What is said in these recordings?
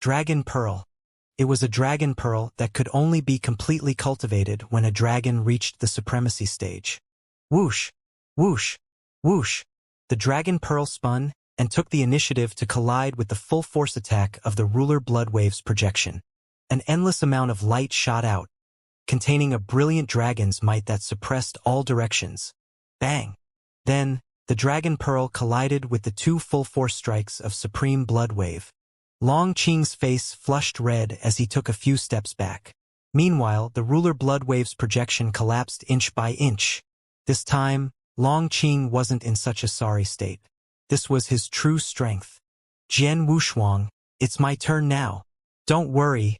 Dragon Pearl. It was a dragon pearl that could only be completely cultivated when a dragon reached the supremacy stage. Whoosh! Whoosh! Whoosh! The dragon pearl spun and took the initiative to collide with the full force attack of the ruler Bloodwave's projection. An endless amount of light shot out, containing a brilliant dragon's might that suppressed all directions. Bang! Then, the dragon pearl collided with the two full force strikes of Supreme Bloodwave. Long Qing's face flushed red as he took a few steps back. Meanwhile, the ruler Bloodwave's projection collapsed inch by inch. This time, Long Qing wasn't in such a sorry state. This was his true strength. Jian Wushuang, it's my turn now. Don't worry,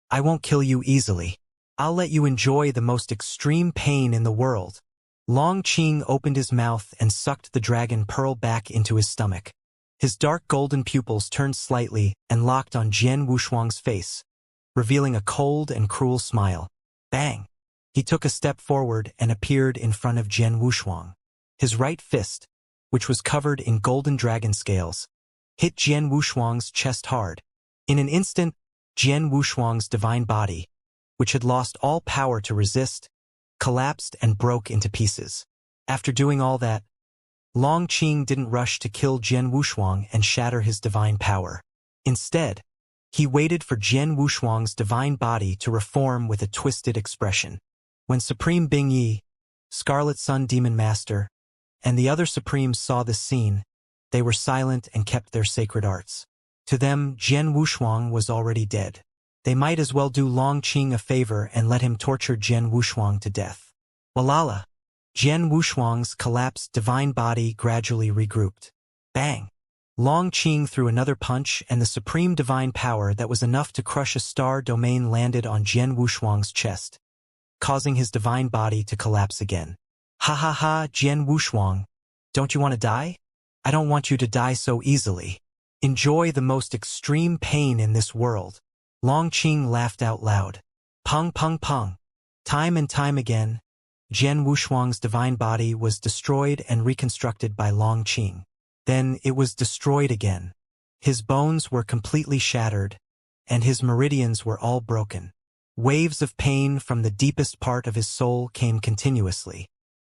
I won't kill you easily. I'll let you enjoy the most extreme pain in the world. Long Qing opened his mouth and sucked the dragon pearl back into his stomach. His dark golden pupils turned slightly and locked on Jian Wushuang's face, revealing a cold and cruel smile. Bang! He took a step forward and appeared in front of Jian Wushuang. His right fist, which was covered in golden dragon scales, hit Jian Wushuang's chest hard. In an instant, Jian Wushuang's divine body, which had lost all power to resist, collapsed and broke into pieces. After doing all that, Long Qing didn't rush to kill Jian Wushuang and shatter his divine power. Instead, he waited for Jian Wushuang's divine body to reform with a twisted expression. When Supreme Bingyi, Scarlet Sun Demon Master, and the other Supremes saw this scene, they were silent and kept their sacred arts. To them, Jian Wushuang was already dead. They might as well do Long Qing a favor and let him torture Jian Wushuang to death. Walala! Jian Wushuang's collapsed divine body gradually regrouped. Bang! Long Qing threw another punch and the supreme divine power that was enough to crush a star domain landed on Jian Wushuang's chest, causing his divine body to collapse again. Ha ha ha, Jian Wushuang! Don't you want to die? I don't want you to die so easily. Enjoy the most extreme pain in this world. Long Qing laughed out loud. Pung pung pung. Time and time again, Jian Wushuang's divine body was destroyed and reconstructed by Long Qing. Then it was destroyed again. His bones were completely shattered, and his meridians were all broken. Waves of pain from the deepest part of his soul came continuously.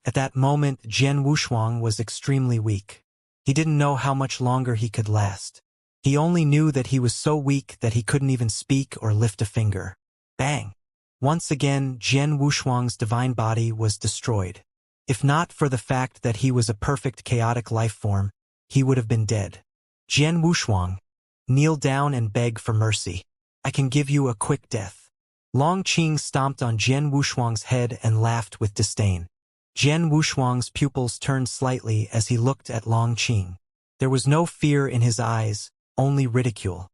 At that moment, Jian Wushuang was extremely weak. He didn't know how much longer he could last. He only knew that he was so weak that he couldn't even speak or lift a finger. Bang! Once again, Jian Wushuang's divine body was destroyed. If not for the fact that he was a perfect chaotic life form, he would have been dead. Jian Wushuang, kneel down and beg for mercy. I can give you a quick death. Long Qing stomped on Jian Wushuang's head and laughed with disdain. Jian Wushuang's pupils turned slightly as he looked at Long Qing. There was no fear in his eyes, only ridicule.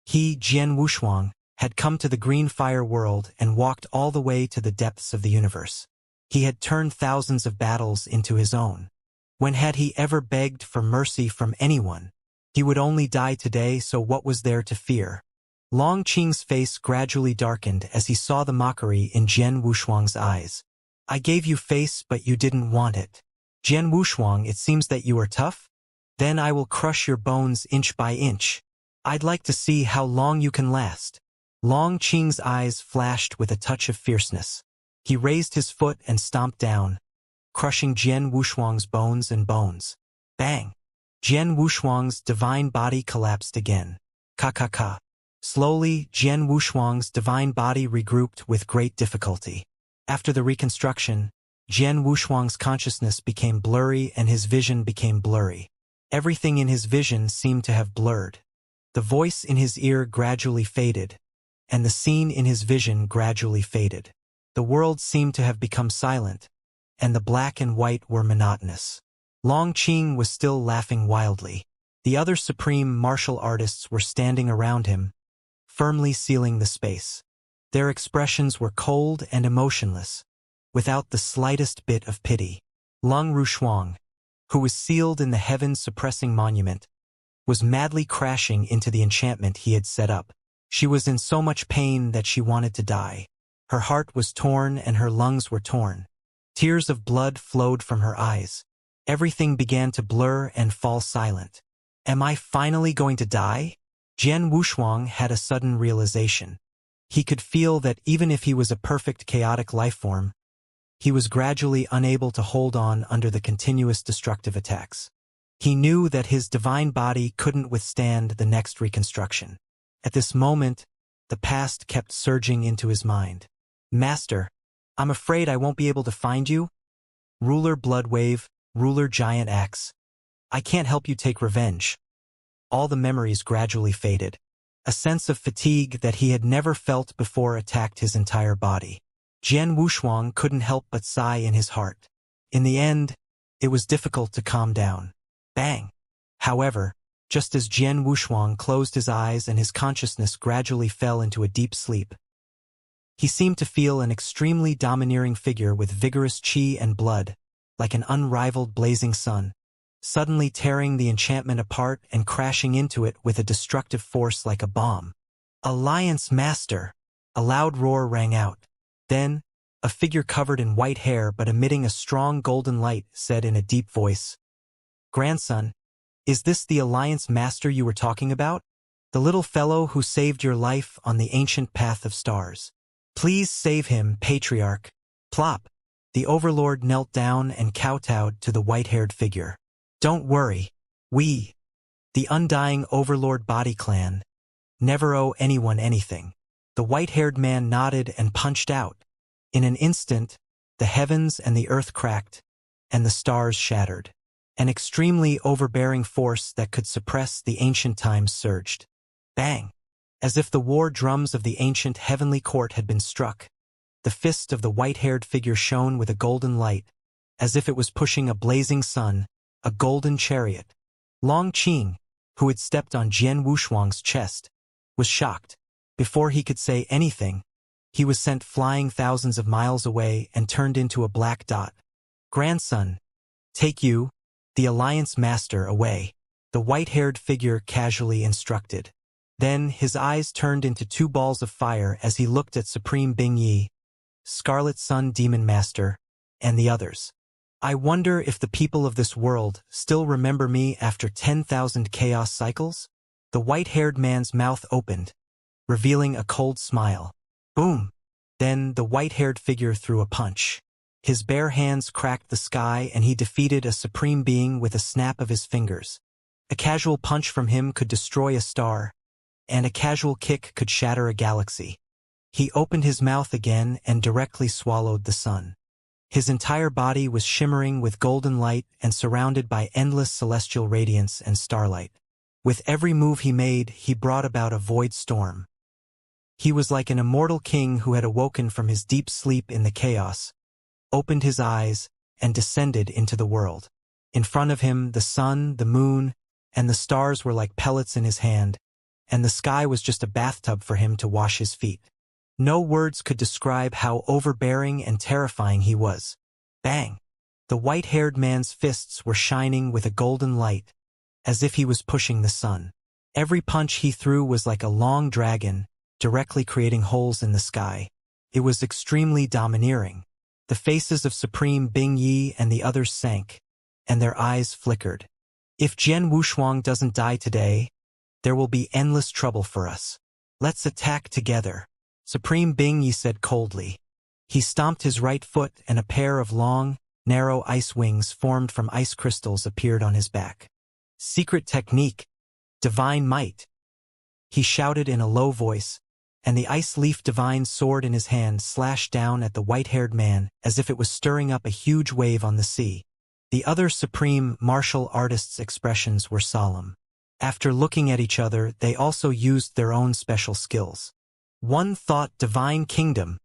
He, Jian Wushuang, had come to the green fire world and walked all the way to the depths of the universe. He had turned thousands of battles into his own. When had he ever begged for mercy from anyone? He would only die today, so what was there to fear? Long Qing's face gradually darkened as he saw the mockery in Jian Wushuang's eyes. I gave you face, but you didn't want it. Jian Wushuang, it seems that you are tough? Then I will crush your bones inch by inch. I'd like to see how long you can last. Long Qing's eyes flashed with a touch of fierceness. He raised his foot and stomped down, crushing Jian Wushuang's bones and bones. Bang! Jian Wushuang's divine body collapsed again. Ka. Slowly, Jian Wushuang's divine body regrouped with great difficulty. After the reconstruction, Jian Wushuang's consciousness became blurry and his vision became blurry. Everything in his vision seemed to have blurred. The voice in his ear gradually faded, and the scene in his vision gradually faded. The world seemed to have become silent, and the black and white were monotonous. Long Qing was still laughing wildly. The other supreme martial artists were standing around him, firmly sealing the space. Their expressions were cold and emotionless, without the slightest bit of pity. Lung Rushuang, who was sealed in the heaven-suppressing monument, was madly crashing into the enchantment he had set up. She was in so much pain that she wanted to die. Her heart was torn and her lungs were torn. Tears of blood flowed from her eyes. Everything began to blur and fall silent. Am I finally going to die? Jian Wushuang had a sudden realization. He could feel that even if he was a perfect chaotic lifeform, he was gradually unable to hold on under the continuous destructive attacks. He knew that his divine body couldn't withstand the next reconstruction. At this moment, the past kept surging into his mind. Master, I'm afraid I won't be able to find you. Ruler Bloodwave, Ruler Giant Axe. I can't help you take revenge. All the memories gradually faded. A sense of fatigue that he had never felt before attacked his entire body. Jian Wushuang couldn't help but sigh in his heart. In the end, it was difficult to calm down. Bang! However, just as Jian Wushuang closed his eyes and his consciousness gradually fell into a deep sleep, he seemed to feel an extremely domineering figure with vigorous qi and blood, like an unrivaled blazing sun, suddenly tearing the enchantment apart and crashing into it with a destructive force like a bomb. Alliance Master! A loud roar rang out. Then, a figure covered in white hair but emitting a strong golden light said in a deep voice, "Grandson, is this the Alliance Master you were talking about? The little fellow who saved your life on the ancient path of stars? Please save him, Patriarch." Plop! The Overlord knelt down and kowtowed to the white-haired figure. "Don't worry. We, the Undying Overlord Body Clan, never owe anyone anything." The white-haired man nodded and punched out. In an instant, the heavens and the earth cracked, and the stars shattered. An extremely overbearing force that could suppress the ancient times surged. Bang! As if the war drums of the ancient heavenly court had been struck, the fist of the white-haired figure shone with a golden light, as if it was pushing a blazing sun, a golden chariot. Long Qing, who had stepped on Jian Wushuang's chest, was shocked. Before he could say anything, he was sent flying thousands of miles away and turned into a black dot. "Grandson, take you, the Alliance Master, away," the white-haired figure casually instructed. Then his eyes turned into two balls of fire as he looked at Supreme Bing Yi, Scarlet Sun Demon Master, and the others. "I wonder if the people of this world still remember me after 10,000 chaos cycles?" The white-haired man's mouth opened, revealing a cold smile. Boom! Then the white-haired figure threw a punch. His bare hands cracked the sky and he defeated a supreme being with a snap of his fingers. A casual punch from him could destroy a star, and a casual kick could shatter a galaxy. He opened his mouth again and directly swallowed the sun. His entire body was shimmering with golden light and surrounded by endless celestial radiance and starlight. With every move he made, he brought about a void storm. He was like an immortal king who had awoken from his deep sleep in the chaos, opened his eyes, and descended into the world. In front of him, the sun, the moon, and the stars were like pellets in his hand, and the sky was just a bathtub for him to wash his feet. No words could describe how overbearing and terrifying he was. Bang! The white-haired man's fists were shining with a golden light, as if he was pushing the sun. Every punch he threw was like a long dragon, directly creating holes in the sky. It was extremely domineering. The faces of Supreme Bing Yi and the others sank, and their eyes flickered. "If Jian Wushuang doesn't die today, there will be endless trouble for us. Let's attack together," Supreme Bing Yi said coldly. He stomped his right foot and a pair of long, narrow ice wings formed from ice crystals appeared on his back. "Secret technique, divine might," he shouted in a low voice, and the ice-leaf divine sword in his hand slashed down at the white-haired man as if it was stirring up a huge wave on the sea. The other supreme martial artists' expressions were solemn. After looking at each other, they also used their own special skills. One thought divine kingdom.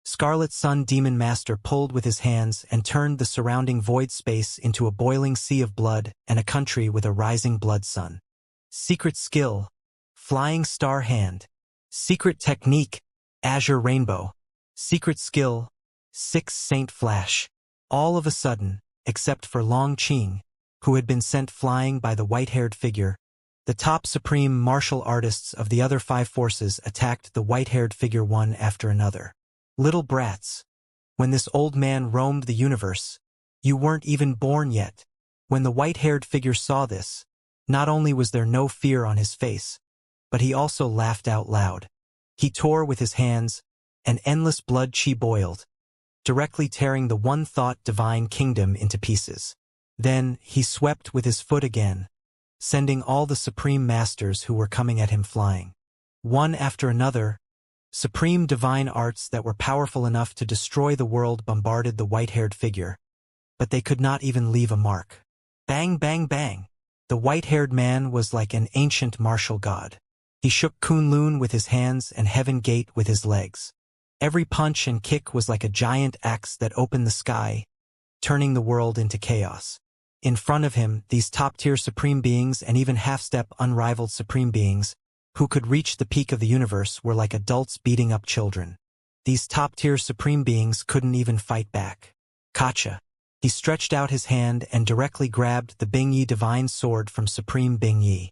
Scarlet Sun Demon Master pulled with his hands and turned the surrounding void space into a boiling sea of blood and a country with a rising blood sun. Secret skill, Flying Star Hand. Secret technique, Azure Rainbow. Secret skill, Six Saint Flash. All of a sudden, except for Long Qing, who had been sent flying by the white-haired figure, the top supreme martial artists of the other five forces attacked the white-haired figure one after another. "Little brats. When this old man roamed the universe, you weren't even born yet." When the white-haired figure saw this, not only was there no fear on his face, but he also laughed out loud. He tore with his hands, and endless blood chi boiled, directly tearing the one-thought divine kingdom into pieces. Then he swept with his foot again, sending all the supreme masters who were coming at him flying. One after another, supreme divine arts that were powerful enough to destroy the world bombarded the white-haired figure, but they could not even leave a mark. Bang, bang, bang. The white-haired man was like an ancient martial god. He shook Kunlun with his hands and Heaven Gate with his legs. Every punch and kick was like a giant axe that opened the sky, turning the world into chaos. In front of him, these top-tier supreme beings and even half-step unrivaled supreme beings, who could reach the peak of the universe, were like adults beating up children. These top-tier supreme beings couldn't even fight back. Gotcha. He stretched out his hand and directly grabbed the Bingyi divine sword from Supreme Bingyi.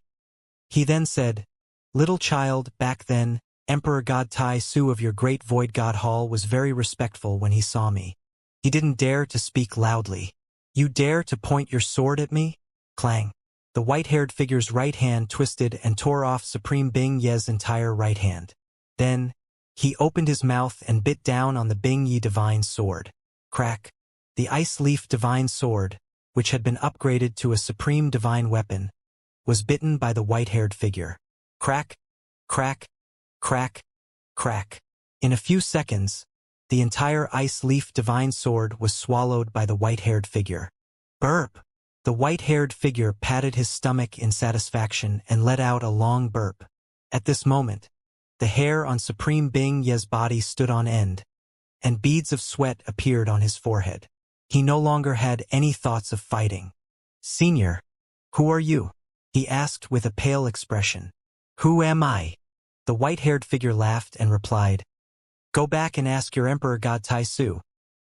He then said, "Little child, back then, Emperor God Tai Su of your great Void God Hall was very respectful when he saw me. He didn't dare to speak loudly. You dare to point your sword at me?" Clang. The white-haired figure's right hand twisted and tore off Supreme Bing Ye's entire right hand. Then, he opened his mouth and bit down on the Bing Yi divine sword. Crack. The Ice Leaf divine sword, which had been upgraded to a supreme divine weapon, was bitten by the white-haired figure. Crack, crack, crack, crack. In a few seconds, the entire Ice Leaf divine sword was swallowed by the white-haired figure. Burp! The white-haired figure patted his stomach in satisfaction and let out a long burp. At this moment, the hair on Supreme Bing Ye's body stood on end, and beads of sweat appeared on his forehead. He no longer had any thoughts of fighting. "Senior, who are you?" he asked with a pale expression. "Who am I?" The white-haired figure laughed and replied, "Go back and ask your Emperor God Tai Su.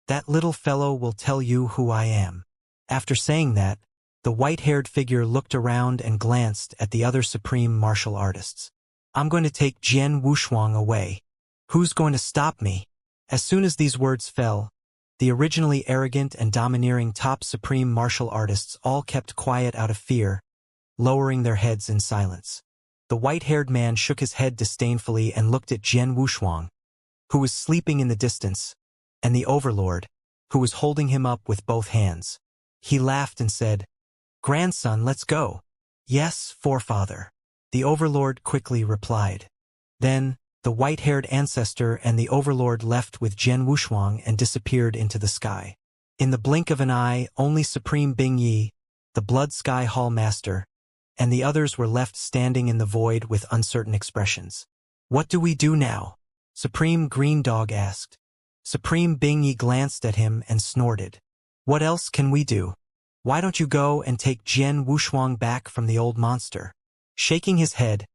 That little fellow will tell you who I am." After saying that, the white-haired figure looked around and glanced at the other supreme martial artists. "I'm going to take Jian Wushuang away. Who's going to stop me?" As soon as these words fell, the originally arrogant and domineering top supreme martial artists all kept quiet out of fear, lowering their heads in silence. The white-haired man shook his head disdainfully and looked at Jian Wushuang, who was sleeping in the distance, and the overlord, who was holding him up with both hands. He laughed and said, "Grandson, let's go." "Yes, forefather," the overlord quickly replied. Then, the white-haired ancestor and the overlord left with Jian Wushuang and disappeared into the sky. In the blink of an eye, only Supreme Bing Yi, the Blood Sky Hall Master, and the others were left standing in the void with uncertain expressions. "What do we do now?" Supreme Green Dog asked. Supreme Bing Yi glanced at him and snorted. "What else can we do? Why don't you go and take Jian Wushuang back from the old monster?" Shaking his head,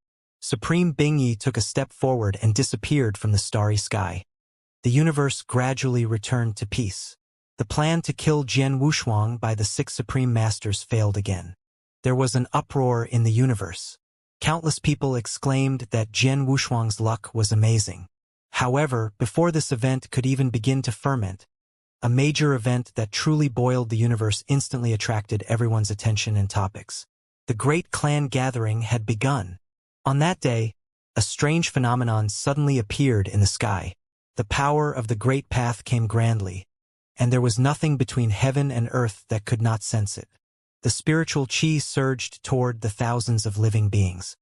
Supreme Bing Yi took a step forward and disappeared from the starry sky. The universe gradually returned to peace. The plan to kill Jian Wushuang by the 6 Supreme Masters failed again. There was an uproar in the universe. Countless people exclaimed that Jian Wushuang's luck was amazing. However, before this event could even begin to ferment, a major event that truly boiled the universe instantly attracted everyone's attention and topics. The Great Clan Gathering had begun. On that day, a strange phenomenon suddenly appeared in the sky. The power of the Great Path came grandly, and there was nothing between heaven and earth that could not sense it. The spiritual chi surged toward the thousands of living beings.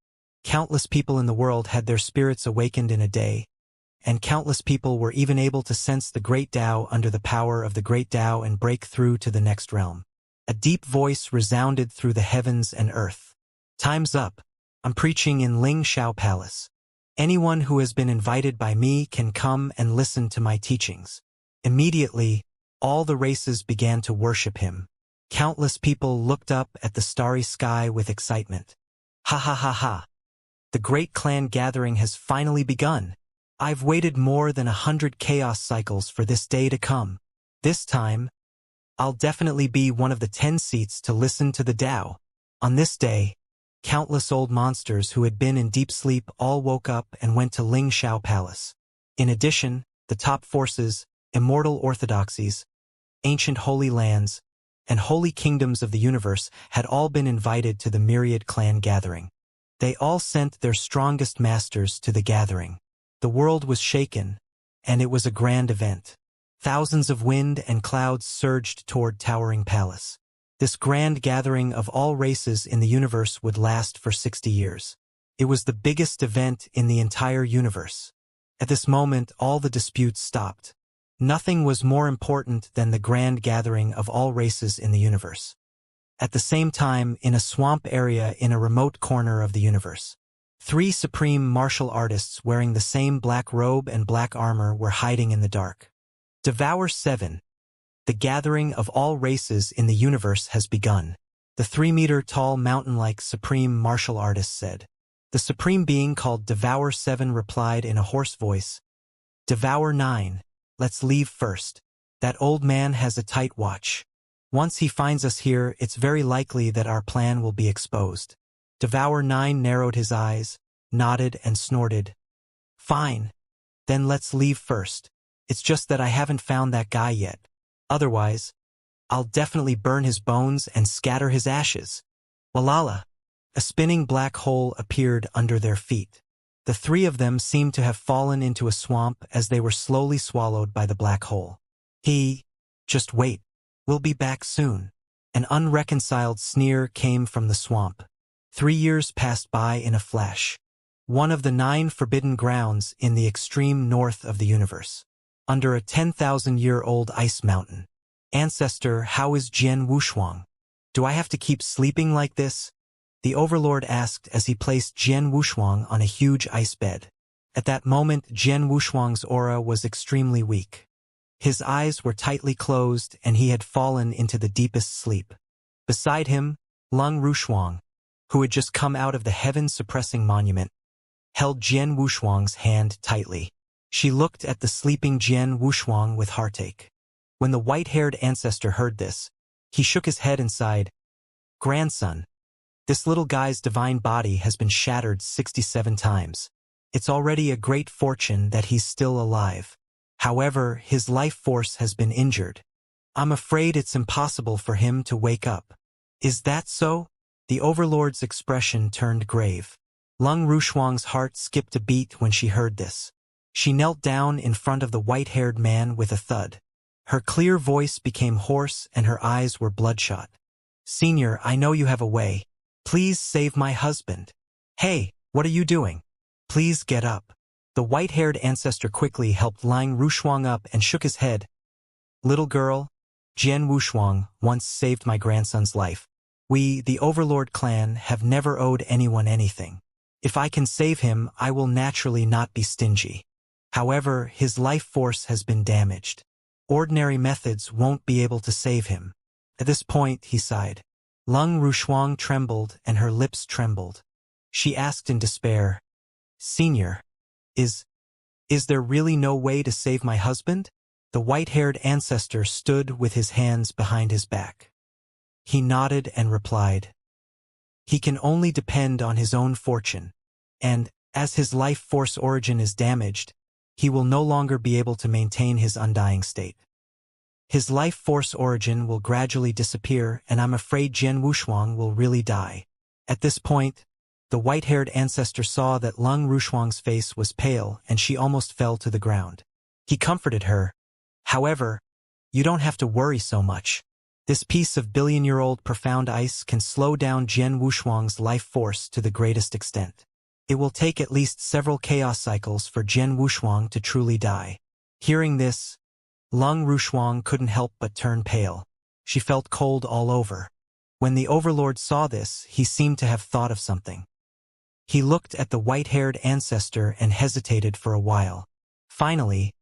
Countless people in the world had their spirits awakened in a day, and countless people were even able to sense the Great Tao under the power of the Great Tao and break through to the next realm. A deep voice resounded through the heavens and earth. "Time's up. I'm preaching in Ling Shao Palace. Anyone who has been invited by me can come and listen to my teachings." Immediately, all the races began to worship him. Countless people looked up at the starry sky with excitement. "Ha ha ha ha! The Great Clan Gathering has finally begun. I've waited more than 100 chaos cycles for this day to come. This time, I'll definitely be one of the 10 seats to listen to the Tao." On this day, countless old monsters who had been in deep sleep all woke up and went to Ling Shao Palace. In addition, the top forces, immortal orthodoxies, ancient holy lands, and holy kingdoms of the universe had all been invited to the myriad clan gathering. They all sent their strongest masters to the gathering. The world was shaken, and it was a grand event. Thousands of wind and clouds surged toward Towering Palace. This grand gathering of all races in the universe would last for 60 years. It was the biggest event in the entire universe. At this moment, all the disputes stopped. Nothing was more important than the grand gathering of all races in the universe. At the same time, in a swamp area in a remote corner of the universe, 3 supreme martial artists wearing the same black robe and black armor were hiding in the dark. Devour 7. The gathering of all races in the universe has begun. The 3-meter-tall mountain-like supreme martial artist said. The supreme being called Devour 7 replied in a hoarse voice, Devour 9. Let's leave first. That old man has a tight watch. Once he finds us here, it's very likely that our plan will be exposed. Devour 9 narrowed his eyes, nodded and snorted. Fine. Then let's leave first. It's just that I haven't found that guy yet. Otherwise, I'll definitely burn his bones and scatter his ashes. Walala. A spinning black hole appeared under their feet. The 3 of them seemed to have fallen into a swamp as they were slowly swallowed by the black hole. Just wait. We'll be back soon. An unreconciled sneer came from the swamp. 3 years passed by in a flash. One of the 9 forbidden grounds in the extreme north of the universe. Under a 10,000-year-old ice mountain. Ancestor, how is Jian Wushuang? Do I have to keep sleeping like this? The Overlord asked as he placed Jian Wushuang on a huge ice bed. At that moment, Jian Wushuang's aura was extremely weak. His eyes were tightly closed and he had fallen into the deepest sleep. Beside him, Lung Rushuang, who had just come out of the heaven-suppressing monument, held Jian Wushuang's hand tightly. She looked at the sleeping Jian Wushuang with heartache. When the white-haired ancestor heard this, he shook his head and sighed, Grandson, this little guy's divine body has been shattered 67 times. It's already a great fortune that he's still alive. However, his life force has been injured. I'm afraid it's impossible for him to wake up. Is that so? The Overlord's expression turned grave. Lung Rushuang's heart skipped a beat when she heard this. She knelt down in front of the white-haired man with a thud. Her clear voice became hoarse and her eyes were bloodshot. Senior, I know you have a way. Please save my husband. Hey, what are you doing? Please get up. The white-haired ancestor quickly helped Lang Rushuang up and shook his head. Little girl, Jian Wushuang once saved my grandson's life. We, the Overlord clan, have never owed anyone anything. If I can save him, I will naturally not be stingy. However, his life force has been damaged. Ordinary methods won't be able to save him. At this point, he sighed. Lung Rushuang trembled and her lips trembled. She asked in despair, Senior, is there really no way to save my husband? The white-haired ancestor stood with his hands behind his back. He nodded and replied, He can only depend on his own fortune, and, as his life force origin is damaged, he will no longer be able to maintain his undying state. His life force origin will gradually disappear, and I'm afraid Jian Wushuang will really die. At this point, the white-haired ancestor saw that Lung Rushuang's face was pale and she almost fell to the ground. He comforted her. However, you don't have to worry so much. This piece of billion-year-old profound ice can slow down Jian Wushuang's life force to the greatest extent. It will take at least several chaos cycles for Jian Wushuang to truly die. Hearing this, Lung Rushuang couldn't help but turn pale. She felt cold all over. When the Overlord saw this, he seemed to have thought of something. He looked at the white-haired ancestor and hesitated for a while. Finally,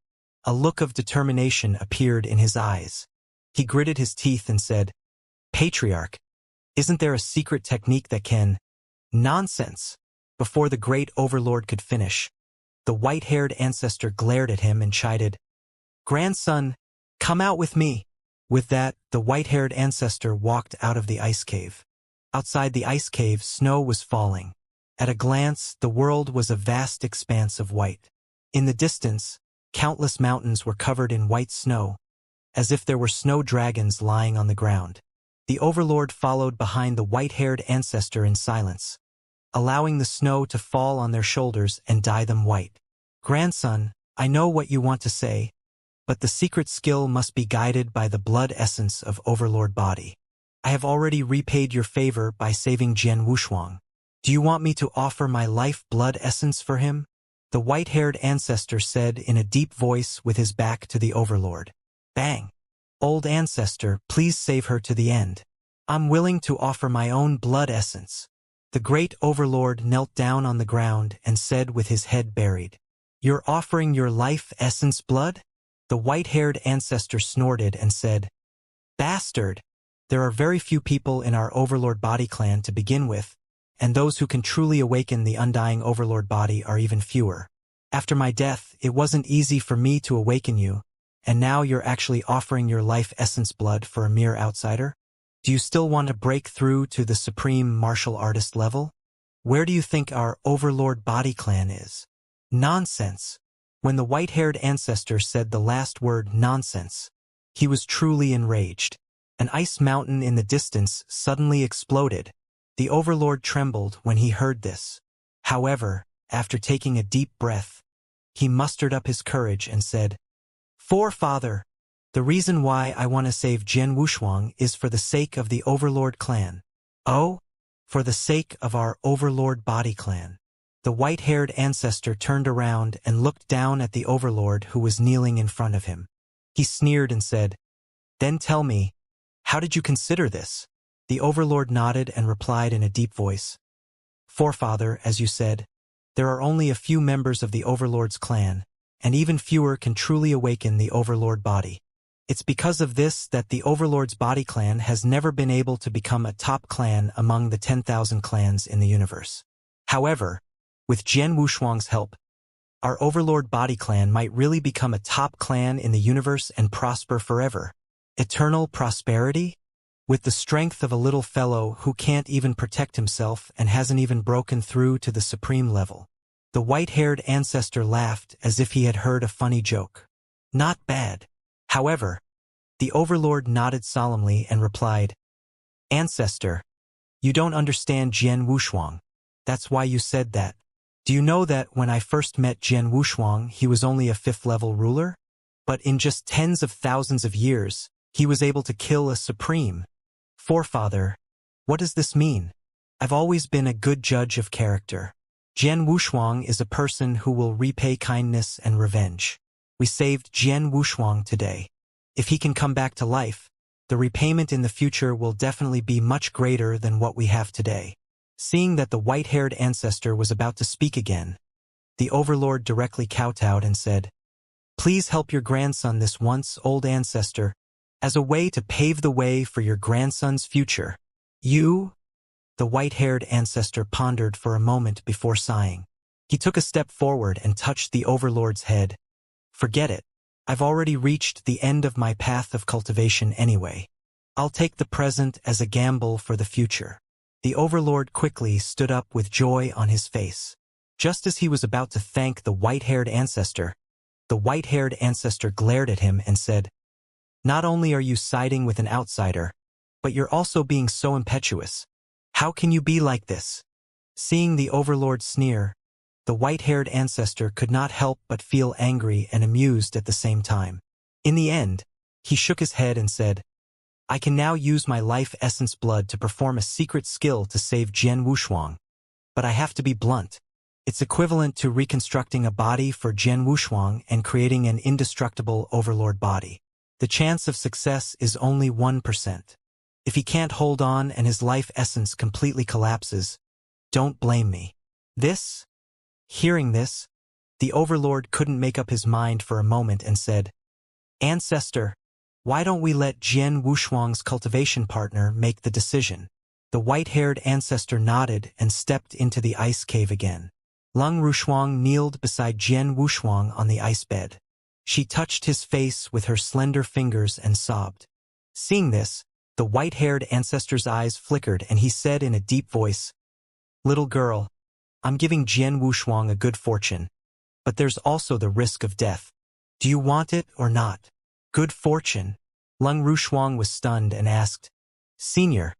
a look of determination appeared in his eyes. He gritted his teeth and said, Patriarch, isn't there a secret technique that can— Nonsense! Before the great Overlord could finish, the white-haired ancestor glared at him and chided, Grandson, come out with me. With that, the white-haired ancestor walked out of the ice cave. Outside the ice cave, snow was falling. At a glance, the world was a vast expanse of white. In the distance, countless mountains were covered in white snow, as if there were snow dragons lying on the ground. The Overlord followed behind the white-haired ancestor in silence. allowing the snow to fall on their shoulders and dye them white. Grandson, I know what you want to say, but the secret skill must be guided by the blood essence of Overlord Body. I have already repaid your favor by saving Jian Wushuang. Do you want me to offer my life blood essence for him? The white-haired ancestor said in a deep voice with his back to the Overlord. Bang! Old ancestor, please save her to the end. I'm willing to offer my own blood essence. The great Overlord knelt down on the ground and said with his head buried, You're offering your life essence blood? The white-haired ancestor snorted and said, Bastard! There are very few people in our Overlord Body clan to begin with, and those who can truly awaken the undying Overlord Body are even fewer. After my death, it wasn't easy for me to awaken you, and now you're actually offering your life essence blood for a mere outsider? Do you still want to break through to the supreme martial artist level? Where do you think our Overlord Body clan is? Nonsense! When the white-haired ancestor said the last word nonsense, he was truly enraged. An ice mountain in the distance suddenly exploded. The Overlord trembled when he heard this. However, after taking a deep breath, he mustered up his courage and said, Forefather, the reason why I want to save Jian Wushuang is for the sake of the Overlord clan. Oh? For the sake of our Overlord Body clan. The white-haired ancestor turned around and looked down at the Overlord who was kneeling in front of him. He sneered and said, Then tell me, how did you consider this? The Overlord nodded and replied in a deep voice. Forefather, as you said, there are only a few members of the Overlord's clan, and even fewer can truly awaken the Overlord Body. It's because of this that the Overlord's Body clan has never been able to become a top clan among the 10,000 clans in the universe. However, with Jian Wushuang's help, our Overlord Body clan might really become a top clan in the universe and prosper forever. Eternal prosperity? With the strength of a little fellow who can't even protect himself and hasn't even broken through to the supreme level. The white-haired ancestor laughed as if he had heard a funny joke. Not bad. However, the Overlord nodded solemnly and replied, Ancestor, you don't understand Jian Wushuang. That's why you said that. Do you know that when I first met Jian Wushuang, he was only a 5th-level ruler? But in just tens of thousands of years, he was able to kill a supreme. Forefather, what does this mean? I've always been a good judge of character. Jian Wushuang is a person who will repay kindness and revenge. We saved Jian Wushuang today. If he can come back to life, the repayment in the future will definitely be much greater than what we have today. Seeing that the white-haired ancestor was about to speak again, the Overlord directly kowtowed and said, Please help your grandson, this once-old ancestor, as a way to pave the way for your grandson's future. You? The white-haired ancestor pondered for a moment before sighing. He took a step forward and touched the Overlord's head. Forget it. I've already reached the end of my path of cultivation anyway. I'll take the present as a gamble for the future. The Overlord quickly stood up with joy on his face. Just as he was about to thank the white-haired ancestor, the white-haired ancestor glared at him and said, Not only are you siding with an outsider, but you're also being so impetuous. How can you be like this? Seeing the Overlord sneer, the white-haired ancestor could not help but feel angry and amused at the same time. In the end, he shook his head and said, I can now use my life essence blood to perform a secret skill to save Jian Wushuang. But I have to be blunt. It's equivalent to reconstructing a body for Jian Wushuang and creating an indestructible Overlord Body. The chance of success is only 1%. If he can't hold on and his life essence completely collapses, don't blame me. Hearing this, the Overlord couldn't make up his mind for a moment and said, Ancestor, why don't we let Jian Wushuang's cultivation partner make the decision? The white-haired ancestor nodded and stepped into the ice cave again. Lung Rushuang kneeled beside Jian Wushuang on the ice bed. She touched his face with her slender fingers and sobbed. Seeing this, the white-haired ancestor's eyes flickered and he said in a deep voice, Little girl, I'm giving Jian Wushuang a good fortune, but there's also the risk of death. Do you want it or not? Good fortune? Lung Rushuang was stunned and asked, Senior,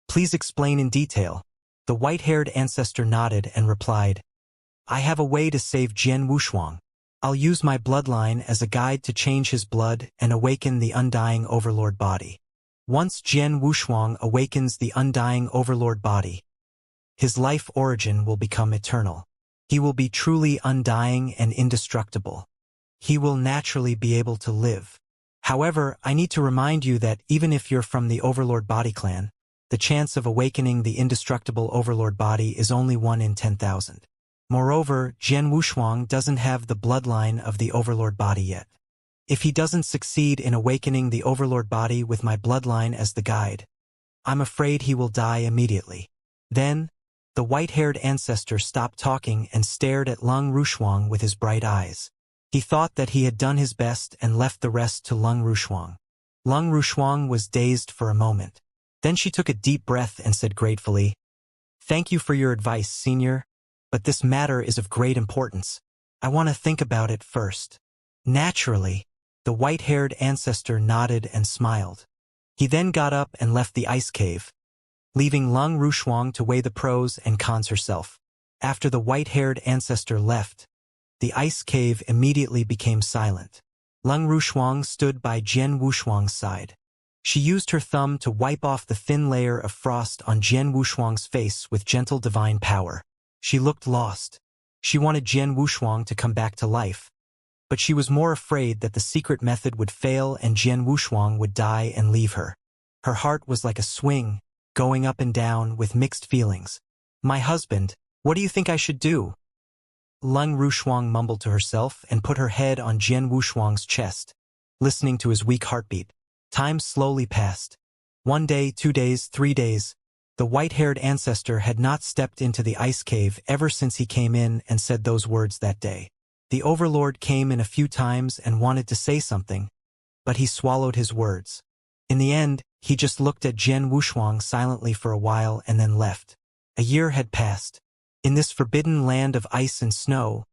please explain in detail. The white-haired ancestor nodded and replied, I have a way to save Jian Wushuang. I'll use my bloodline as a guide to change his blood and awaken the undying overlord body. Once Jian Wushuang awakens the undying overlord body, his life origin will become eternal. He will be truly undying and indestructible. He will naturally be able to live. However, I need to remind you that even if you're from the Overlord Body clan, the chance of awakening the indestructible Overlord Body is only 1 in 10,000. Moreover, Jian Wushuang doesn't have the bloodline of the Overlord Body yet. If he doesn't succeed in awakening the Overlord Body with my bloodline as the guide, I'm afraid he will die immediately. Then, the white-haired ancestor stopped talking and stared at Lung Rushuang with his bright eyes. He thought that he had done his best and left the rest to Lung Rushuang. Lung Rushuang was dazed for a moment. Then she took a deep breath and said gratefully, Thank you for your advice, Senior, but this matter is of great importance. I want to think about it first. Naturally, the white-haired ancestor nodded and smiled. He then got up and left the ice cave, leaving Lung Rushuang to weigh the pros and cons herself. After the white-haired ancestor left, the ice cave immediately became silent. Lung Rushuang stood by Jian Wushuang's side. She used her thumb to wipe off the thin layer of frost on Jian Wushuang's face with gentle divine power. She looked lost. She wanted Jian Wushuang to come back to life, but she was more afraid that the secret method would fail and Jian Wushuang would die and leave her. Her heart was like a swing, going up and down with mixed feelings. My husband, what do you think I should do? Lung Rushuang mumbled to herself and put her head on Jian Wushuang's chest, listening to his weak heartbeat. Time slowly passed. 1 day, 2 days, 3 days. The white-haired ancestor had not stepped into the ice cave ever since he came in and said those words that day. The overlord came in a few times and wanted to say something, but he swallowed his words. In the end, he just looked at Jian Wushuang silently for a while and then left. A year had passed. In this forbidden land of ice and snow,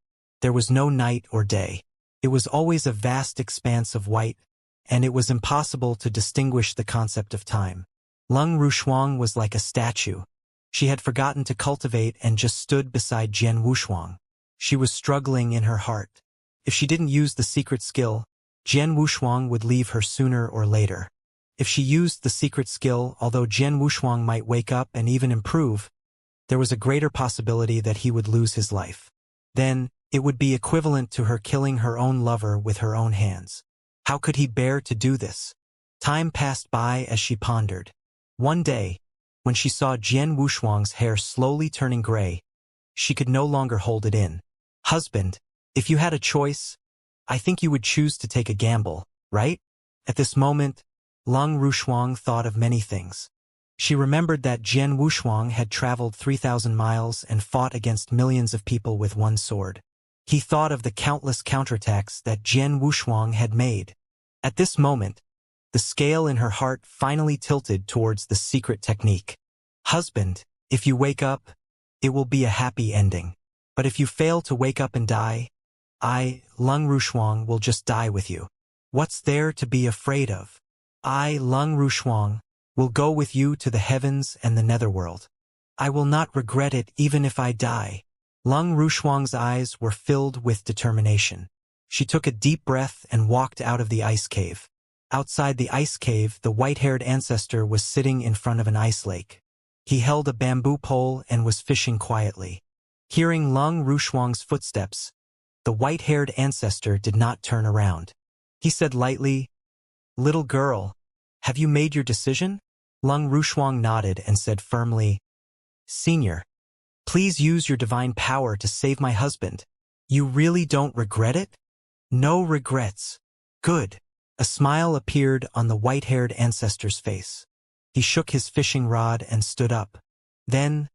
there was no night or day. It was always a vast expanse of white, and it was impossible to distinguish the concept of time. Lung Rushuang was like a statue. She had forgotten to cultivate and just stood beside Jian Wushuang. She was struggling in her heart. If she didn't use the secret skill, Jian Wushuang would leave her sooner or later. If she used the secret skill, although Jian Wushuang might wake up and even improve, there was a greater possibility that he would lose his life. Then, it would be equivalent to her killing her own lover with her own hands. How could he bear to do this? Time passed by as she pondered. One day, when she saw Jian Wushuang's hair slowly turning gray, she could no longer hold it in. Husband, if you had a choice, I think you would choose to take a gamble, right? At this moment, Lung Rushuang thought of many things. She remembered that Jian Wushuang had traveled 3,000 miles and fought against millions of people with one sword. He thought of the countless counterattacks that Jian Wushuang had made. At this moment, the scale in her heart finally tilted towards the secret technique. Husband, if you wake up, it will be a happy ending. But if you fail to wake up and die, Lung Rushuang, will just die with you. What's there to be afraid of? Lung Rushuang, will go with you to the heavens and the netherworld. I will not regret it even if I die. Lung Rushuang's eyes were filled with determination. She took a deep breath and walked out of the ice cave. Outside the ice cave, the white-haired ancestor was sitting in front of an ice lake. He held a bamboo pole and was fishing quietly. Hearing Lung Rushuang's footsteps, the white-haired ancestor did not turn around. He said lightly, Little girl, have you made your decision? Lung Rushuang nodded and said firmly, Senior, please use your divine power to save my husband. You really don't regret it? No regrets. Good. A smile appeared on the white-haired ancestor's face. He shook his fishing rod and stood up. Then,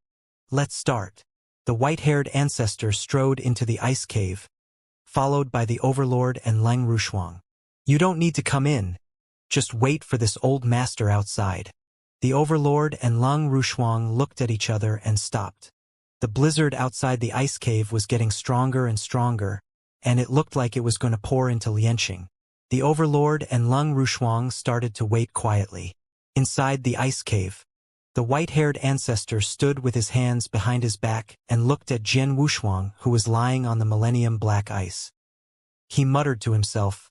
let's start. The white-haired ancestor strode into the ice cave, followed by the overlord and Lung Rushuang. You don't need to come in. Just wait for this old master outside. The overlord and Lung Rushuang looked at each other and stopped. The blizzard outside the ice cave was getting stronger and stronger, and it looked like it was going to pour into Lianqing. The overlord and Lung Rushuang started to wait quietly. Inside the ice cave, The white-haired ancestor stood with his hands behind his back and looked at Jian Wushuang, who was lying on the millennium black ice. He muttered to himself,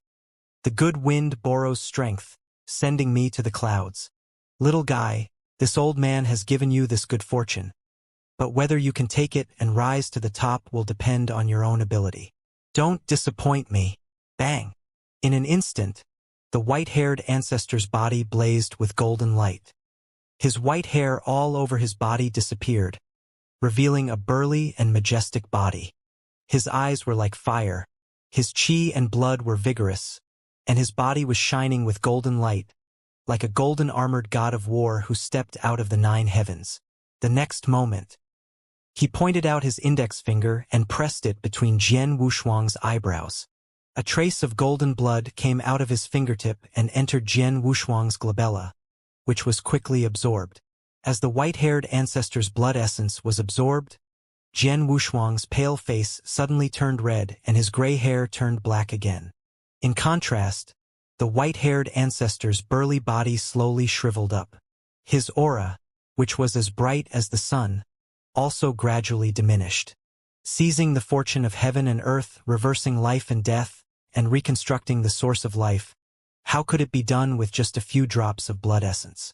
"The good wind borrows strength, sending me to the clouds. Little guy, this old man has given you this good fortune. But whether you can take it and rise to the top will depend on your own ability. Don't disappoint me." Bang! In an instant, the white-haired ancestor's body blazed with golden light. His white hair all over his body disappeared, revealing a burly and majestic body. His eyes were like fire, his chi and blood were vigorous, and his body was shining with golden light, like a golden-armored god of war who stepped out of the 9 heavens. The next moment, he pointed out his index finger and pressed it between Jian Wushuang's eyebrows. A trace of golden blood came out of his fingertip and entered Jian Wushuang's glabella, which was quickly absorbed. As the white-haired ancestor's blood essence was absorbed, Jian Wushuang's pale face suddenly turned red and his gray hair turned black again. In contrast, the white-haired ancestor's burly body slowly shriveled up. His aura, which was as bright as the sun, also gradually diminished. Seizing the fortune of heaven and earth, reversing life and death, and reconstructing the source of life, how could it be done with just a few drops of blood essence?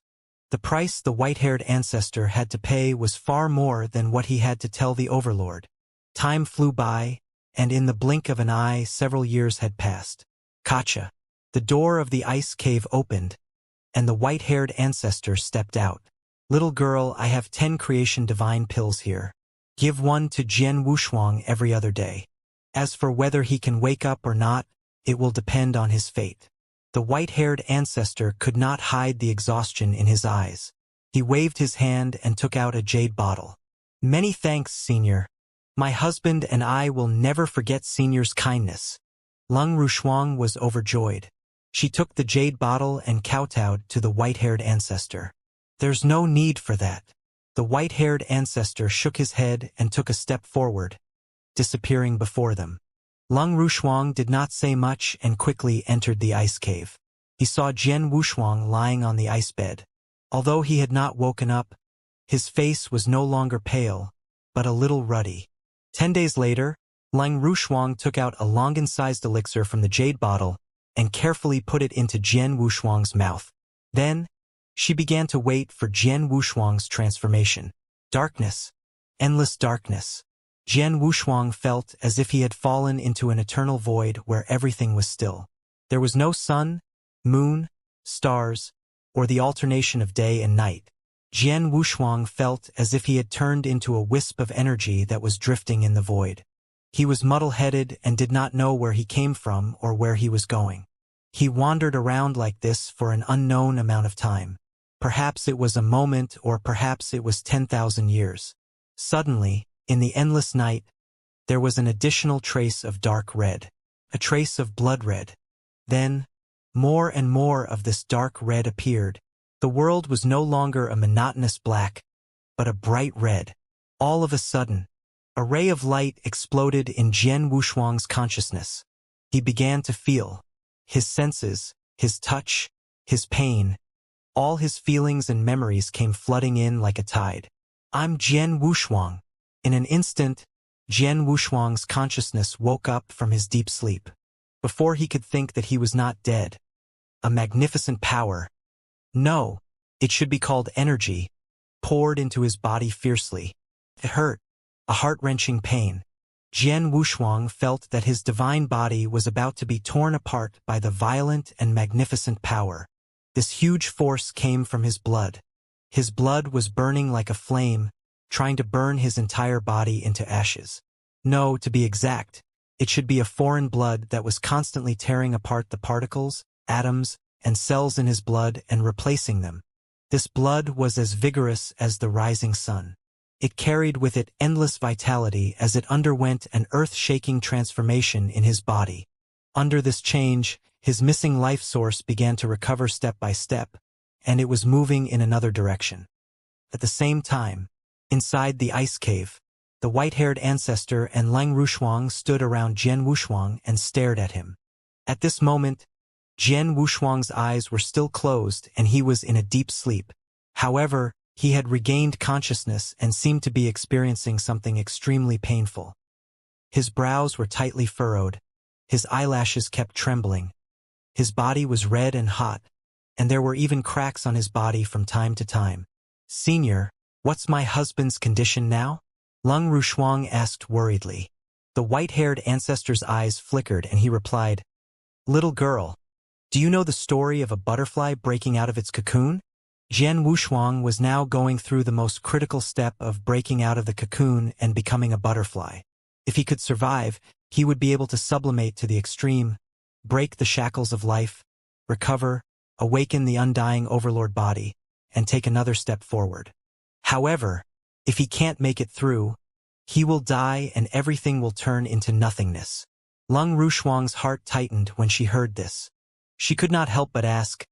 The price the white-haired ancestor had to pay was far more than what he had to tell the overlord. Time flew by, and in the blink of an eye several years had passed. Kacha. The door of the ice cave opened, and the white-haired ancestor stepped out. "Little girl, I have 10 creation divine pills here. Give one to Jian Wushuang every other day. As for whether he can wake up or not, it will depend on his fate." The white-haired ancestor could not hide the exhaustion in his eyes. He waved his hand and took out a jade bottle. "Many thanks, Senior. My husband and I will never forget Senior's kindness." Lung Rushuang was overjoyed. She took the jade bottle and kowtowed to the white-haired ancestor. "There's no need for that." The white-haired ancestor shook his head and took a step forward, disappearing before them. Lung Rushuang did not say much and quickly entered the ice cave. He saw Jian Wushuang lying on the ice bed. Although he had not woken up, his face was no longer pale, but a little ruddy. 10 days later, Lung Rushuang took out a Longan-sized elixir from the jade bottle and carefully put it into Jian Wushuang's mouth. Then, she began to wait for Jian Wushuang's transformation. Darkness. Endless darkness. Jian Wushuang felt as if he had fallen into an eternal void where everything was still. There was no sun, moon, stars, or the alternation of day and night. Jian Wushuang felt as if he had turned into a wisp of energy that was drifting in the void. He was muddle-headed and did not know where he came from or where he was going. He wandered around like this for an unknown amount of time. Perhaps it was a moment or perhaps it was 10,000 years. Suddenly, in the endless night, there was an additional trace of dark red, a trace of blood red. Then, more and more of this dark red appeared. The world was no longer a monotonous black, but a bright red. All of a sudden, a ray of light exploded in Jian Wushuang's consciousness. He began to feel. His senses, his touch, his pain, all his feelings and memories came flooding in like a tide. "I'm Jian Wushuang." In an instant, Jian Wushuang's consciousness woke up from his deep sleep. Before he could think that he was not dead, a magnificent power, no, it should be called energy, poured into his body fiercely. It hurt, a heart-wrenching pain. Jian Wushuang felt that his divine body was about to be torn apart by the violent and magnificent power. This huge force came from his blood. His blood was burning like a flame, trying to burn his entire body into ashes. No, to be exact, it should be a foreign blood that was constantly tearing apart the particles, atoms, and cells in his blood and replacing them. This blood was as vigorous as the rising sun. It carried with it endless vitality as it underwent an earth-shaking transformation in his body. Under this change, his missing life source began to recover step by step, and it was moving in another direction. At the same time, inside the ice cave, the white-haired ancestor and Lung Rushuang stood around Jian Wushuang and stared at him. At this moment, Jian Wushuang's eyes were still closed and he was in a deep sleep. However, He had regained consciousness and seemed to be experiencing something extremely painful. His brows were tightly furrowed, his eyelashes kept trembling, his body was red and hot, and there were even cracks on his body from time to time. "Senior, what's my husband's condition now?" Lung Rushuang asked worriedly. The white-haired ancestor's eyes flickered and he replied, "Little girl, do you know the story of a butterfly breaking out of its cocoon?" Jian Wushuang was now going through the most critical step of breaking out of the cocoon and becoming a butterfly. If he could survive, he would be able to sublimate to the extreme, break the shackles of life, recover, awaken the undying overlord body, and take another step forward. However, if he can't make it through, he will die and everything will turn into nothingness. Lung Rushuang's heart tightened when she heard this. She could not help but ask,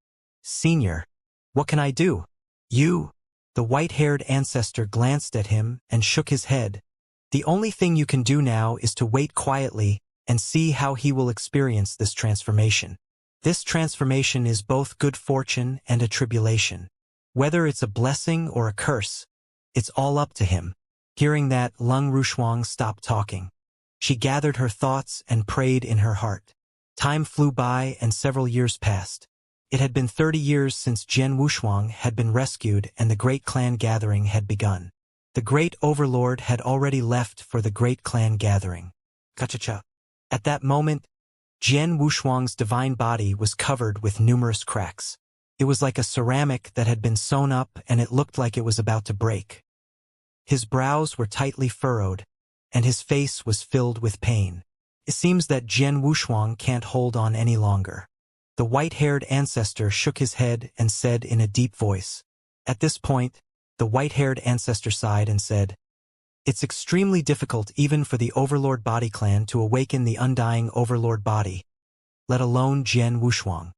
"Senior, what can I do?" "You." The white-haired ancestor glanced at him and shook his head. "The only thing you can do now is to wait quietly and see how he will experience this transformation. This transformation is both good fortune and a tribulation. Whether it's a blessing or a curse, it's all up to him." Hearing that, Lung Rushuang stopped talking. She gathered her thoughts and prayed in her heart. Time flew by and several years passed. It had been 30 years since Jian Wushuang had been rescued and the great clan gathering had begun. The great overlord had already left for the great clan gathering. Cha-cha-cha. At that moment, Jian Wushuang's divine body was covered with numerous cracks. It was like a ceramic that had been sewn up and it looked like it was about to break. His brows were tightly furrowed, and his face was filled with pain. It seems that Jian Wushuang can't hold on any longer. The white-haired ancestor shook his head and said in a deep voice. At this point, the white-haired ancestor sighed and said, "It's extremely difficult even for the Overlord Body clan to awaken the undying Overlord Body, let alone Jian Wushuang.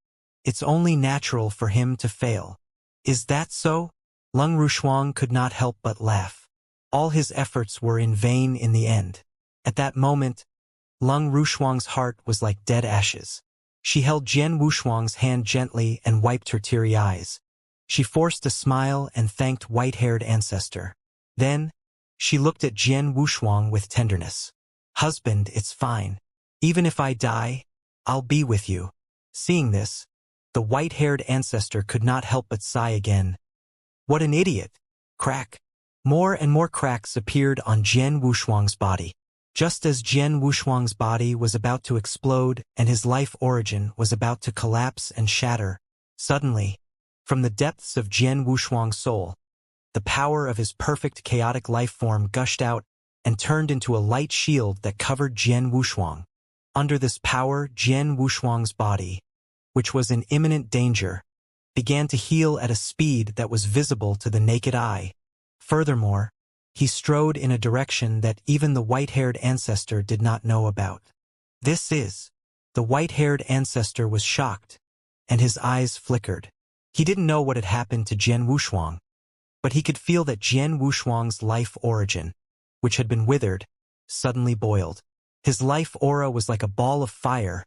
It's only natural for him to fail." "Is that so?" Lung Rushuang could not help but laugh. All his efforts were in vain in the end. At that moment, Lung Rushuang's heart was like dead ashes. She held Jian Wushuang's hand gently and wiped her teary eyes. She forced a smile and thanked white-haired ancestor. Then, she looked at Jian Wushuang with tenderness. "Husband, it's fine. Even if I die, I'll be with you." Seeing this, the white-haired ancestor could not help but sigh again. What an idiot! Crack. More and more cracks appeared on Jian Wushuang's body. Just as Jian Wushuang's body was about to explode and his life origin was about to collapse and shatter, suddenly, from the depths of Jian Wushuang's soul, the power of his perfect chaotic life form gushed out and turned into a light shield that covered Jian Wushuang. Under this power, Jian Wushuang's body, which was in imminent danger, began to heal at a speed that was visible to the naked eye. Furthermore, he strode in a direction that even the white-haired ancestor did not know about. "This is..." The white-haired ancestor was shocked, and his eyes flickered. He didn't know what had happened to Jian Wushuang, but he could feel that Jian Wushuang's life origin, which had been withered, suddenly boiled. His life aura was like a ball of fire,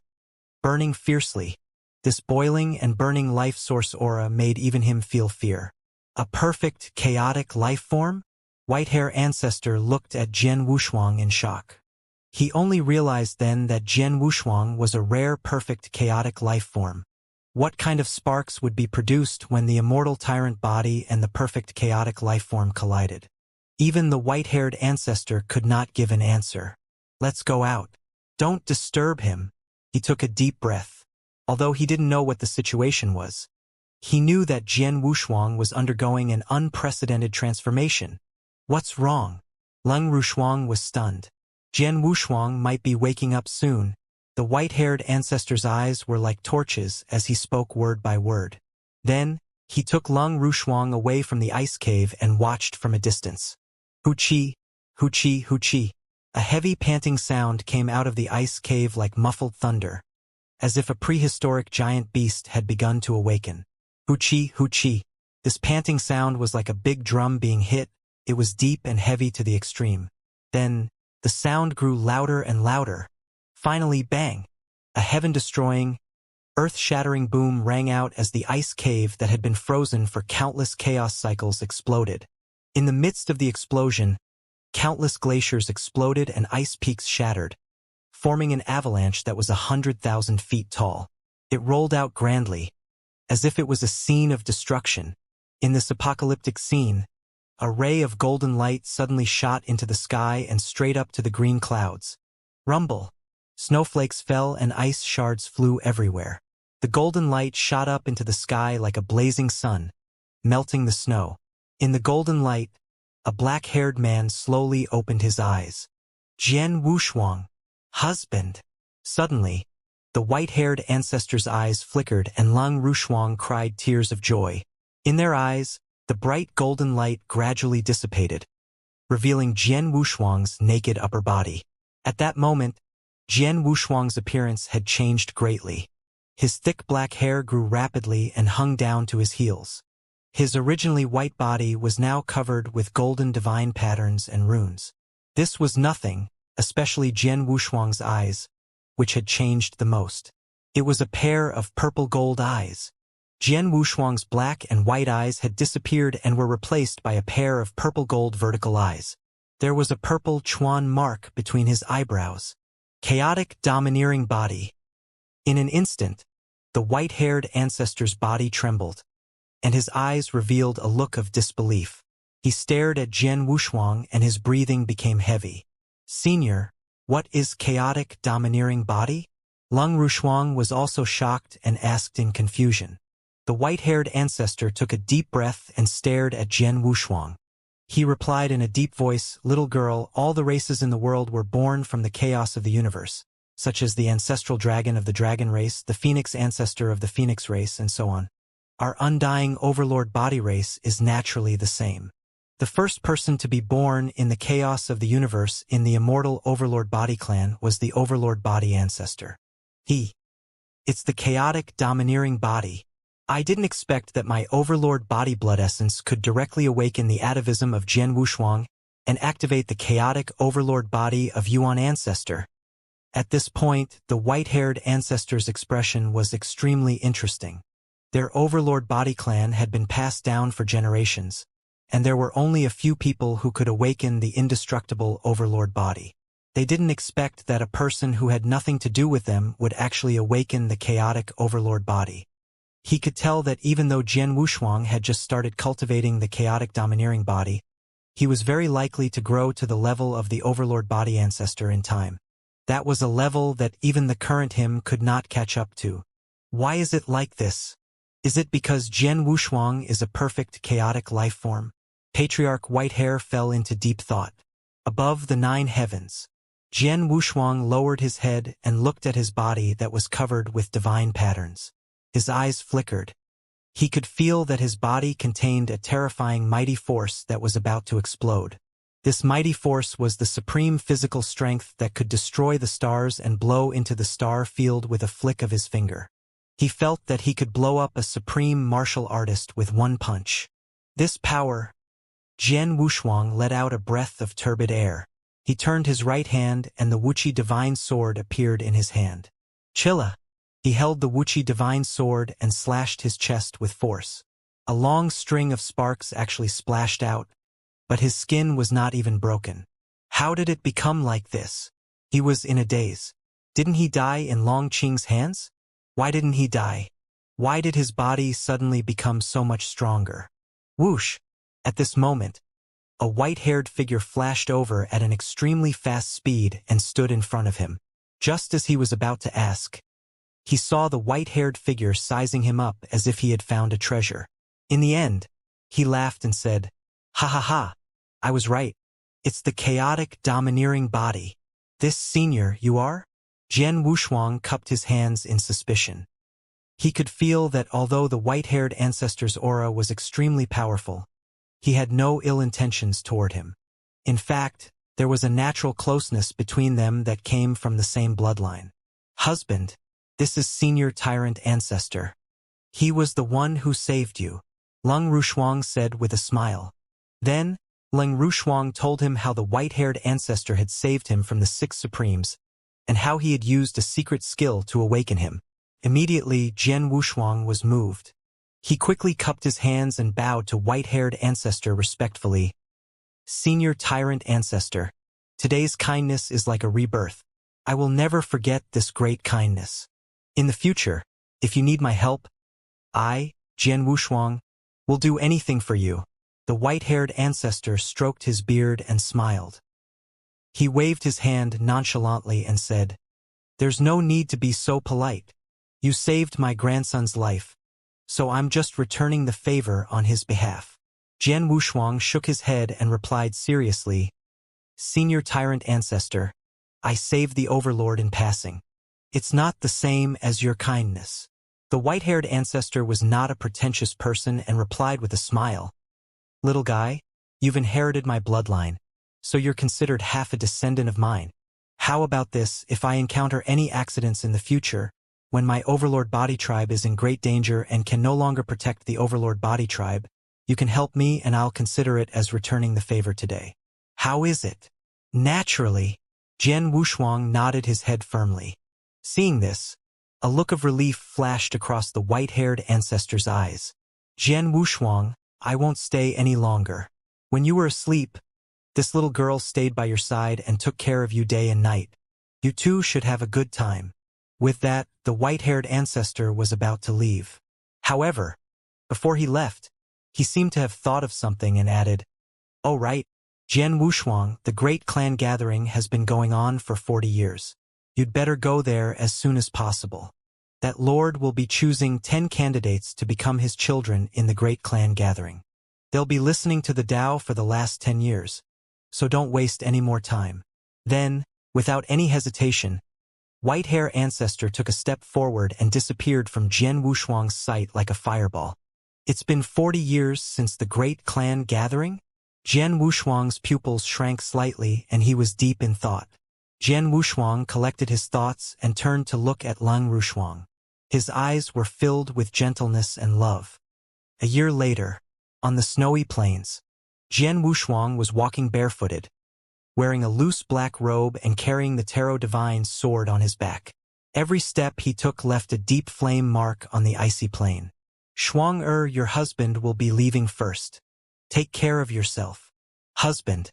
burning fiercely. This boiling and burning life source aura made even him feel fear. A perfect, chaotic life form? White-hair ancestor looked at Jian Wushuang in shock. He only realized then that Jian Wushuang was a rare, perfect, chaotic life form. What kind of sparks would be produced when the immortal tyrant body and the perfect chaotic life form collided? Even the white-haired ancestor could not give an answer. "Let's go out. Don't disturb him." He took a deep breath. Although he didn't know what the situation was, he knew that Jian Wushuang was undergoing an unprecedented transformation. What's wrong? Lung Rushuang was stunned. Jian Wushuang might be waking up soon. The white-haired ancestor's eyes were like torches as he spoke word by word. Then, he took Lung Rushuang away from the ice cave and watched from a distance. Hoo-chi, hoo-chi, hoo-chi. A heavy panting sound came out of the ice cave like muffled thunder, as if a prehistoric giant beast had begun to awaken. Hoo-chi, hoo-chi. This panting sound was like a big drum being hit. It was deep and heavy to the extreme. Then, the sound grew louder and louder. Finally, bang! A heaven-destroying, earth-shattering boom rang out as the ice cave that had been frozen for countless chaos cycles exploded. In the midst of the explosion, countless glaciers exploded and ice peaks shattered, forming an avalanche that was 100,000 feet tall. It rolled out grandly, as if it was a scene of destruction. In this apocalyptic scene, a ray of golden light suddenly shot into the sky and straight up to the green clouds. Rumble! Snowflakes fell and ice shards flew everywhere. The golden light shot up into the sky like a blazing sun, melting the snow. In the golden light, a black-haired man slowly opened his eyes. Jian Wushuang, husband. Suddenly, the white-haired ancestor's eyes flickered and Lang Rushuang cried tears of joy. In their eyes, the bright golden light gradually dissipated, revealing Jian Wushuang's naked upper body. At that moment, Jian Wushuang's appearance had changed greatly. His thick black hair grew rapidly and hung down to his heels. His originally white body was now covered with golden divine patterns and runes. This was nothing, especially Jian Wushuang's eyes, which had changed the most. It was a pair of purple-gold eyes. Jian Wushuang's black and white eyes had disappeared and were replaced by a pair of purple-gold vertical eyes. There was a purple chuan mark between his eyebrows. Chaotic, domineering body. In an instant, the white-haired ancestor's body trembled, and his eyes revealed a look of disbelief. He stared at Jian Wushuang and his breathing became heavy. Senior, what is chaotic, domineering body? Lang Rushuang was also shocked and asked in confusion. The white-haired ancestor took a deep breath and stared at Jian Wushuang. He replied in a deep voice, "Little girl, all the races in the world were born from the chaos of the universe, such as the ancestral dragon of the dragon race, the phoenix ancestor of the phoenix race, and so on. Our undying overlord body race is naturally the same. The first person to be born in the chaos of the universe in the immortal overlord body clan was the overlord body ancestor. It's the chaotic, domineering body. I didn't expect that my overlord body blood essence could directly awaken the atavism of Jian Wushuang and activate the chaotic overlord body of Yuan ancestor." At this point, the white-haired ancestor's expression was extremely interesting. Their overlord body clan had been passed down for generations, and there were only a few people who could awaken the indestructible overlord body. They didn't expect that a person who had nothing to do with them would actually awaken the chaotic overlord body. He could tell that even though Jian Wushuang had just started cultivating the chaotic domineering body, he was very likely to grow to the level of the overlord body ancestor in time. That was a level that even the current him could not catch up to. Why is it like this? Is it because Jian Wushuang is a perfect chaotic life form? Patriarch Whitehair fell into deep thought. Above the 9 heavens, Jian Wushuang lowered his head and looked at his body that was covered with divine patterns. His eyes flickered. He could feel that his body contained a terrifying mighty force that was about to explode. This mighty force was the supreme physical strength that could destroy the stars and blow into the star field with a flick of his finger. He felt that he could blow up a supreme martial artist with one punch. This power. Jian Wushuang let out a breath of turbid air. He turned his right hand and the Wuxia divine sword appeared in his hand. Chilla. He held the Wuxia divine sword and slashed his chest with force. A long string of sparks actually splashed out, but his skin was not even broken. How did it become like this? He was in a daze. Didn't he die in Long Qing's hands? Why didn't he die? Why did his body suddenly become so much stronger? Whoosh! At this moment, a white-haired figure flashed over at an extremely fast speed and stood in front of him. Just as he was about to ask, he saw the white-haired figure sizing him up as if he had found a treasure. In the end, he laughed and said, "Ha ha ha, I was right. It's the chaotic, domineering body. This senior you are?" Jian Wushuang cupped his hands in suspicion. He could feel that although the white-haired ancestor's aura was extremely powerful, he had no ill intentions toward him. In fact, there was a natural closeness between them that came from the same bloodline. "Husband, this is senior tyrant ancestor. He was the one who saved you," Lang Rushuang said with a smile. Then, Lang Rushuang told him how the white-haired ancestor had saved him from the 6 Supremes, and how he had used a secret skill to awaken him. Immediately, Jian Wushuang was moved. He quickly cupped his hands and bowed to white-haired ancestor respectfully. Senior Tyrant Ancestor, today's kindness is like a rebirth. I will never forget this great kindness. In the future, if you need my help, I, Jian Wushuang, will do anything for you. The white-haired ancestor stroked his beard and smiled. He waved his hand nonchalantly and said, "There's no need to be so polite. You saved my grandson's life, so I'm just returning the favor on his behalf." Jian Wushuang shook his head and replied seriously, "Senior Tyrant Ancestor, I saved the Overlord in passing. It's not the same as your kindness." The white-haired ancestor was not a pretentious person and replied with a smile, "Little guy, you've inherited my bloodline, so you're considered half a descendant of mine. How about this, if I encounter any accidents in the future, when my Overlord body tribe is in great danger and can no longer protect the Overlord body tribe, you can help me and I'll consider it as returning the favor today. How is it?" Naturally, Jian Wushuang nodded his head firmly. Seeing this, a look of relief flashed across the white-haired ancestor's eyes. "Jian Wushuang, I won't stay any longer. When you were asleep, this little girl stayed by your side and took care of you day and night. You two should have a good time." With that, the white-haired ancestor was about to leave. However, before he left, he seemed to have thought of something and added, "Oh right, Jian Wushuang, the great clan gathering has been going on for 40 years. You'd better go there as soon as possible. That lord will be choosing 10 candidates to become his children in the great clan gathering. They'll be listening to the Tao for the last 10 years, so don't waste any more time." Then, without any hesitation, white-hair ancestor took a step forward and disappeared from Jian Wushuang's sight like a fireball. It's been 40 years since the great clan gathering? Jian Wushuang's pupils shrank slightly and he was deep in thought. Jian Wushuang collected his thoughts and turned to look at Lung Rushuang. His eyes were filled with gentleness and love. A year later, on the snowy plains, Jian Wushuang was walking barefooted, wearing a loose black robe and carrying the Tarot Divine's sword on his back. Every step he took left a deep flame mark on the icy plain. "Shuang your husband will be leaving first. Take care of yourself. Husband,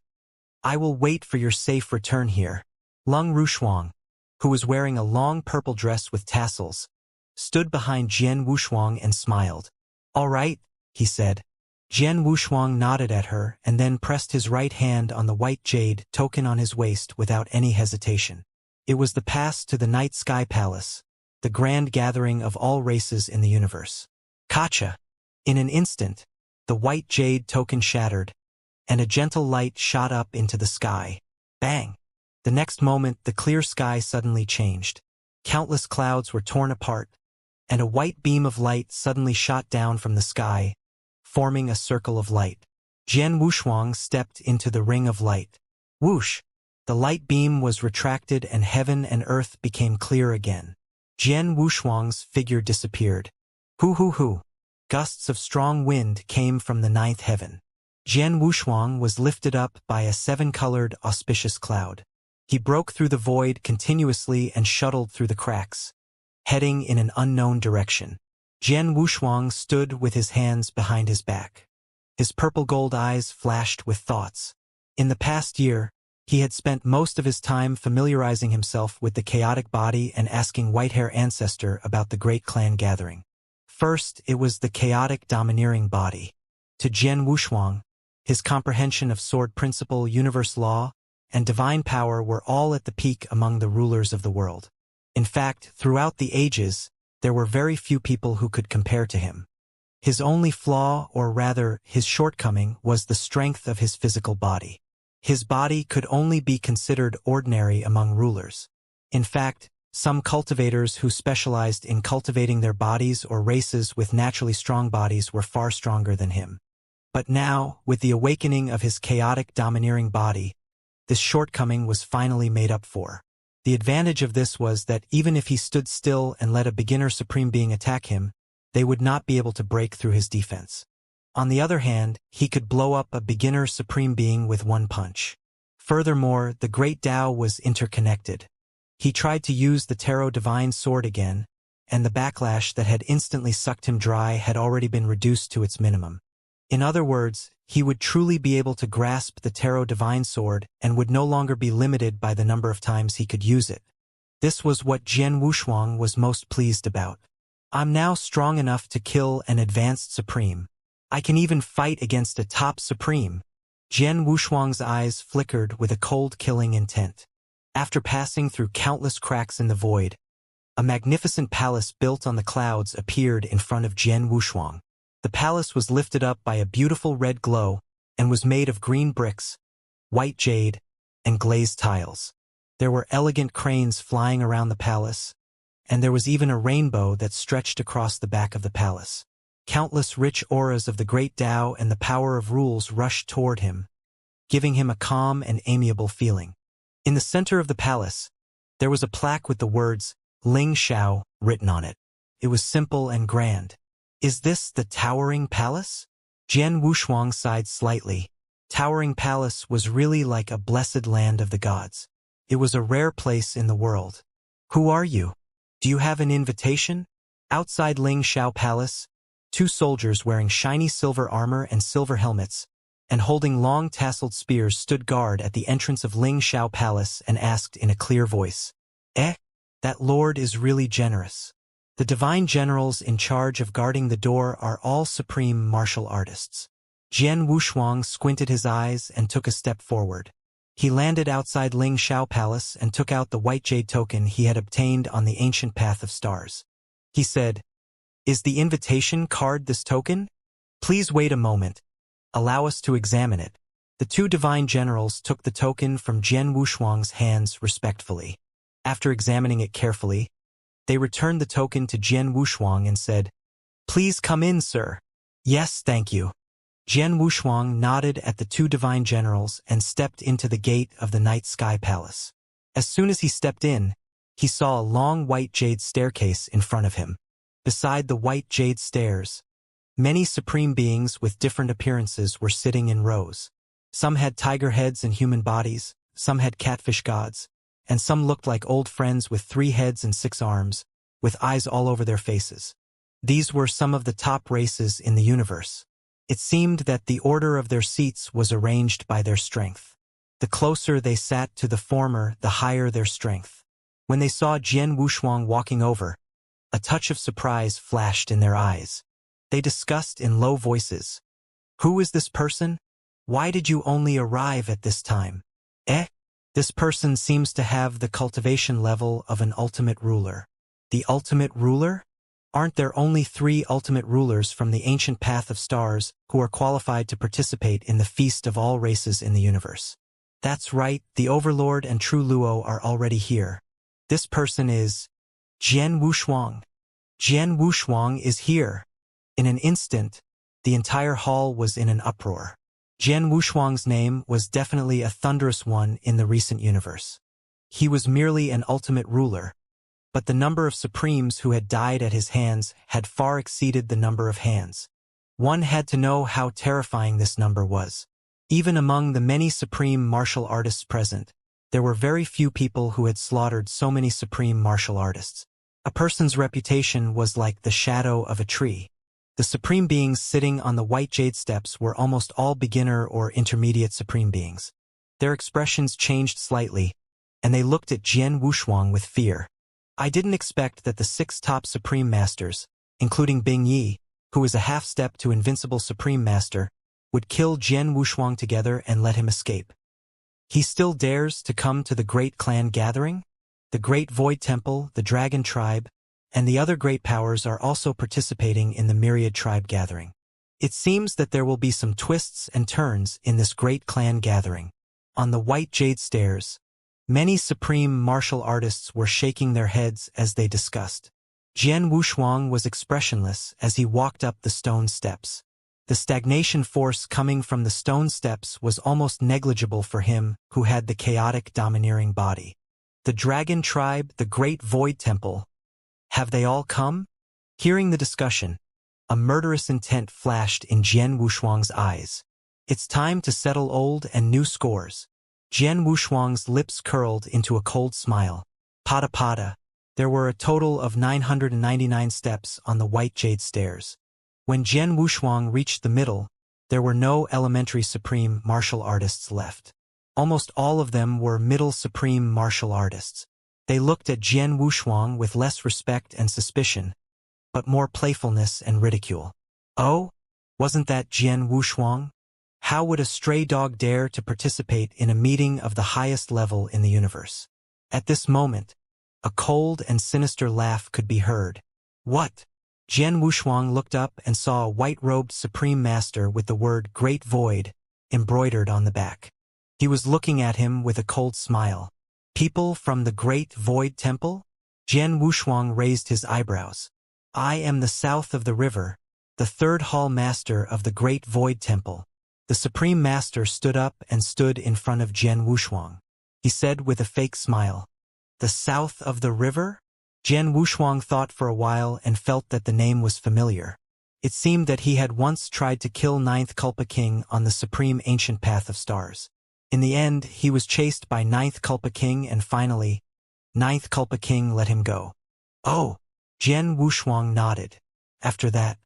I will wait for your safe return here." Lung Rushuang, who was wearing a long purple dress with tassels, stood behind Jian Wushuang and smiled. "All right," he said. Jian Wushuang nodded at her and then pressed his right hand on the white jade token on his waist without any hesitation. It was the pass to the Night Sky Palace, the grand gathering of all races in the universe. Kacha! In an instant, the white jade token shattered, and a gentle light shot up into the sky. Bang! The next moment, the clear sky suddenly changed. Countless clouds were torn apart, and a white beam of light suddenly shot down from the sky, forming a circle of light. Jian Wushuang stepped into the ring of light. Whoosh! The light beam was retracted and heaven and earth became clear again. Jian Wushuang's figure disappeared. Hoo! Gusts of strong wind came from the ninth heaven. Jian Wushuang was lifted up by a 7-colored auspicious cloud. He broke through the void continuously and shuttled through the cracks, heading in an unknown direction. Jian Wushuang stood with his hands behind his back. His purple-gold eyes flashed with thoughts. In the past year, he had spent most of his time familiarizing himself with the chaotic body and asking Whitehair Ancestor about the great clan gathering. First, it was the chaotic domineering body. To Jian Wushuang, his comprehension of sword principle, universe law, and divine power were all at the peak among the rulers of the world. In fact, throughout the ages, there were very few people who could compare to him. His only flaw, or rather, his shortcoming, was the strength of his physical body. His body could only be considered ordinary among rulers. In fact, some cultivators who specialized in cultivating their bodies or races with naturally strong bodies were far stronger than him. But now, with the awakening of his chaotic domineering body, this shortcoming was finally made up for. The advantage of this was that even if he stood still and let a beginner Supreme Being attack him, they would not be able to break through his defense. On the other hand, he could blow up a beginner Supreme Being with one punch. Furthermore, the Great Tao was interconnected. He tried to use the Tarot Divine Sword again, and the backlash that had instantly sucked him dry had already been reduced to its minimum. In other words, he would truly be able to grasp the Tarot Divine Sword and would no longer be limited by the number of times he could use it. This was what Jian Wushuang was most pleased about. I'm now strong enough to kill an advanced Supreme. I can even fight against a top Supreme. Jian Wushuang's eyes flickered with a cold killing intent. After passing through countless cracks in the void, a magnificent palace built on the clouds appeared in front of Jian Wushuang. The palace was lifted up by a beautiful red glow and was made of green bricks, white jade, and glazed tiles. There were elegant cranes flying around the palace, and there was even a rainbow that stretched across the back of the palace. Countless rich auras of the great Tao and the power of rules rushed toward him, giving him a calm and amiable feeling. In the center of the palace, there was a plaque with the words, Ling Shao, written on it. It was simple and grand. Is this the Towering Palace? Jian Wushuang sighed slightly. Towering Palace was really like a blessed land of the gods. It was a rare place in the world. Who are you? Do you have an invitation? Outside Ling Shao Palace, two soldiers wearing shiny silver armor and silver helmets, and holding long tasseled spears stood guard at the entrance of Ling Shao Palace and asked in a clear voice, that lord is really generous. The divine generals in charge of guarding the door are all supreme martial artists. Jian Wushuang squinted his eyes and took a step forward. He landed outside Ling Shao Palace and took out the white jade token he had obtained on the ancient path of stars. He said, Is the invitation card this token? Please wait a moment. Allow us to examine it. The two divine generals took the token from Jian Wushuang's hands respectfully. After examining it carefully, they returned the token to Jian Wushuang and said, Please come in, sir. Yes, thank you. Jian Wushuang nodded at the two divine generals and stepped into the gate of the Night Sky Palace. As soon as he stepped in, he saw a long white jade staircase in front of him. Beside the white jade stairs, many supreme beings with different appearances were sitting in rows. Some had tiger heads and human bodies, some had catfish gods, and some looked like old friends with 3 heads and 6 arms, with eyes all over their faces. These were some of the top races in the universe. It seemed that the order of their seats was arranged by their strength. The closer they sat to the former, the higher their strength. When they saw Jian Wushuang walking over, a touch of surprise flashed in their eyes. They discussed in low voices, Who is this person? Why did you only arrive at this time? This person seems to have the cultivation level of an ultimate ruler. The ultimate ruler? Aren't there only 3 ultimate rulers from the ancient path of stars who are qualified to participate in the feast of all races in the universe? That's right, the Overlord and True Luo are already here. This person is Jian Wushuang. Jian Wushuang is here. In an instant, the entire hall was in an uproar. Jian Wushuang's name was definitely a thunderous one in the recent universe. He was merely an ultimate ruler, but the number of supremes who had died at his hands had far exceeded the number of hands. One had to know how terrifying this number was. Even among the many supreme martial artists present, there were very few people who had slaughtered so many supreme martial artists. A person's reputation was like the shadow of a tree. The supreme beings sitting on the white jade steps were almost all beginner or intermediate supreme beings. Their expressions changed slightly, and they looked at Jian Wushuang with fear. I didn't expect that the 6 top supreme masters, including Bing Yi, who is a half-step to invincible supreme master, would kill Jian Wushuang together and let him escape. He still dares to come to the great clan gathering? The Great Void Temple, the Dragon Tribe, and the other great powers are also participating in the Myriad Tribe gathering. It seems that there will be some twists and turns in this great clan gathering. On the white jade stairs, many supreme martial artists were shaking their heads as they discussed. Jian Wushuang was expressionless as he walked up the stone steps. The stagnation force coming from the stone steps was almost negligible for him who had the chaotic domineering body. The Dragon Tribe, the Great Void Temple, have they all come? Hearing the discussion, a murderous intent flashed in Jian Wushuang's eyes. It's time to settle old and new scores. Jian Wushuang's lips curled into a cold smile. Pada pada. There were a total of 999 steps on the white jade stairs. When Jian Wushuang reached the middle, there were no elementary supreme martial artists left. Almost all of them were middle supreme martial artists. They looked at Jian Wushuang with less respect and suspicion, but more playfulness and ridicule. Oh? Wasn't that Jian Wushuang? How would a stray dog dare to participate in a meeting of the highest level in the universe? At this moment, a cold and sinister laugh could be heard. What? Jian Wushuang looked up and saw a white-robed Supreme Master with the word Great Void embroidered on the back. He was looking at him with a cold smile. People from the Great Void Temple? Jian Wushuang raised his eyebrows. I am the south of the river, the third hall master of the Great Void Temple. The Supreme Master stood up and stood in front of Jian Wushuang. He said with a fake smile, "The south of the river?" Jian Wushuang thought for a while and felt that the name was familiar. It seemed that he had once tried to kill Ninth Kulpa King on the Supreme Ancient Path of Stars. In the end, he was chased by Ninth Kulpa King and finally, Ninth Kulpa King let him go. Oh, Jian Wushuang nodded. After that,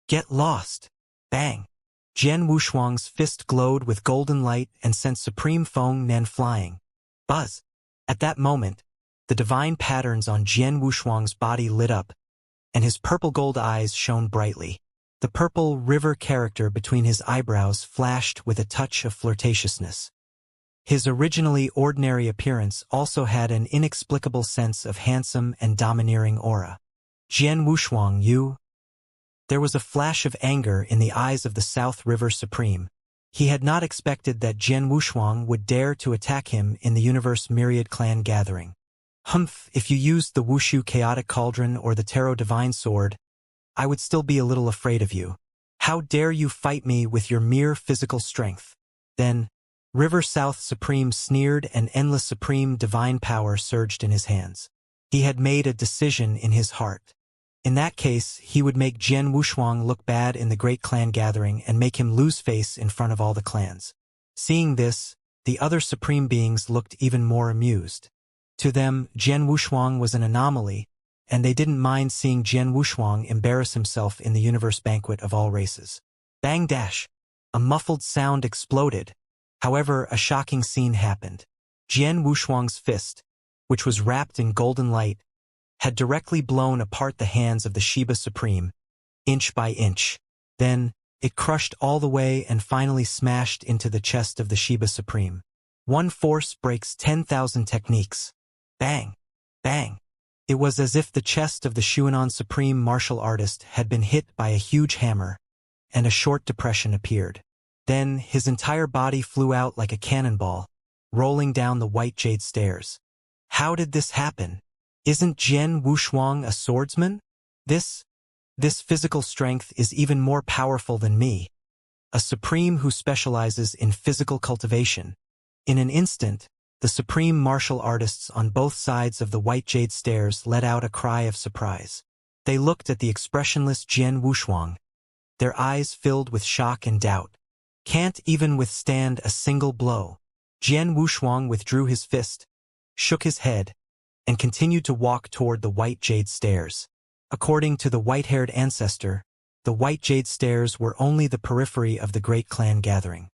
get lost. Bang. Jian Wushuang's fist glowed with golden light and sent Supreme Feng Nen flying. Buzz. At that moment, the divine patterns on Jian Wushuang's body lit up, and his purple-gold eyes shone brightly. The purple river character between his eyebrows flashed with a touch of flirtatiousness. His originally ordinary appearance also had an inexplicable sense of handsome and domineering aura. Jian Wushuang, you... There was a flash of anger in the eyes of the South River Supreme. He had not expected that Jian Wushuang would dare to attack him in the Universe Myriad Clan gathering. Humph, if you used the Wushu Chaotic Cauldron or the Tarot Divine Sword, I would still be a little afraid of you. How dare you fight me with your mere physical strength? Then, River South Supreme sneered and Endless Supreme Divine Power surged in his hands. He had made a decision in his heart. In that case, he would make Jian Wushuang look bad in the Great Clan gathering and make him lose face in front of all the clans. Seeing this, the other supreme beings looked even more amused. To them, Jian Wushuang was an anomaly, and they didn't mind seeing Jian Wushuang embarrass himself in the universe banquet of all races. Bang dash! A muffled sound exploded. However, a shocking scene happened. Jian Wushuang's fist, which was wrapped in golden light, had directly blown apart the hands of the Shiba Supreme, inch by inch. Then, it crushed all the way and finally smashed into the chest of the Shiba Supreme. One force breaks 10,000 techniques. Bang! Bang! It was as if the chest of the Shuanon Supreme martial artist had been hit by a huge hammer, and a short depression appeared. Then, his entire body flew out like a cannonball, rolling down the white jade stairs. How did this happen? Isn't Jian Wushuang a swordsman? This physical strength is even more powerful than me. A supreme who specializes in physical cultivation. In an instant, the supreme martial artists on both sides of the white jade stairs let out a cry of surprise. They looked at the expressionless Jian Wushuang, their eyes filled with shock and doubt. Can't even withstand a single blow. Jian Wushuang withdrew his fist, shook his head, and continued to walk toward the white jade stairs. According to the white-haired ancestor, the white jade stairs were only the periphery of the Great Clan gathering.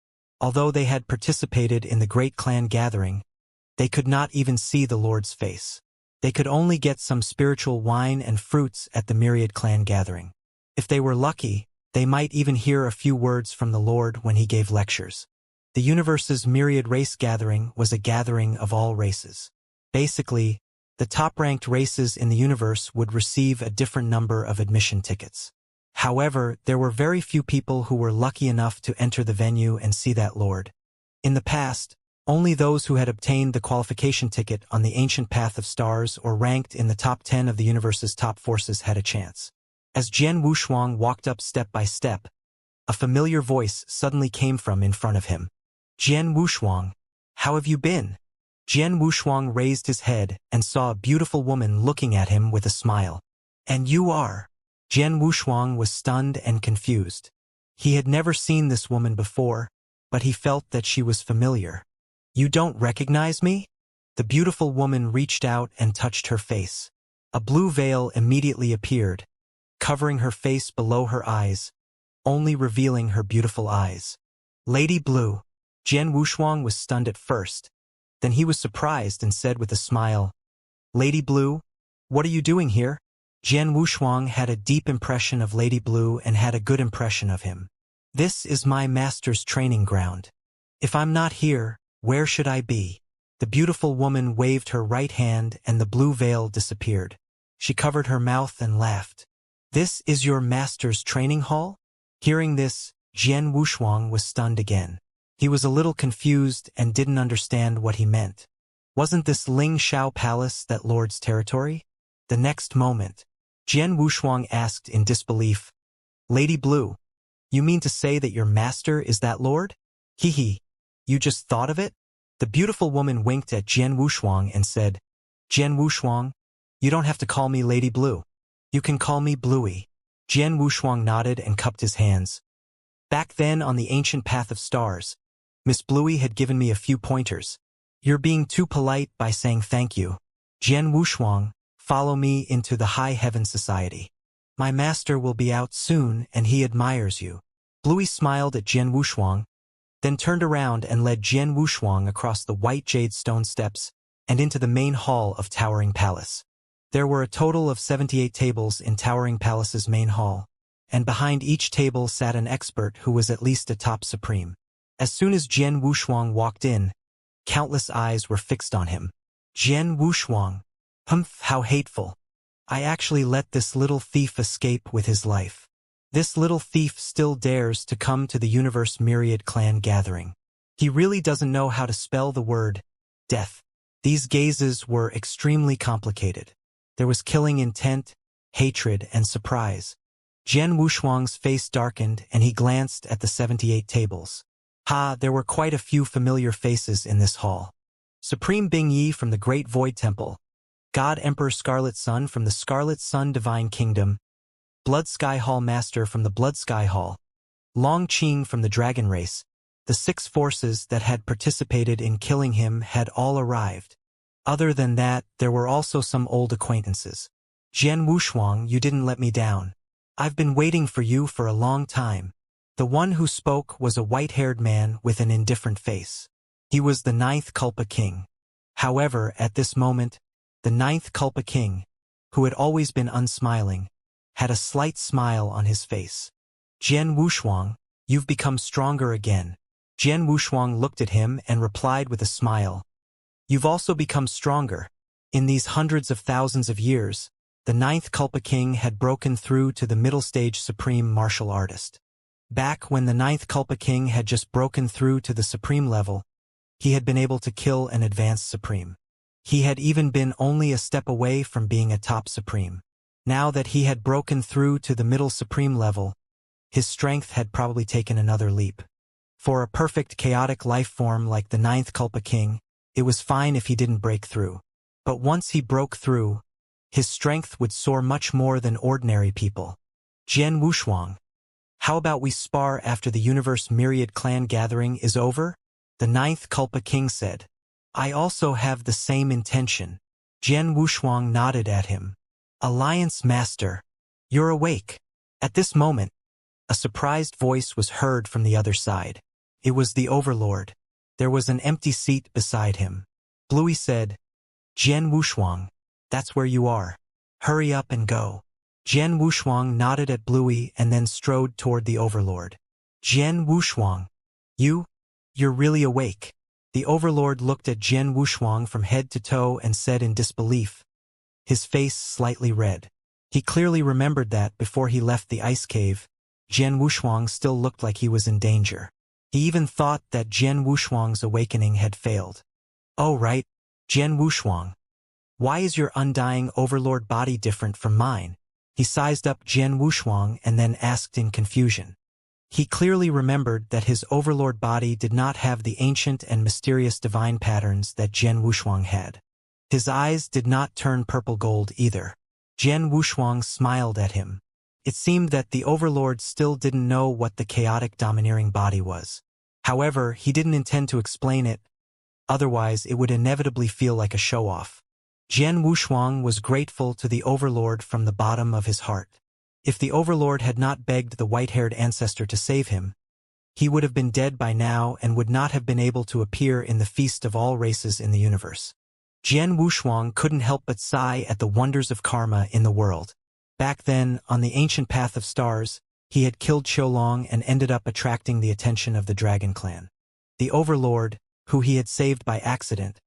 Although they had participated in the Great Clan gathering, they could not even see the Lord's face. They could only get some spiritual wine and fruits at the Myriad Clan gathering. If they were lucky, they might even hear a few words from the Lord when he gave lectures. The universe's Myriad Race gathering was a gathering of all races. Basically, the top-ranked races in the universe would receive a different number of admission tickets. However, there were very few people who were lucky enough to enter the venue and see that Lord. In the past, only those who had obtained the qualification ticket on the Ancient Path of Stars or ranked in the top 10 of the universe's top forces had a chance. As Jian Wushuang walked up step by step, a familiar voice suddenly came from in front of him. Jian Wushuang, how have you been? Jian Wushuang raised his head and saw a beautiful woman looking at him with a smile. And you are? Jian Wushuang was stunned and confused. He had never seen this woman before, but he felt that she was familiar. You don't recognize me? The beautiful woman reached out and touched her face. A blue veil immediately appeared, covering her face below her eyes, only revealing her beautiful eyes. Lady Blue. Jian Wushuang was stunned at first. Then he was surprised and said with a smile, Lady Blue, what are you doing here? Jian Wushuang had a deep impression of Lady Blue and had a good impression of him. This is my master's training ground. If I'm not here, where should I be? The beautiful woman waved her right hand and the blue veil disappeared. She covered her mouth and laughed. This is your master's training hall? Hearing this, Jian Wushuang was stunned again. He was a little confused and didn't understand what he meant. Wasn't this Ling Shao Palace that lord's territory? The next moment, Jian Wushuang asked in disbelief, Lady Blue, you mean to say that your master is that lord? Hee, you just thought of it? The beautiful woman winked at Jian Wushuang and said, Jian Wushuang, you don't have to call me Lady Blue. You can call me Bluey. Jian Wushuang nodded and cupped his hands. Back then on the ancient path of stars, Miss Bluey had given me a few pointers. You're being too polite by saying thank you. Jian Wushuang, follow me into the High Heaven Society. My master will be out soon and he admires you. Bluey smiled at Jian Wushuang, then turned around and led Jian Wushuang across the white jade stone steps and into the main hall of Towering Palace. There were a total of 78 tables in Towering Palace's main hall, and behind each table sat an expert who was at least a top supreme. As soon as Jian Wushuang walked in, countless eyes were fixed on him. Jian Wushuang. Humph, how hateful. I actually let this little thief escape with his life. This little thief still dares to come to the Universe Myriad Clan gathering. He really doesn't know how to spell the word death. These gazes were extremely complicated. There was killing intent, hatred, and surprise. Jian Wushuang's face darkened and he glanced at the 78 tables. There were quite a few familiar faces in this hall. Supreme Bing Yi from the Great Void Temple, God Emperor Scarlet Sun from the Scarlet Sun Divine Kingdom, Blood Sky Hall Master from the Blood Sky Hall, Long Qing from the Dragon Race. The 6 forces that had participated in killing him had all arrived. Other than that, there were also some old acquaintances. Jian Wushuang, you didn't let me down. I've been waiting for you for a long time. The one who spoke was a white-haired man with an indifferent face. He was the 9th Kulpa King. However, at this moment, the 9th Kulpa King, who had always been unsmiling, had a slight smile on his face. Jian Wushuang, you've become stronger again. Jian Wushuang looked at him and replied with a smile. You've also become stronger. In these hundreds of thousands of years, the 9th Kulpa King had broken through to the middle stage supreme martial artist. Back when the 9th Kulpa King had just broken through to the supreme level, he had been able to kill an advanced supreme. He had even been only a step away from being a top supreme. Now that he had broken through to the middle supreme level, his strength had probably taken another leap. For a perfect chaotic life form like the 9th Kulpa King, it was fine if he didn't break through. But once he broke through, his strength would soar much more than ordinary people. Jian Wushuang, how about we spar after the Universe Myriad Clan gathering is over? The 9th Kulpa King said. I also have the same intention. Jian Wushuang nodded at him. Alliance Master, you're awake. At this moment, a surprised voice was heard from the other side. It was the Overlord. There was an empty seat beside him. Bluey said, Jian Wushuang, that's where you are. Hurry up and go. Jian Wushuang nodded at Bluey and then strode toward the Overlord. Jian Wushuang, you're really awake. The Overlord looked at Jian Wushuang from head to toe and said in disbelief, his face slightly red. He clearly remembered that before he left the ice cave, Jian Wushuang still looked like he was in danger. He even thought that Jian Wushuang's awakening had failed. Oh right, Jian Wushuang. Why is your undying Overlord body different from mine? He sized up Jian Wushuang and then asked in confusion. He clearly remembered that his Overlord body did not have the ancient and mysterious divine patterns that Jian Wushuang had. His eyes did not turn purple gold either. Jian Wushuang smiled at him. It seemed that the Overlord still didn't know what the chaotic domineering body was. However, he didn't intend to explain it, otherwise it would inevitably feel like a show-off. Jian Wushuang was grateful to the overlord from the bottom of his heart. If the overlord had not begged the white-haired ancestor to save him, he would have been dead by now and would not have been able to appear in the feast of all races in the universe. Jian Wushuang couldn't help but sigh at the wonders of karma in the world. Back then, on the ancient path of stars, he had killed Qiulong and ended up attracting the attention of the Dragon Clan. The overlord, who he had saved by accident,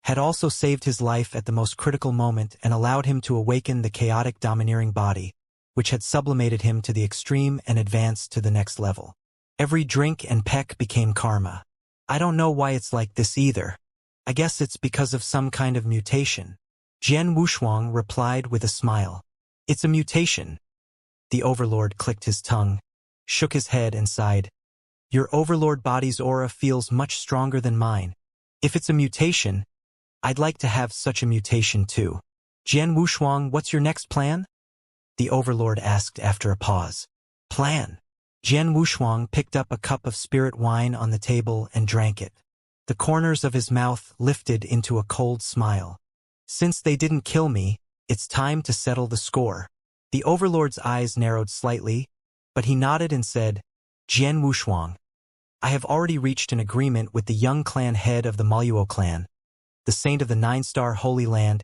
had also saved his life at the most critical moment and allowed him to awaken the chaotic domineering body, which had sublimated him to the extreme and advanced to the next level. Every drink and peck became karma. I don't know why it's like this either. I guess it's because of some kind of mutation. Jian Wushuang replied with a smile. It's a mutation. The overlord clicked his tongue, shook his head and sighed. Your overlord body's aura feels much stronger than mine. If it's a mutation, I'd like to have such a mutation too. Jian Wushuang, what's your next plan? The overlord asked after a pause. Plan. Jian Wushuang picked up a cup of spirit wine on the table and drank it. The corners of his mouth lifted into a cold smile. Since they didn't kill me, it's time to settle the score. The overlord's eyes narrowed slightly, but he nodded and said, Jian Wushuang, I have already reached an agreement with the young clan head of the Maluo clan, the saint of the Nine-Star Holy Land,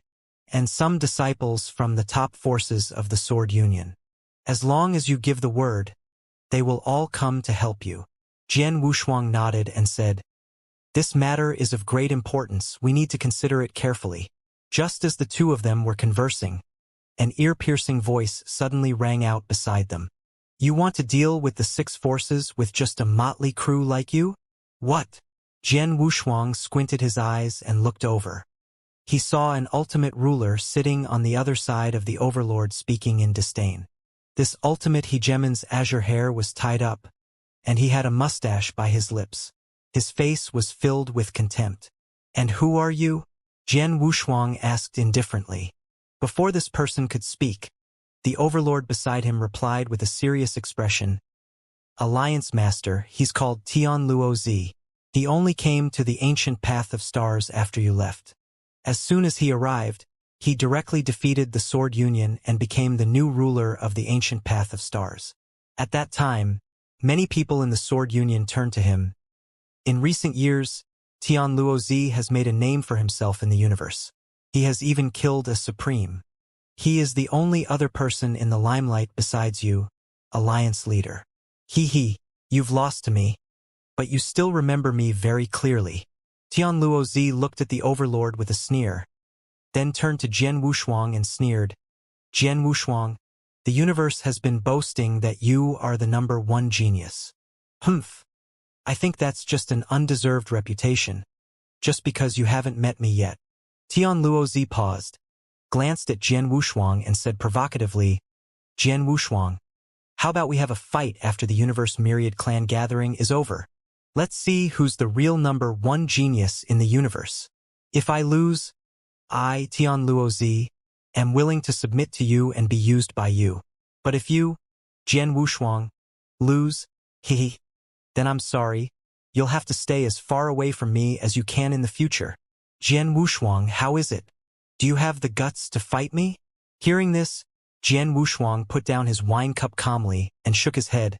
and some disciples from the top forces of the Sword Union. As long as you give the word, they will all come to help you. Jian Wushuang nodded and said, This matter is of great importance. We need to consider it carefully. Just as the two of them were conversing, an ear-piercing voice suddenly rang out beside them. You want to deal with the 6 forces with just a motley crew like you? What? Jian Wushuang squinted his eyes and looked over. He saw an ultimate ruler sitting on the other side of the overlord speaking in disdain. This ultimate hegemon's azure hair was tied up, and he had a mustache by his lips. His face was filled with contempt. And who are you? Jian Wushuang asked indifferently. Before this person could speak, the overlord beside him replied with a serious expression. Alliance Master, he's called Tian Luo Zi. He only came to the ancient path of stars after you left. As soon as he arrived, he directly defeated the Sword Union and became the new ruler of the ancient path of stars. At that time, many people in the Sword Union turned to him. In recent years, Tian Luo Zi has made a name for himself in the universe. He has even killed a supreme. He is the only other person in the limelight besides you, Alliance leader. You've lost to me, but you still remember me very clearly. Tian Luo Zi looked at the overlord with a sneer, then turned to Jian Wushuang and sneered. Jian Wushuang, the universe has been boasting that you are the #1 genius. Humph. I think that's just an undeserved reputation, just because you haven't met me yet. Tian Luo Zi paused, glanced at Jian Wushuang and said provocatively, Jian Wushuang, how about we have a fight after the Universe Myriad Clan gathering is over? Let's see who's the real #1 genius in the universe. If I lose, I, Tian Luo Zi, am willing to submit to you and be used by you. But if you, Jian Wushuang, lose, then I'm sorry, you'll have to stay as far away from me as you can in the future. Jian Wushuang, how is it? Do you have the guts to fight me? Hearing this, Jian Wushuang put down his wine cup calmly and shook his head.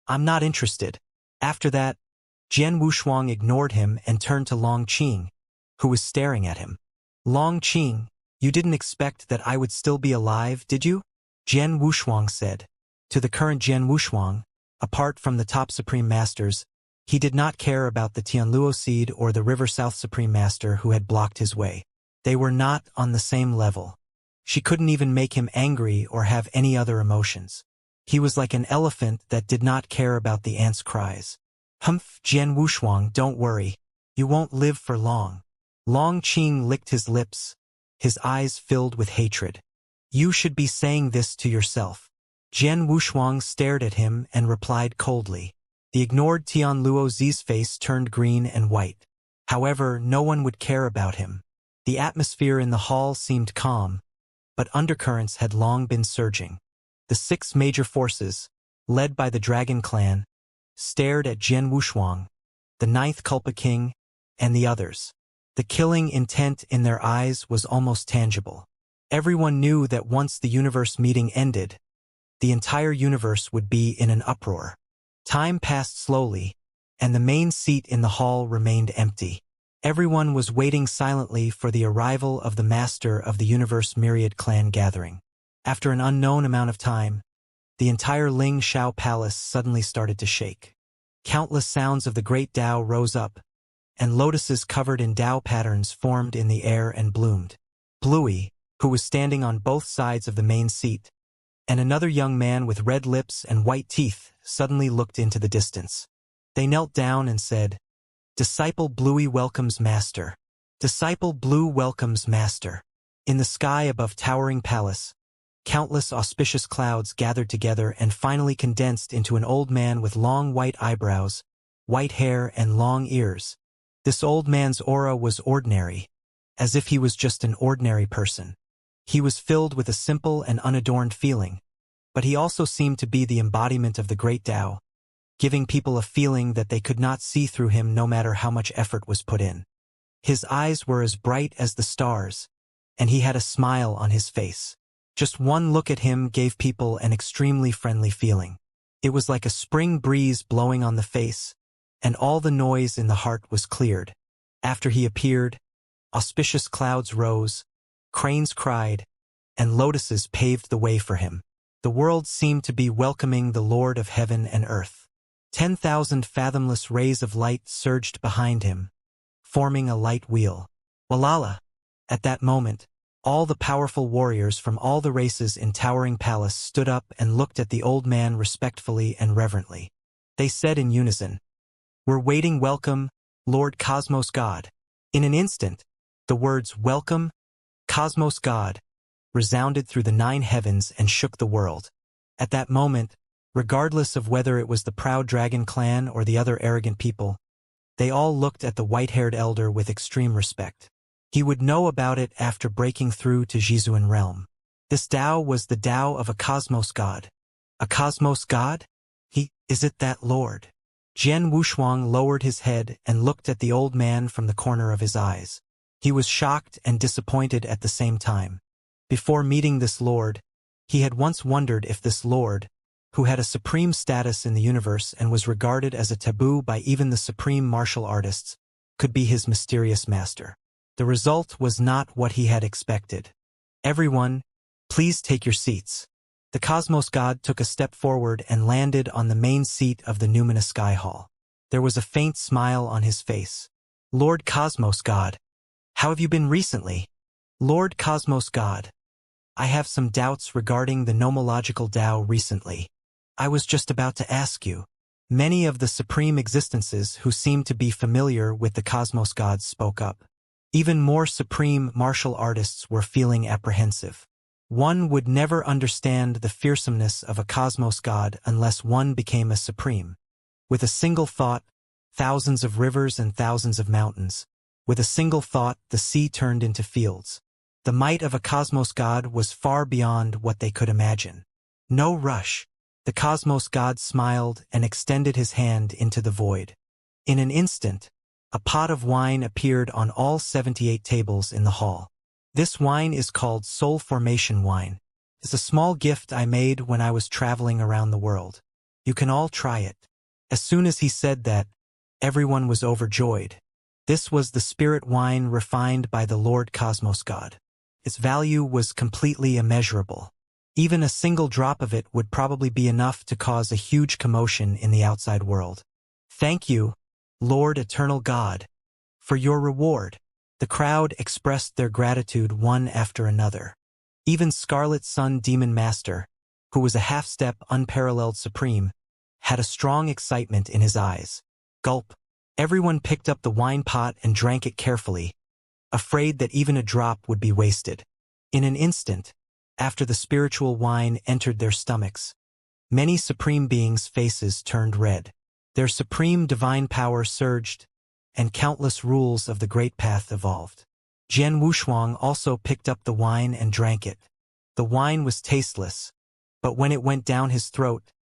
I'm not interested. After that, Jian Wushuang ignored him and turned to Long Qing, who was staring at him. Long Qing, you didn't expect that I would still be alive, did you? Jian Wushuang said. To the current Jian Wushuang, apart from the top Supreme Masters, he did not care about the Tianluo Seed or the River South Supreme Master who had blocked his way. They were not on the same level. She couldn't even make him angry or have any other emotions. He was like an elephant that did not care about the ant's cries. Humph, Jian Wushuang, don't worry. You won't live for long. Long Qing licked his lips, his eyes filled with hatred. You should be saying this to yourself. Jian Wushuang stared at him and replied coldly. The ignored Tian Luo Zi's face turned green and white. However, no one would care about him. The atmosphere in the hall seemed calm, but undercurrents had long been surging. The 6 major forces, led by the Dragon Clan, stared at Jian Wushuang, the 9th Culpa King, and the others. The killing intent in their eyes was almost tangible. Everyone knew that once the universe meeting ended, the entire universe would be in an uproar. Time passed slowly, and the main seat in the hall remained empty. Everyone was waiting silently for the arrival of the master of the universe myriad clan gathering. After an unknown amount of time, the entire Ling Xiao palace suddenly started to shake. Countless sounds of the great Tao rose up, and lotuses covered in Tao patterns formed in the air and bloomed. Bluey, who was standing on both sides of the main seat, and another young man with red lips and white teeth suddenly looked into the distance. They knelt down and said, "Disciple Bluey welcomes Master. Disciple Blue welcomes Master." In the sky above towering palace, countless auspicious clouds gathered together and finally condensed into an old man with long white eyebrows, white hair and long ears. This old man's aura was ordinary, as if he was just an ordinary person. He was filled with a simple and unadorned feeling, but he also seemed to be the embodiment of the great Tao, giving people a feeling that they could not see through him no matter how much effort was put in. His eyes were as bright as the stars, and he had a smile on his face. Just one look at him gave people an extremely friendly feeling. It was like a spring breeze blowing on the face, and all the noise in the heart was cleared. After he appeared, auspicious clouds rose, cranes cried, and lotuses paved the way for him. The world seemed to be welcoming the Lord of heaven and earth. 10,000 fathomless rays of light surged behind him, forming a light wheel. Walala! At that moment, all the powerful warriors from all the races in Towering Palace stood up and looked at the old man respectfully and reverently. They said in unison, "We're waiting welcome, Lord Cosmos God." In an instant, the words "Welcome, Cosmos God" resounded through the 9 heavens and shook the world. At that moment, regardless of whether it was the proud dragon clan or the other arrogant people, they all looked at the white-haired elder with extreme respect. He would know about it after breaking through to Jizuan realm. This Tao was the Tao of a Cosmos God. A Cosmos God? Is it that Lord? Jian Wushuang lowered his head and looked at the old man from the corner of his eyes. He was shocked and disappointed at the same time. Before meeting this Lord, he had once wondered if this Lord, who had a supreme status in the universe and was regarded as a taboo by even the supreme martial artists, could be his mysterious master. The result was not what he had expected. "Everyone, please take your seats." The Cosmos God took a step forward and landed on the main seat of the numinous sky hall. There was a faint smile on his face. "Lord Cosmos God, how have you been recently?" "Lord Cosmos God, I have some doubts regarding the nomological Tao recently. I was just about to ask you." Many of the supreme existences who seemed to be familiar with the Cosmos Gods spoke up. Even more supreme martial artists were feeling apprehensive. One would never understand the fearsomeness of a Cosmos God unless one became a supreme. With a single thought, thousands of rivers and thousands of mountains. With a single thought, the sea turned into fields. The might of a Cosmos God was far beyond what they could imagine. "No rush." The Cosmos God smiled and extended his hand into the void. In an instant, a pot of wine appeared on all 78 tables in the hall. "This wine is called Soul Formation Wine. It's a small gift I made when I was traveling around the world. You can all try it." As soon as he said that, everyone was overjoyed. This was the spirit wine refined by the Lord Cosmos God. Its value was completely immeasurable. Even a single drop of it would probably be enough to cause a huge commotion in the outside world. "Thank you, Lord Eternal God, for your reward." The crowd expressed their gratitude one after another. Even Scarlet Sun Demon Master, who was a half-step unparalleled supreme, had a strong excitement in his eyes. Gulp. Everyone picked up the wine pot and drank it carefully, afraid that even a drop would be wasted. In an instant, after the spiritual wine entered their stomachs, many supreme beings' faces turned red. Their supreme divine power surged, and countless rules of the Great Path evolved. Jian Wushuang also picked up the wine and drank it. The wine was tasteless, but when it went down his throat,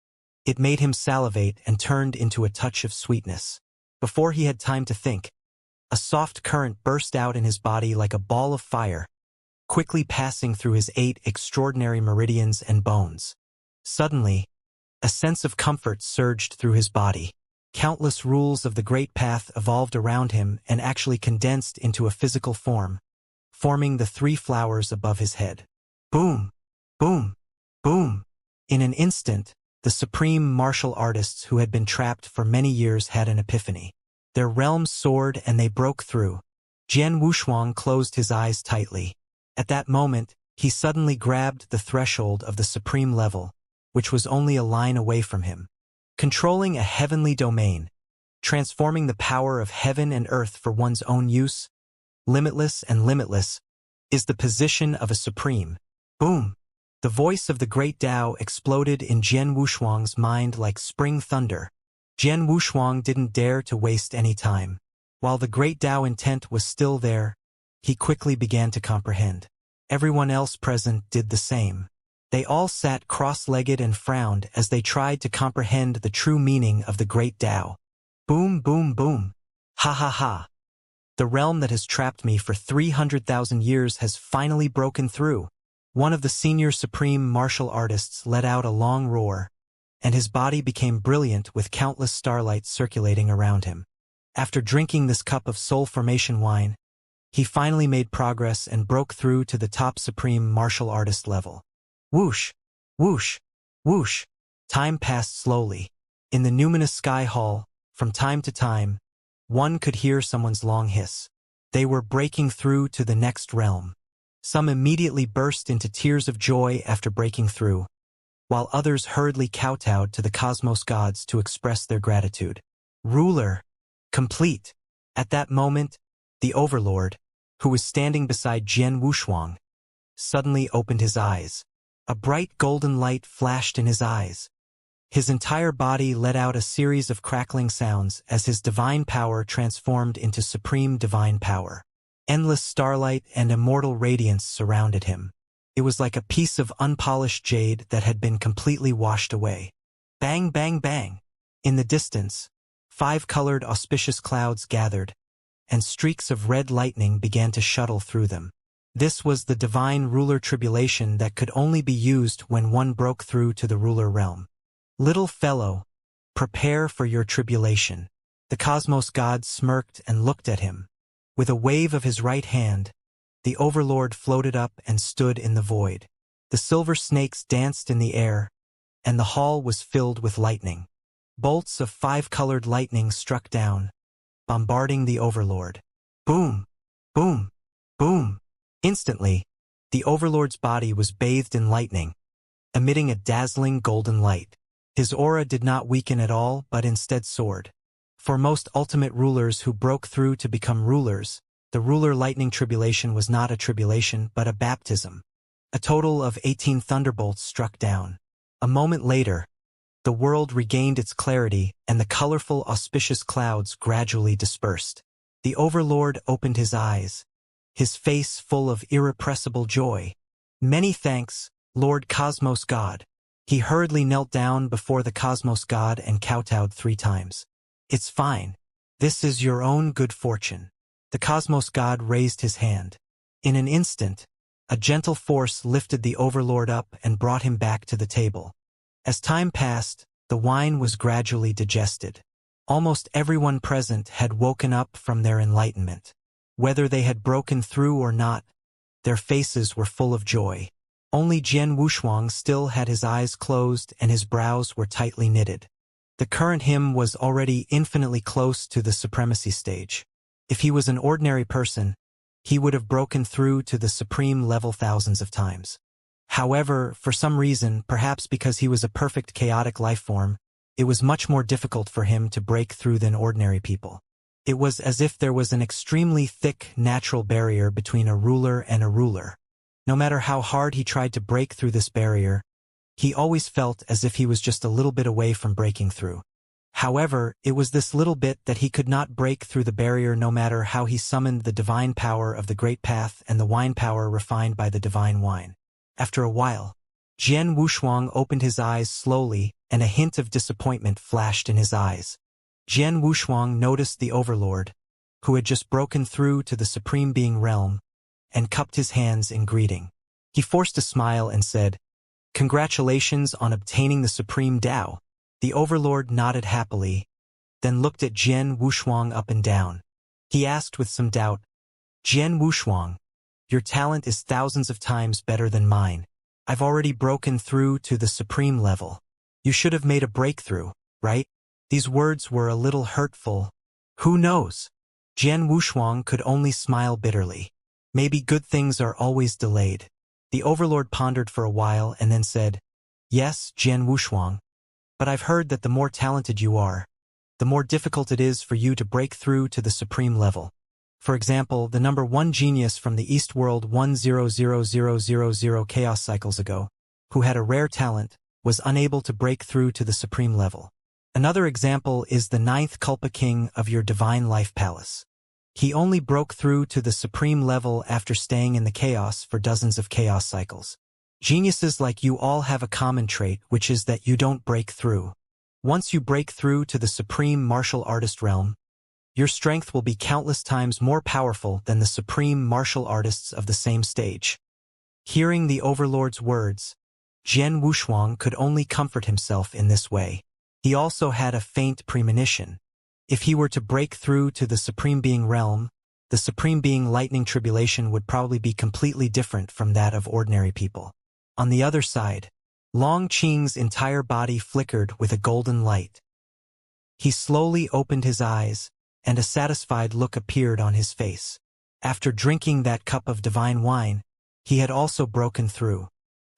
it made him salivate and turned into a touch of sweetness. Before he had time to think, A soft current burst out in his body like a ball of fire, quickly passing through his 8 extraordinary meridians and bones. Suddenly, a sense of comfort surged through his body. Countless rules of the Great Path evolved around him and actually condensed into a physical form, forming the 3 flowers above his head. Boom! Boom! Boom! In an instant, the supreme martial artists who had been trapped for many years had an epiphany. Their realms soared and they broke through. Jian Wushuang closed his eyes tightly. At that moment, he suddenly grabbed the threshold of the supreme level, which was only a line away from him. Controlling a heavenly domain, transforming the power of heaven and earth for one's own use, limitless and limitless, is the position of a supreme. Boom! The voice of the great Tao exploded in Jian Wushuang's mind like spring thunder. Jian Wushuang didn't dare to waste any time. While the great Tao intent was still there, he quickly began to comprehend. Everyone else present did the same. They all sat cross-legged and frowned as they tried to comprehend the true meaning of the great Tao. Boom, boom, boom. Ha ha ha. The realm that has trapped me for 300,000 years has finally broken through. One of the senior supreme martial artists let out a long roar, and his body became brilliant with countless starlight circulating around him. After drinking this cup of soul formation wine, he finally made progress and broke through to the top supreme martial artist level. Whoosh! Whoosh! Whoosh! Time passed slowly. In the numinous sky hall, from time to time, one could hear someone's long hiss. They were breaking through to the next realm. Some immediately burst into tears of joy after breaking through, while others hurriedly kowtowed to the cosmos gods to express their gratitude. Ruler! Complete! At that moment, the overlord, who was standing beside Jian Wushuang, suddenly opened his eyes. A bright golden light flashed in his eyes. His entire body let out a series of crackling sounds as his divine power transformed into supreme divine power. Endless starlight and immortal radiance surrounded him. It was like a piece of unpolished jade that had been completely washed away. Bang, bang, bang! In the distance, 5-colored auspicious clouds gathered, and streaks of red lightning began to shuttle through them. This was the divine ruler tribulation that could only be used when one broke through to the ruler realm. Little fellow, prepare for your tribulation. The cosmos god smirked and looked at him. With a wave of his right hand, the overlord floated up and stood in the void. The silver snakes danced in the air, and the hall was filled with lightning. Bolts of 5-colored lightning struck down, bombarding the overlord. Boom! Boom! Boom! Instantly, the overlord's body was bathed in lightning, emitting a dazzling golden light. His aura did not weaken at all, but instead soared. For most ultimate rulers who broke through to become rulers, the ruler lightning tribulation was not a tribulation but a baptism. A total of 18 thunderbolts struck down. A moment later, the world regained its clarity and the colorful auspicious clouds gradually dispersed. The overlord opened his eyes, his face full of irrepressible joy. Many thanks, Lord Cosmos God. He hurriedly knelt down before the Cosmos God and kowtowed 3 times. It's fine. This is your own good fortune. The Cosmos God raised his hand. In an instant, a gentle force lifted the overlord up and brought him back to the table. As time passed, the wine was gradually digested. Almost everyone present had woken up from their enlightenment. Whether they had broken through or not, their faces were full of joy. Only Jian Wushuang still had his eyes closed and his brows were tightly knitted. The current him was already infinitely close to the supremacy stage. If he was an ordinary person, he would have broken through to the supreme level thousands of times. However, for some reason, perhaps because he was a perfect chaotic life form, it was much more difficult for him to break through than ordinary people. It was as if there was an extremely thick natural barrier between a ruler and a ruler. No matter how hard he tried to break through this barrier, he always felt as if he was just a little bit away from breaking through. However, it was this little bit that he could not break through the barrier no matter how he summoned the divine power of the great path and the wine power refined by the divine wine. After a while, Jian Wushuang opened his eyes slowly and a hint of disappointment flashed in his eyes. Jian Wushuang noticed the overlord, who had just broken through to the Supreme Being realm, and cupped his hands in greeting. He forced a smile and said, "Congratulations on obtaining the Supreme Tao." The Overlord nodded happily, then looked at Jian Wushuang up and down. He asked with some doubt, "Jian Wushuang, your talent is thousands of times better than mine. I've already broken through to the Supreme level. You should have made a breakthrough, right?" These words were a little hurtful. Who knows? Jian Wushuang could only smile bitterly. Maybe good things are always delayed. The Overlord pondered for a while and then said, "Yes, Jian Wushuang, but I've heard that the more talented you are, the more difficult it is for you to break through to the Supreme level. For example, the number 1 genius from the East World 100000 chaos cycles ago, who had a rare talent, was unable to break through to the Supreme level. Another example is the 9th Kulpa King of your Divine Life Palace. He only broke through to the Supreme level after staying in the chaos for dozens of chaos cycles. Geniuses like you all have a common trait, which is that you don't break through. Once you break through to the Supreme Martial Artist realm, your strength will be countless times more powerful than the Supreme Martial Artists of the same stage." Hearing the Overlord's words, Jian Wushuang could only comfort himself in this way. He also had a faint premonition. If he were to break through to the Supreme Being realm, the Supreme Being lightning tribulation would probably be completely different from that of ordinary people. On the other side, Long Qing's entire body flickered with a golden light. He slowly opened his eyes, and a satisfied look appeared on his face. After drinking that cup of divine wine, he had also broken through.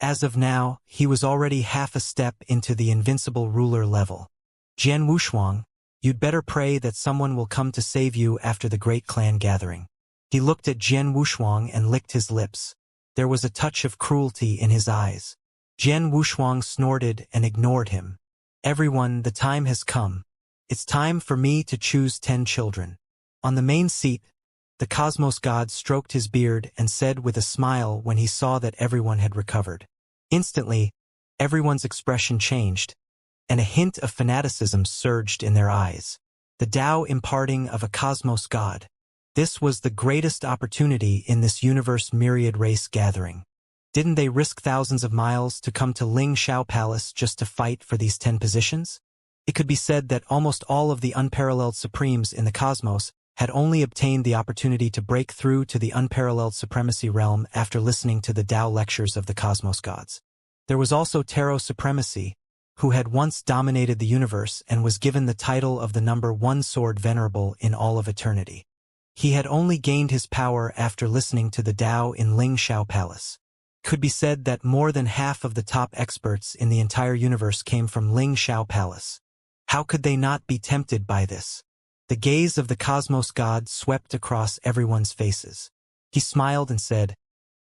As of now, he was already half a step into the invincible ruler level. "Jian Wushuang, you'd better pray that someone will come to save you after the great clan gathering." He looked at Jian Wushuang and licked his lips. There was a touch of cruelty in his eyes. Jian Wushuang snorted and ignored him. "Everyone, the time has come. It's time for me to choose 10 children." On the main seat, the Cosmos God stroked his beard and said with a smile when he saw that everyone had recovered. Instantly, everyone's expression changed, and a hint of fanaticism surged in their eyes. The Tao imparting of a Cosmos God. This was the greatest opportunity in this universe myriad race gathering. Didn't they risk thousands of miles to come to Ling Shao Palace just to fight for these 10 positions? It could be said that almost all of the unparalleled supremes in the cosmos had only obtained the opportunity to break through to the unparalleled supremacy realm after listening to the Tao lectures of the Cosmos Gods. There was also Tarot Supremacy, who had once dominated the universe and was given the title of the number 1 sword venerable in all of eternity. He had only gained his power after listening to the Tao in Ling Shao Palace. Could be said that more than half of the top experts in the entire universe came from Ling Shao Palace. How could they not be tempted by this? The gaze of the Cosmos God swept across everyone's faces. He smiled and said,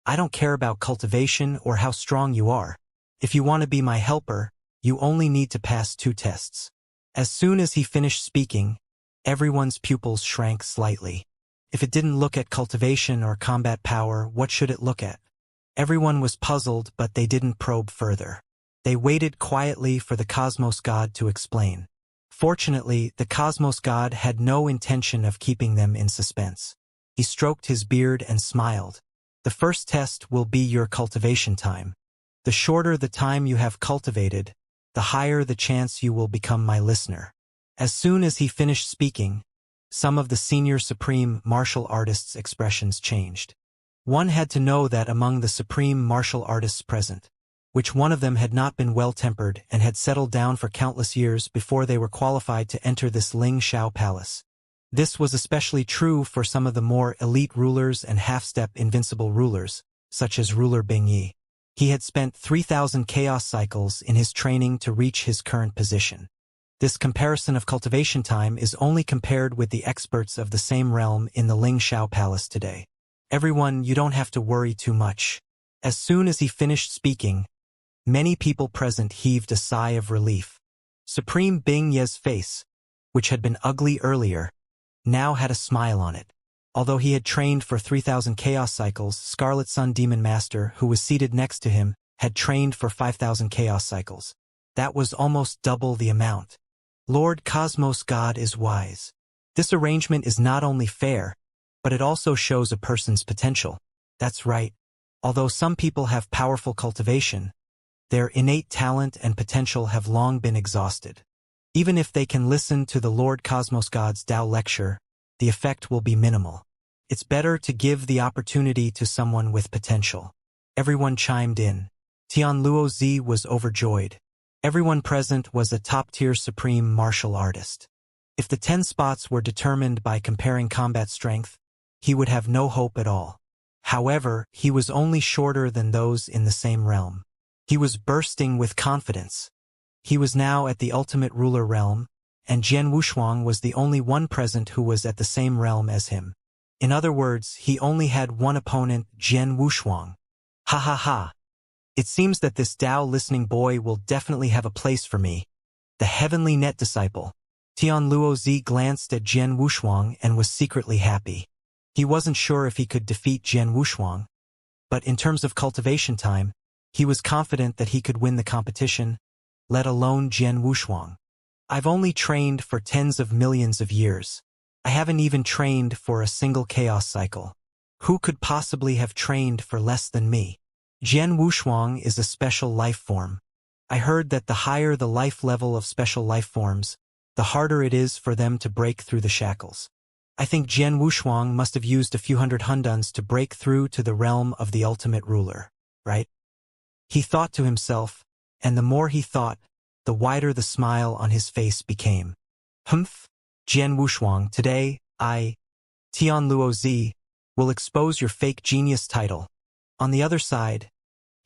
"I don't care about cultivation or how strong you are. If you want to be my helper, you only need to pass 2 tests." As soon as he finished speaking, everyone's pupils shrank slightly. If it didn't look at cultivation or combat power, what should it look at? Everyone was puzzled, but they didn't probe further. They waited quietly for the Cosmos God to explain. Fortunately, the Cosmos God had no intention of keeping them in suspense. He stroked his beard and smiled. "The first test will be your cultivation time. The shorter the time you have cultivated, the higher the chance you will become my listener." As soon as he finished speaking, some of the senior supreme martial artists' expressions changed. One had to know that among the supreme martial artists present, which one of them had not been well-tempered and had settled down for countless years before they were qualified to enter this Ling Shao Palace. This was especially true for some of the more elite rulers and half-step invincible rulers, such as ruler Bing Yi. He had spent 3,000 chaos cycles in his training to reach his current position. This comparison of cultivation time is only compared with the experts of the same realm in the Ling Shao Palace today. "Everyone, you don't have to worry too much." As soon as he finished speaking, many people present heaved a sigh of relief. Supreme Bing Ye's face, which had been ugly earlier, now had a smile on it. Although he had trained for 3,000 chaos cycles, Scarlet Sun Demon Master, who was seated next to him, had trained for 5,000 chaos cycles. That was almost double the amount. Lord Cosmos God is wise. This arrangement is not only fair, but it also shows a person's potential. That's right. Although some people have powerful cultivation, their innate talent and potential have long been exhausted. Even if they can listen to the Lord Cosmos God's Tao lecture, the effect will be minimal. It's better to give the opportunity to someone with potential. Everyone chimed in. Tian Luozi was overjoyed. Everyone present was a top-tier supreme martial artist. If the 10 spots were determined by comparing combat strength, he would have no hope at all. However, he was only shorter than those in the same realm. He was bursting with confidence. He was now at the ultimate ruler realm, and Jian Wushuang was the only one present who was at the same realm as him. In other words, he only had one opponent, Jian Wushuang. Ha ha ha. It seems that this Tao listening boy will definitely have a place for me. The heavenly net disciple. Tian Luozi glanced at Jian Wushuang and was secretly happy. He wasn't sure if he could defeat Jian Wushuang, but in terms of cultivation time, he was confident that he could win the competition, let alone Jian Wushuang. I've only trained for tens of millions of years. I haven't even trained for a single chaos cycle. Who could possibly have trained for less than me? Jian Wushuang is a special life form. I heard that the higher the life level of special life forms, the harder it is for them to break through the shackles. I think Jian Wushuang must have used a few hundred hunduns to break through to the realm of the ultimate ruler, right? He thought to himself, and the more he thought, the wider the smile on his face became. Humph, Jian Wushuang, today, Tian Luozi, will expose your fake genius title. On the other side,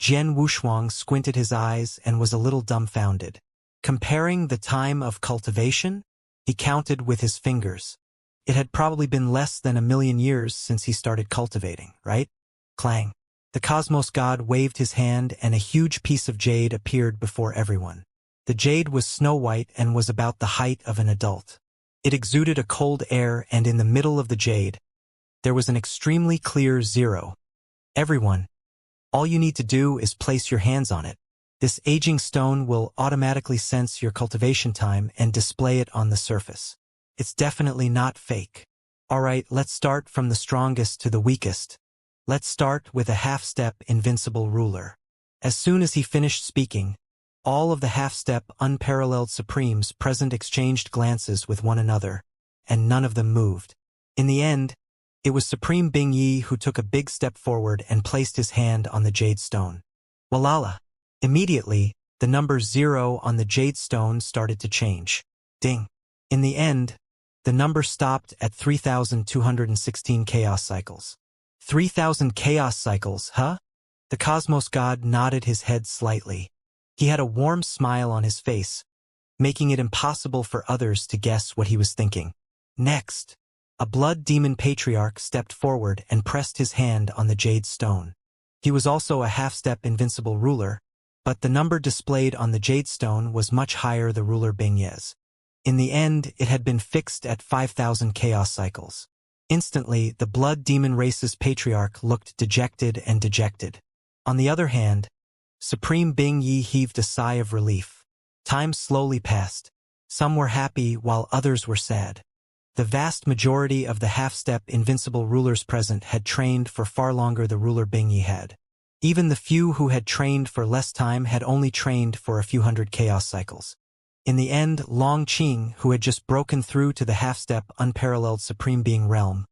Jian Wushuang squinted his eyes and was a little dumbfounded. Comparing the time of cultivation, he counted with his fingers. It had probably been less than 1,000,000 years since he started cultivating, right? Clang. The cosmos god waved his hand and a huge piece of jade appeared before everyone. The jade was snow-white and was about the height of an adult. It exuded a cold air, and in the middle of the jade, there was an extremely clear 0. Everyone, all you need to do is place your hands on it. This aging stone will automatically sense your cultivation time and display it on the surface. It's definitely not fake. Alright, let's start from the strongest to the weakest. Let's start with a half-step invincible ruler. As soon as he finished speaking, all of the half-step unparalleled supremes present exchanged glances with one another, and none of them moved. In the end, it was Supreme Bing Yi who took a big step forward and placed his hand on the jade stone. Walala! Immediately, the number 0 on the jade stone started to change. Ding! In the end, the number stopped at 3,216 chaos cycles. 3,000 chaos cycles, huh? The cosmos god nodded his head slightly. He had a warm smile on his face, making it impossible for others to guess what he was thinking. Next, a blood demon patriarch stepped forward and pressed his hand on the jade stone. He was also a half-step invincible ruler, but the number displayed on the jade stone was much higher than the ruler Bing Ye's. In the end, it had been fixed at 5,000 chaos cycles. Instantly, the blood demon race's patriarch looked dejected and dejected. On the other hand, Supreme Bing Yi heaved a sigh of relief. Time slowly passed. Some were happy while others were sad. The vast majority of the half-step invincible rulers present had trained for far longer than ruler Bing Yi had. Even the few who had trained for less time had only trained for a few hundred chaos cycles. In the end, Long Qing, who had just broken through to the half-step unparalleled Supreme Being realm,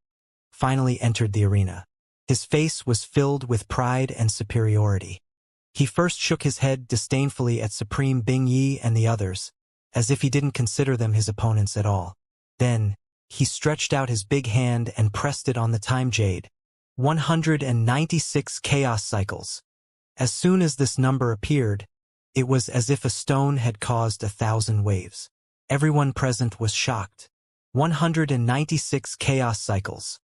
finally entered the arena. His face was filled with pride and superiority. He first shook his head disdainfully at Supreme Bing Yi and the others, as if he didn't consider them his opponents at all. Then, he stretched out his big hand and pressed it on the time jade. 196 chaos cycles. As soon as this number appeared, it was as if a stone had caused 1,000 waves. Everyone present was shocked. 196 chaos cycles.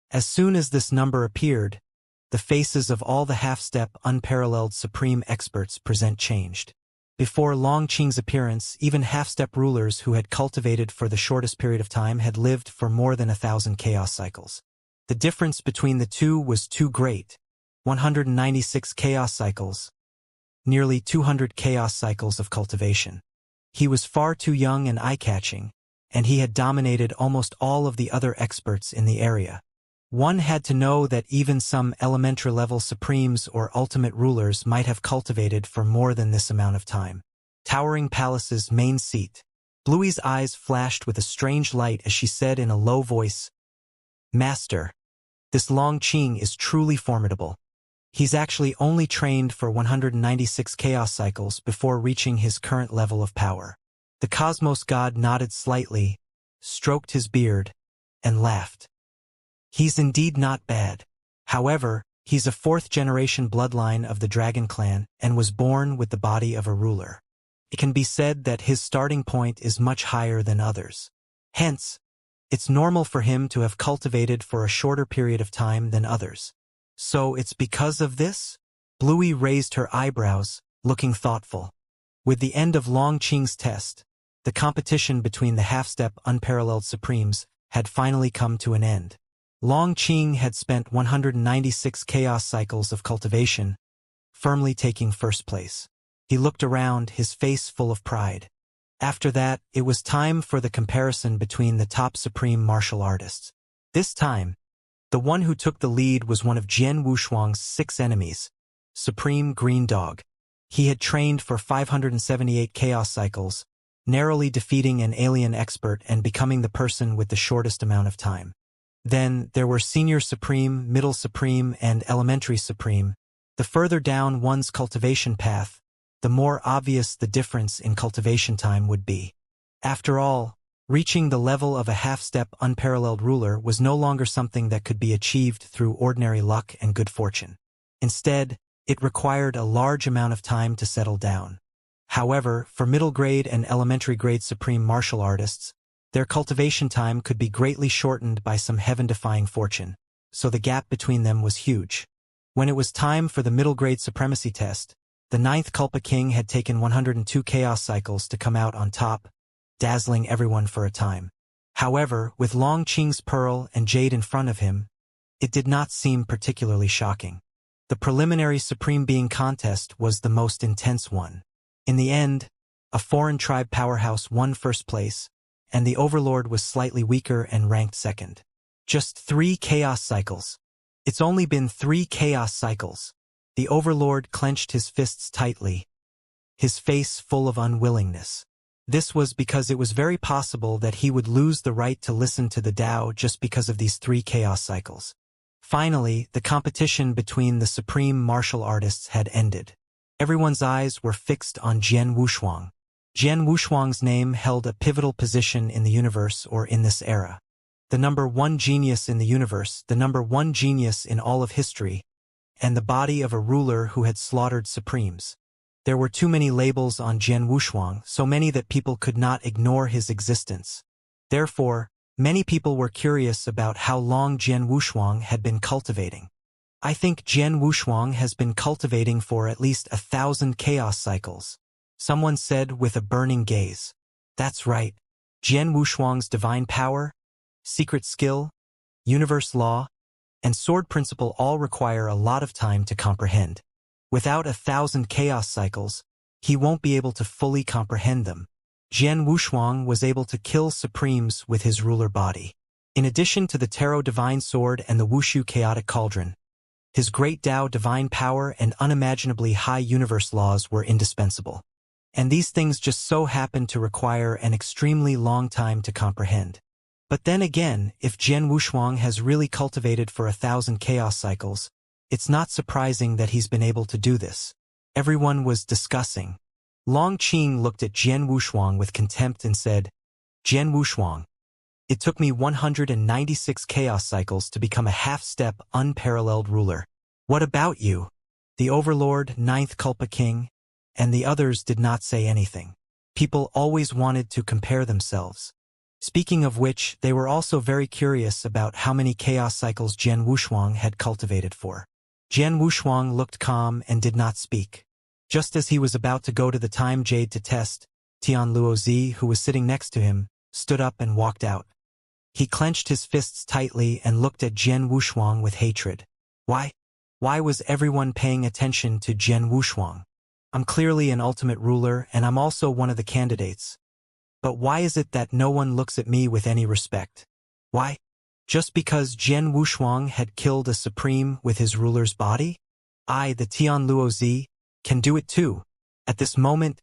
As soon as this number appeared, the faces of all the half-step unparalleled supreme experts present changed. Before Long Qing's appearance, even half-step rulers who had cultivated for the shortest period of time had lived for more than 1,000 chaos cycles. The difference between the two was too great. 196 chaos cycles. Nearly 200 chaos cycles of cultivation. He was far too young and eye-catching, and he had dominated almost all of the other experts in the area. One had to know that even some elementary-level supremes or ultimate rulers might have cultivated for more than this amount of time. Towering Palace's main seat. Bluey's eyes flashed with a strange light as she said in a low voice, "Master, this Long Qing is truly formidable. He's actually only trained for 196 chaos cycles before reaching his current level of power." The Cosmos God nodded slightly, stroked his beard, and laughed. "He's indeed not bad. However, he's a fourth-generation bloodline of the Dragon Clan and was born with the body of a ruler. It can be said that his starting point is much higher than others. Hence, it's normal for him to have cultivated for a shorter period of time than others. So it's because of this?" Bluey raised her eyebrows, looking thoughtful. With the end of Long Qing's test, the competition between the half-step unparalleled supremes had finally come to an end. Long Qing had spent 196 chaos cycles of cultivation, firmly taking first place. He looked around, his face full of pride. After that, it was time for the comparison between the top supreme martial artists. This time, the one who took the lead was one of Jian Wushuang's 6 enemies, Supreme Green Dog. He had trained for 578 chaos cycles, narrowly defeating an alien expert and becoming the person with the shortest amount of time. Then, there were Senior Supreme, Middle Supreme, and Elementary Supreme. The further down one's cultivation path, the more obvious the difference in cultivation time would be. After all, reaching the level of a half-step unparalleled ruler was no longer something that could be achieved through ordinary luck and good fortune. Instead, it required a large amount of time to settle down. However, for middle-grade and elementary-grade supreme martial artists, their cultivation time could be greatly shortened by some heaven-defying fortune, so the gap between them was huge. When it was time for the middle-grade supremacy test, the 9th Culpa King had taken 102 chaos cycles to come out on top, dazzling everyone for a time. However, with Long Qing's pearl and jade in front of him, it did not seem particularly shocking. The preliminary Supreme Being contest was the most intense one. In the end, a foreign tribe powerhouse won first place, and the Overlord was slightly weaker and ranked second. Just 3 chaos cycles. It's only been 3 chaos cycles. The Overlord clenched his fists tightly, his face full of unwillingness. This was because it was very possible that he would lose the right to listen to the Tao just because of these 3 chaos cycles. Finally, the competition between the supreme martial artists had ended. Everyone's eyes were fixed on Jian Wushuang. Jian Wushuang's name held a pivotal position in the universe or in this era. The number 1 genius in the universe, the number 1 genius in all of history, and the body of a ruler who had slaughtered supremes. There were too many labels on Jian Wushuang, so many that people could not ignore his existence. Therefore, many people were curious about how long Jian Wushuang had been cultivating. "I think Jian Wushuang has been cultivating for at least 1,000 chaos cycles," someone said with a burning gaze. That's right. Jian Wushuang's divine power, secret skill, universe law, and sword principle all require a lot of time to comprehend. Without 1,000 chaos cycles, he won't be able to fully comprehend them. Jian Wushuang was able to kill supremes with his ruler body. In addition to the Tarot Divine Sword and the Wushu Chaotic Cauldron, his great Tao divine power and unimaginably high universe laws were indispensable. And these things just so happened to require an extremely long time to comprehend. But then again, if Jian Wushuang has really cultivated for 1,000 chaos cycles, it's not surprising that he's been able to do this. Everyone was discussing. Long Qing looked at Jian Wushuang with contempt and said, "Jian Wushuang, it took me 196 chaos cycles to become a half-step unparalleled ruler. What about you?" The Overlord, 9th Culpa King, and the others did not say anything. People always wanted to compare themselves. Speaking of which, they were also very curious about how many chaos cycles Jian Wushuang had cultivated for. Jian Wushuang looked calm and did not speak. Just as he was about to go to the time jade to test, Tian Luozi, who was sitting next to him, stood up and walked out. He clenched his fists tightly and looked at Jian Wushuang with hatred. Why was everyone paying attention to Jian Wushuang? I'm clearly an ultimate ruler, and I'm also one of the candidates. But why is it that no one looks at me with any respect? Why? Just because Jian Wushuang had killed a supreme with his ruler's body? I, the Tian Luozi, can do it too. At this moment,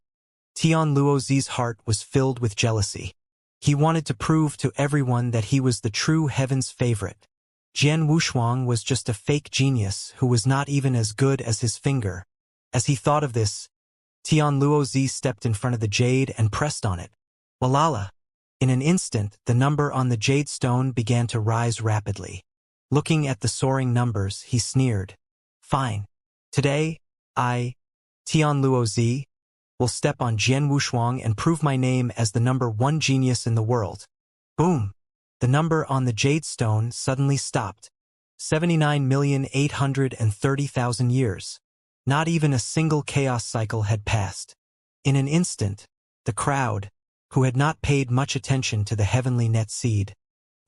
Tian Luozi's heart was filled with jealousy. He wanted to prove to everyone that he was the true heaven's favorite. Jian Wushuang was just a fake genius who was not even as good as his finger. As he thought of this, Tian Luozi stepped in front of the jade and pressed on it. Walala! In an instant, the number on the jade stone began to rise rapidly. Looking at the soaring numbers, he sneered. Fine. Today, I, Tian Luozi, will step on Jian Wushuang and prove my name as the number one genius in the world. Boom! The number on the jade stone suddenly stopped. 79,830,000 years. Not even a single chaos cycle had passed. In an instant, the crowd, who had not paid much attention to the heavenly net seed,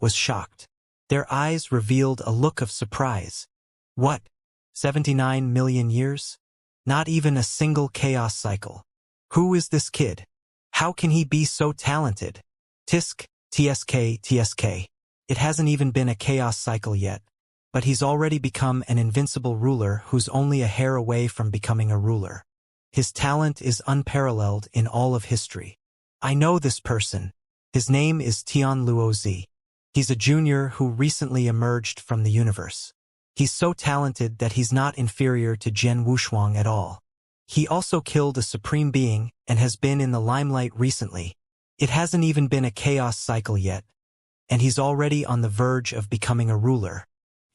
was shocked. Their eyes revealed a look of surprise. What? 79 million years? Not even a single chaos cycle. Who is this kid? How can he be so talented? Tisk, TSK, TSK. It hasn't even been a chaos cycle yet, but he's already become an invincible ruler who's only a hair away from becoming a ruler. His talent is unparalleled in all of history. I know this person. His name is Tian Luozi. He's a junior who recently emerged from the universe. He's so talented that he's not inferior to Jian Wushuang at all. He also killed a supreme being and has been in the limelight recently. It hasn't even been a chaos cycle yet, and he's already on the verge of becoming a ruler.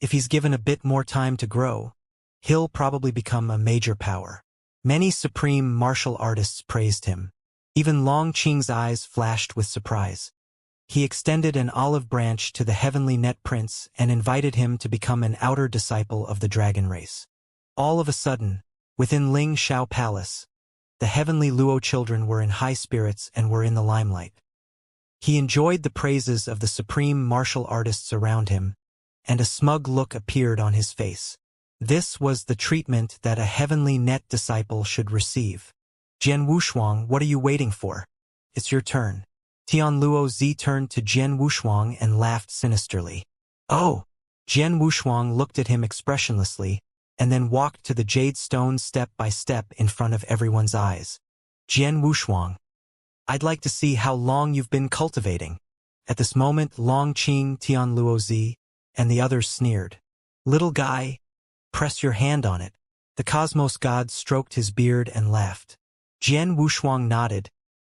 If he's given a bit more time to grow, he'll probably become a major power. Many supreme martial artists praised him. Even Long Qing's eyes flashed with surprise. He extended an olive branch to the heavenly net prince and invited him to become an outer disciple of the dragon race. All of a sudden, within Ling Shao Palace, the heavenly Luo children were in high spirits and were in the limelight. He enjoyed the praises of the supreme martial artists around him, and a smug look appeared on his face. This was the treatment that a heavenly net disciple should receive. Jian Wushuang, what are you waiting for? It's your turn. Tian Luozi turned to Jian Wushuang and laughed sinisterly. Oh! Jian Wushuang looked at him expressionlessly, and then walked to the jade stone step by step in front of everyone's eyes. Jian Wushuang, I'd like to see how long you've been cultivating. At this moment, Long Qing, Tian Luozi, and the others sneered. Little guy, press your hand on it. The cosmos god stroked his beard and laughed. Jian Wushuang nodded,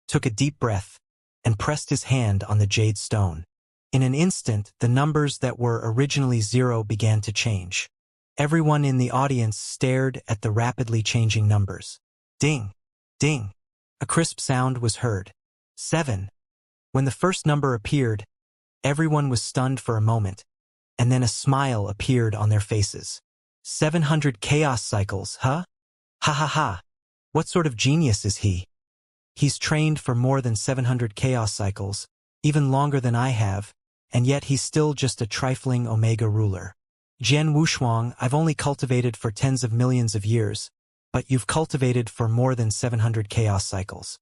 took a deep breath, and pressed his hand on the jade stone. In an instant, the numbers that were originally 0 began to change. Everyone in the audience stared at the rapidly changing numbers. Ding! Ding! A crisp sound was heard. 7. When the first number appeared, everyone was stunned for a moment, and then a smile appeared on their faces. 700 chaos cycles, huh? Ha ha ha! What sort of genius is he? He's trained for more than 700 chaos cycles, even longer than I have, and yet he's still just a trifling Omega ruler. Jian Wushuang, I've only cultivated for tens of millions of years, but you've cultivated for more than 700 chaos cycles.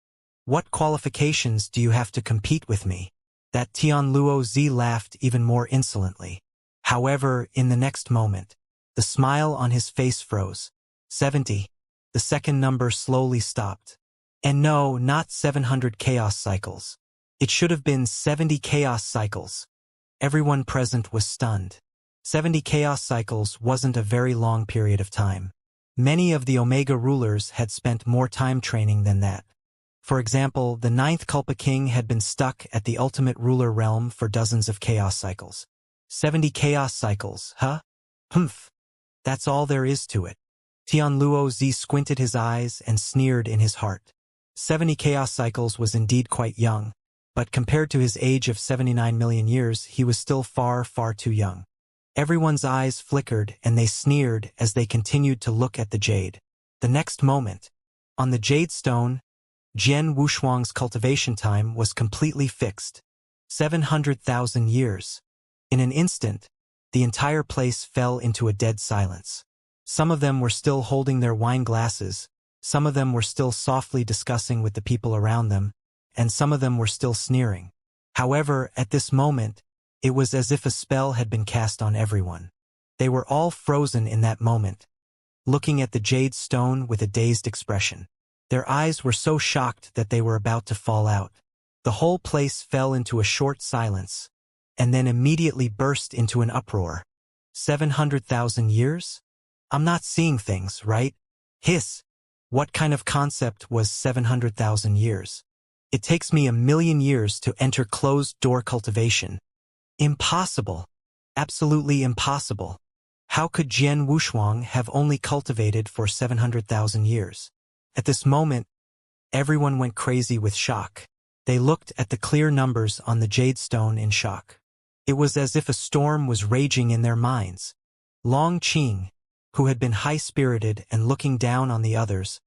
What qualifications do you have to compete with me? That Tian Luozi laughed even more insolently. However, in the next moment, the smile on his face froze. 70. The second number slowly stopped. And no, not 700 chaos cycles. It should have been 70 chaos cycles. Everyone present was stunned. 70 chaos cycles wasn't a very long period of time. Many of the Omega rulers had spent more time training than that. For example, the 9th Kulpa King had been stuck at the ultimate ruler realm for dozens of chaos cycles. 70 chaos cycles, huh? Humph. That's all there is to it. Tian Luozi squinted his eyes and sneered in his heart. 70 chaos cycles was indeed quite young, but compared to his age of 79 million years, he was still far, far too young. Everyone's eyes flickered and they sneered as they continued to look at the jade. The next moment, on the jade stone, Jian Wushuang's cultivation time was completely fixed. 700,000 years. In an instant, the entire place fell into a dead silence. Some of them were still holding their wine glasses, some of them were still softly discussing with the people around them, and some of them were still sneering. However, at this moment, it was as if a spell had been cast on everyone. They were all frozen in that moment, looking at the jade stone with a dazed expression. Their eyes were so shocked that they were about to fall out. The whole place fell into a short silence, and then immediately burst into an uproar. 700,000 years? I'm not seeing things, right? Hiss. What kind of concept was 700,000 years? It takes me 1,000,000 years to enter closed-door cultivation. Impossible. Absolutely impossible. How could Jian Wushuang have only cultivated for 700,000 years? At this moment, everyone went crazy with shock. They looked at the clear numbers on the jade stone in shock. It was as if a storm was raging in their minds. Long Qing, who had been high-spirited and looking down on the others,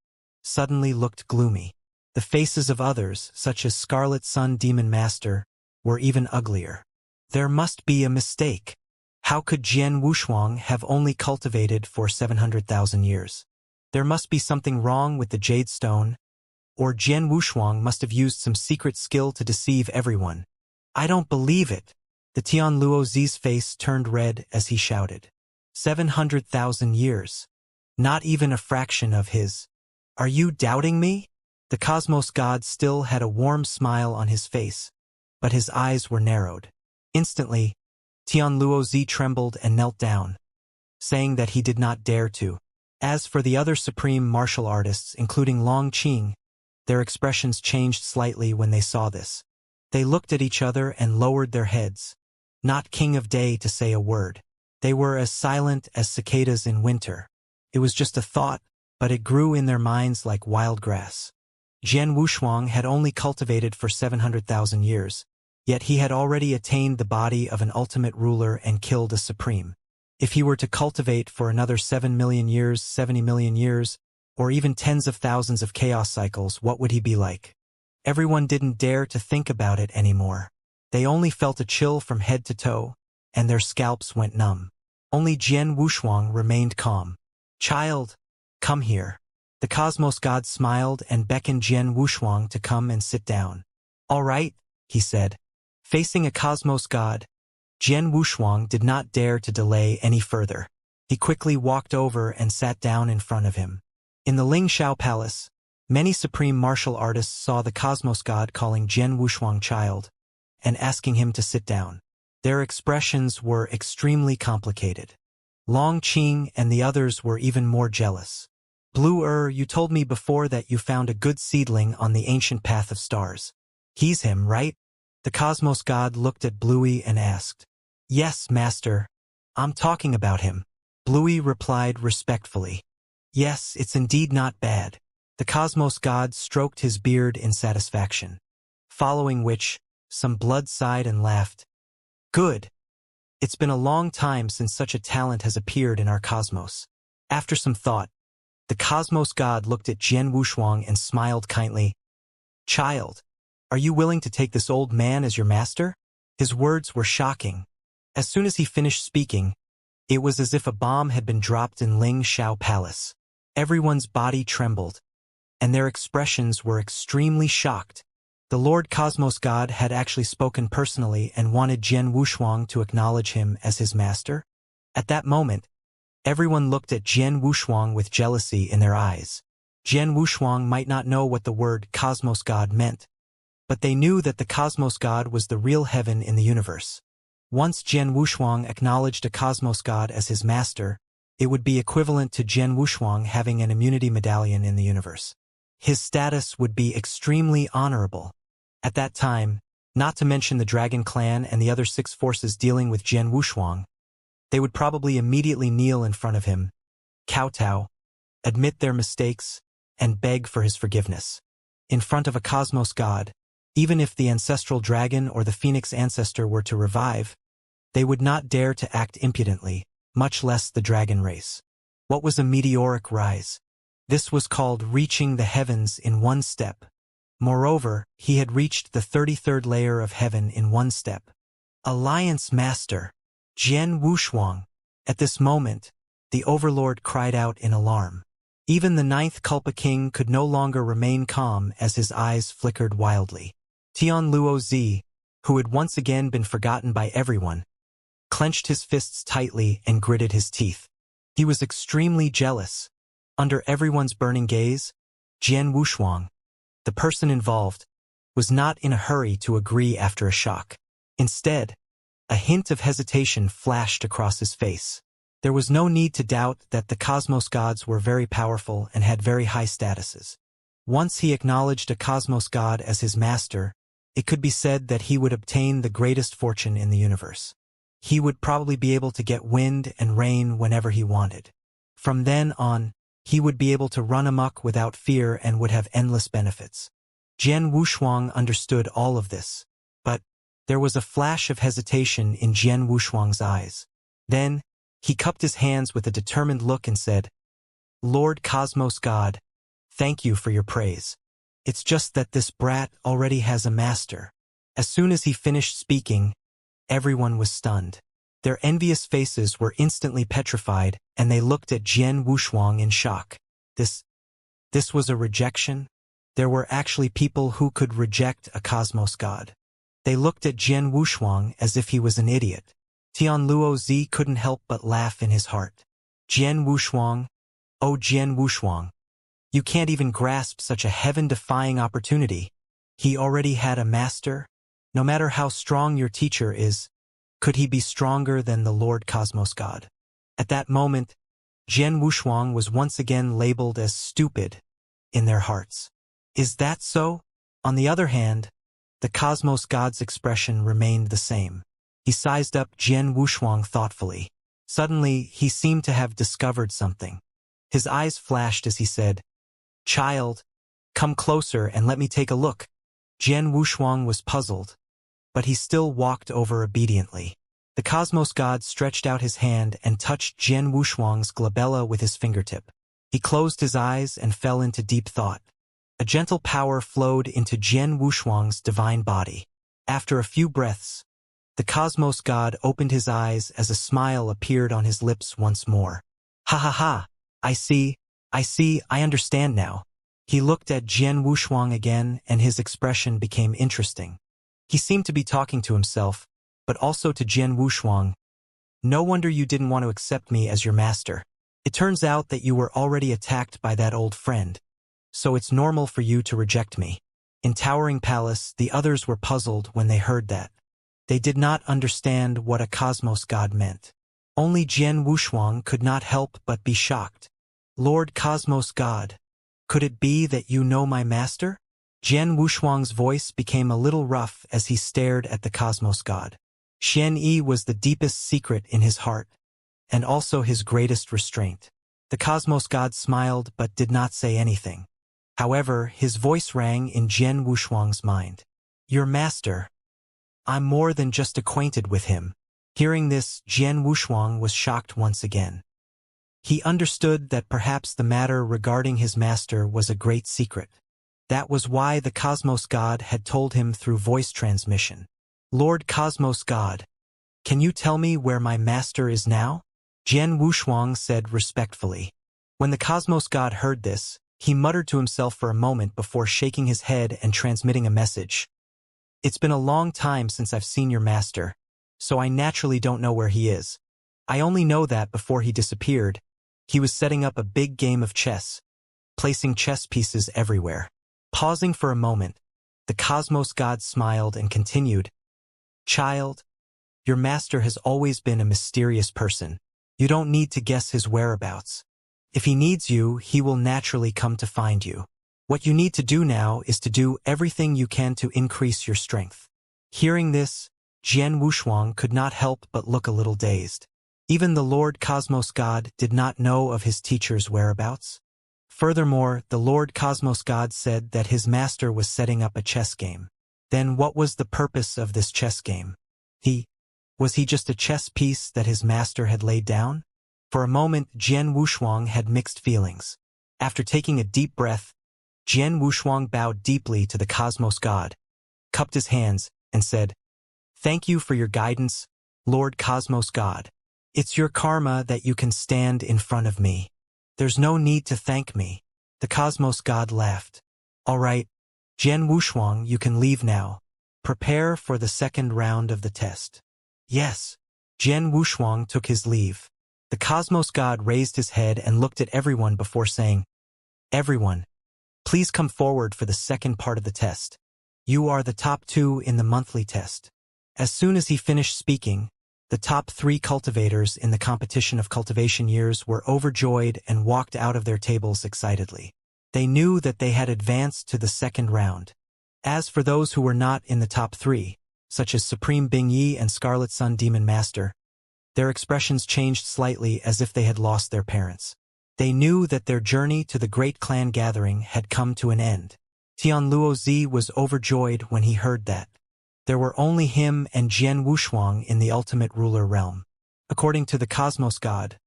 suddenly looked gloomy. The faces of others, such as Scarlet Sun Demon Master, were even uglier. There must be a mistake. How could Jian Wushuang have only cultivated for 700,000 years? There must be something wrong with the jade stone, or Jian Wushuang must have used some secret skill to deceive everyone. I don't believe it. The Tian Luozi's face turned red as he shouted. 700,000 years. Not even a fraction of his. Are you doubting me? The Cosmos God still had a warm smile on his face, but his eyes were narrowed. Instantly, Tian Luozi trembled and knelt down, saying that he did not dare to. As for the other supreme martial artists, including Long Qing, their expressions changed slightly when they saw this. They looked at each other and lowered their heads, not King of Day to say a word. They were as silent as cicadas in winter. It was just a thought, but it grew in their minds like wild grass. Jian Wushuang had only cultivated for 700,000 years, yet he had already attained the body of an ultimate ruler and killed a supreme. If he were to cultivate for another 7 million years, 70 million years, or even tens of thousands of chaos cycles, what would he be like? Everyone didn't dare to think about it anymore. They only felt a chill from head to toe, and their scalps went numb. Only Jian Wushuang remained calm. Child, come here. The Cosmos God smiled and beckoned Jian Wushuang to come and sit down. All right, he said. Facing a Cosmos God, Jian Wushuang did not dare to delay any further. He quickly walked over and sat down in front of him. In the Ling Shao Palace, many supreme martial artists saw the Cosmos God calling Jian Wushuang child and asking him to sit down. Their expressions were extremely complicated. Long Qing and the others were even more jealous. Blue you told me before that you found a good seedling on the ancient path of stars. He's him, right? The Cosmos God looked at Bluey and asked. Yes, Master. I'm talking about him. Bluey replied respectfully. Yes, it's indeed not bad. The Cosmos God stroked his beard in satisfaction. Following which, some blood sighed and laughed. Good. It's been a long time since such a talent has appeared in our cosmos. After some thought, the Cosmos God looked at Jian Wushuang and smiled kindly. Child, are you willing to take this old man as your master? His words were shocking. As soon as he finished speaking, it was as if a bomb had been dropped in Ling Shao Palace. Everyone's body trembled, and their expressions were extremely shocked. The Lord Cosmos God had actually spoken personally and wanted Jian Wushuang to acknowledge him as his master. At that moment, everyone looked at Jian Wushuang with jealousy in their eyes. Jian Wushuang might not know what the word Cosmos God meant, but they knew that the Cosmos God was the real heaven in the universe. Once Jian Wushuang acknowledged a Cosmos God as his master, it would be equivalent to Jian Wushuang having an immunity medallion in the universe. His status would be extremely honorable. At that time, not to mention the Dragon Clan and the other 6 forces dealing with Jian Wushuang, they would probably immediately kneel in front of him, kowtow, admit their mistakes, and beg for his forgiveness. In front of a Cosmos God, even if the ancestral dragon or the phoenix ancestor were to revive, they would not dare to act impudently, much less the dragon race. What was a meteoric rise? This was called reaching the heavens in one step. Moreover, he had reached the 33rd layer of heaven in one step. Alliance Master, Jian Wushuang. At this moment, the Overlord cried out in alarm. Even the ninth Kulpa King could no longer remain calm as his eyes flickered wildly. Tian Luozi, who had once again been forgotten by everyone, clenched his fists tightly and gritted his teeth. He was extremely jealous. Under everyone's burning gaze, Jian Wushuang, the person involved, was not in a hurry to agree after a shock. Instead, a hint of hesitation flashed across his face. There was no need to doubt that the Cosmos gods were very powerful and had very high statuses. Once he acknowledged a Cosmos god as his master, it could be said that he would obtain the greatest fortune in the universe. He would probably be able to get wind and rain whenever he wanted. From then on, he would be able to run amok without fear and would have endless benefits. Jian Wushuang understood all of this, but there was a flash of hesitation in Jian Wushuang's eyes. Then, he cupped his hands with a determined look and said, "Lord Cosmos God, thank you for your praise. It's just that this brat already has a master." As soon as he finished speaking, everyone was stunned. Their envious faces were instantly petrified, and they looked at Jian Wushuang in shock. This was a rejection? There were actually people who could reject a Cosmos god. They looked at Jian Wushuang as if he was an idiot. Tian Luozi couldn't help but laugh in his heart. Jian Wushuang, oh Jian Wushuang, you can't even grasp such a heaven-defying opportunity. He already had a master? No matter how strong your teacher is, could he be stronger than the Lord Cosmos God? At that moment, Jian Wushuang was once again labeled as stupid in their hearts. Is that so? On the other hand, the Cosmos God's expression remained the same. He sized up Jian Wushuang thoughtfully. Suddenly, he seemed to have discovered something. His eyes flashed as he said, "Child, come closer and let me take a look." Jian Wushuang was puzzled, but he still walked over obediently. The Cosmos God stretched out his hand and touched Jian Wushuang's glabella with his fingertip. He closed his eyes and fell into deep thought. A gentle power flowed into Jian Wushuang's divine body. After a few breaths, the Cosmos God opened his eyes as a smile appeared on his lips once more. "Ha ha ha, I see, I understand now." He looked at Jian Wushuang again and his expression became interesting. He seemed to be talking to himself, but also to Jian Wushuang. "No wonder you didn't want to accept me as your master. It turns out that you were already attacked by that old friend, so it's normal for you to reject me." In Towering Palace, the others were puzzled when they heard that. They did not understand what a Cosmos God meant. Only Jian Wushuang could not help but be shocked. "Lord Cosmos God, could it be that you know my master?" Jian Wushuang's voice became a little rough as he stared at the Cosmos God. Xianxia was the deepest secret in his heart, and also his greatest restraint. The Cosmos God smiled but did not say anything. However, his voice rang in Jian Wushuang's mind. "Your master. I'm more than just acquainted with him." Hearing this, Jian Wushuang was shocked once again. He understood that perhaps the matter regarding his master was a great secret. That was why the Cosmos God had told him through voice transmission. "Lord Cosmos God, can you tell me where my master is now?" Jian Wushuang said respectfully. When the Cosmos God heard this, he muttered to himself for a moment before shaking his head and transmitting a message. "It's been a long time since I've seen your master, so I naturally don't know where he is. I only know that before he disappeared, he was setting up a big game of chess, placing chess pieces everywhere." Pausing for a moment, the Cosmos God smiled and continued, "Child, your master has always been a mysterious person. You don't need to guess his whereabouts. If he needs you, he will naturally come to find you. What you need to do now is to do everything you can to increase your strength." Hearing this, Jian Wushuang could not help but look a little dazed. Even the Lord Cosmos God did not know of his teacher's whereabouts. Furthermore, the Lord Cosmos God said that his master was setting up a chess game. Then what was the purpose of this chess game? Was he just a chess piece that his master had laid down? For a moment, Jian Wushuang had mixed feelings. After taking a deep breath, Jian Wushuang bowed deeply to the Cosmos God, cupped his hands, and said, "Thank you for your guidance, Lord Cosmos God. It's your karma that you can stand in front of me." There's no need to thank me. The Cosmos God laughed. All right, Jian Wushuang, you can leave now. Prepare for the second round of the test. Yes. Jian Wushuang took his leave. The Cosmos God raised his head and looked at everyone before saying, Everyone, please come forward for the second part of the test. You are the top 2 in the monthly test. As soon as he finished speaking, the top 3 cultivators in the competition of cultivation years were overjoyed and walked out of their tables excitedly. They knew that they had advanced to the second round. As for those who were not in the top 3, such as Supreme Bing Yi and Scarlet Sun Demon Master, their expressions changed slightly as if they had lost their parents. They knew that their journey to the great clan gathering had come to an end. Tian Luozi was overjoyed when he heard that. There were only him and Jian Wushuang in the ultimate ruler realm. According to the Cosmos God,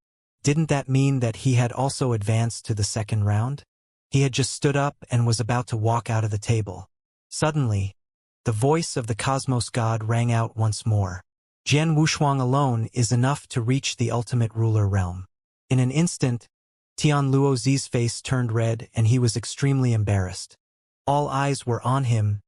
didn't that mean that he had also advanced to the second round? He had just stood up and was about to walk out of the table. Suddenly, the voice of the Cosmos God rang out once more. Jian Wushuang alone is enough to reach the ultimate ruler realm. In an instant, Tian Luozi's face turned red and he was extremely embarrassed. All eyes were on him,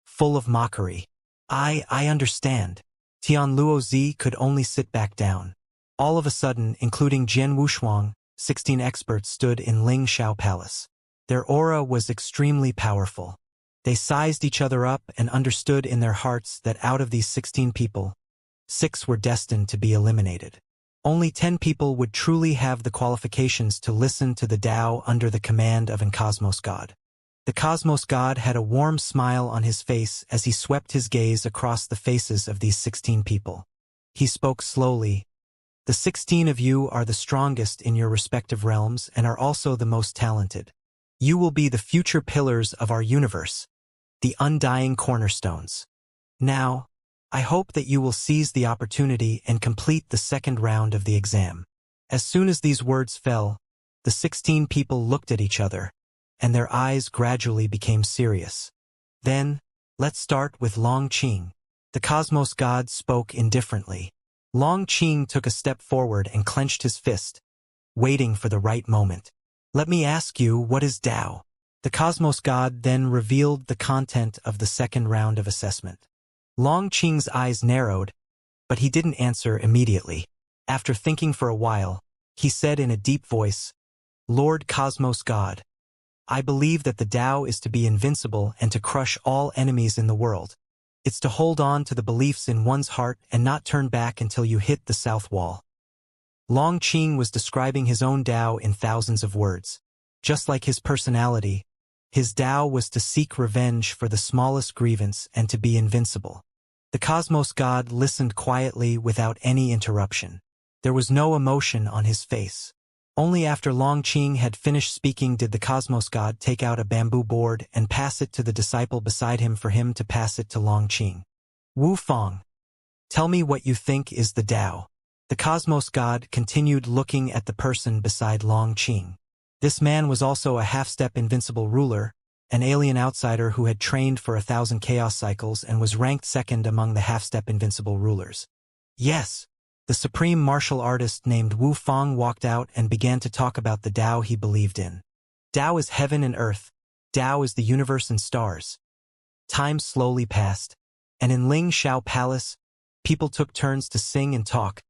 full of mockery. I understand. Tian Luozi could only sit back down. All of a sudden, including Jian Wushuang, 16 experts stood in Ling Shao Palace. Their aura was extremely powerful. They sized each other up and understood in their hearts that out of these 16 people, 6 were destined to be eliminated. Only 10 people would truly have the qualifications to listen to the Tao under the command of an Cosmos God. The Cosmos God had a warm smile on his face as he swept his gaze across the faces of these 16 people. He spoke slowly. The 16 of you are the strongest in your respective realms and are also the most talented. You will be the future pillars of our universe, the undying cornerstones. Now, I hope that you will seize the opportunity and complete the second round of the exam. As soon as these words fell, the 16 people looked at each other, and their eyes gradually became serious. Then, let's start with Long Qing. The Cosmos God spoke indifferently. Long Qing took a step forward and clenched his fist, waiting for the right moment. Let me ask you, what is Tao? The Cosmos God then revealed the content of the second round of assessment. Long Qing's eyes narrowed, but he didn't answer immediately. After thinking for a while, he said in a deep voice, Lord Cosmos God, I believe that the Tao is to be invincible and to crush all enemies in the world. It's to hold on to the beliefs in one's heart and not turn back until you hit the south wall. Long Qing was describing his own Tao in thousands of words. Just like his personality, his Tao was to seek revenge for the smallest grievance and to be invincible. The Cosmos God listened quietly without any interruption. There was no emotion on his face. Only after Long Qing had finished speaking did the Cosmos God take out a bamboo board and pass it to the disciple beside him for him to pass it to Long Qing. Wu Fang, tell me what you think is the Tao. The Cosmos God continued looking at the person beside Long Qing. This man was also a half-step invincible ruler, an alien outsider who had trained for 1,000 chaos cycles and was ranked second among the half-step invincible rulers. Yes, the supreme martial artist named Wu Fang walked out and began to talk about the Tao he believed in. Tao is heaven and earth. Tao is the universe and stars. Time slowly passed, and in Ling Shao Palace, people took turns to sing and talk.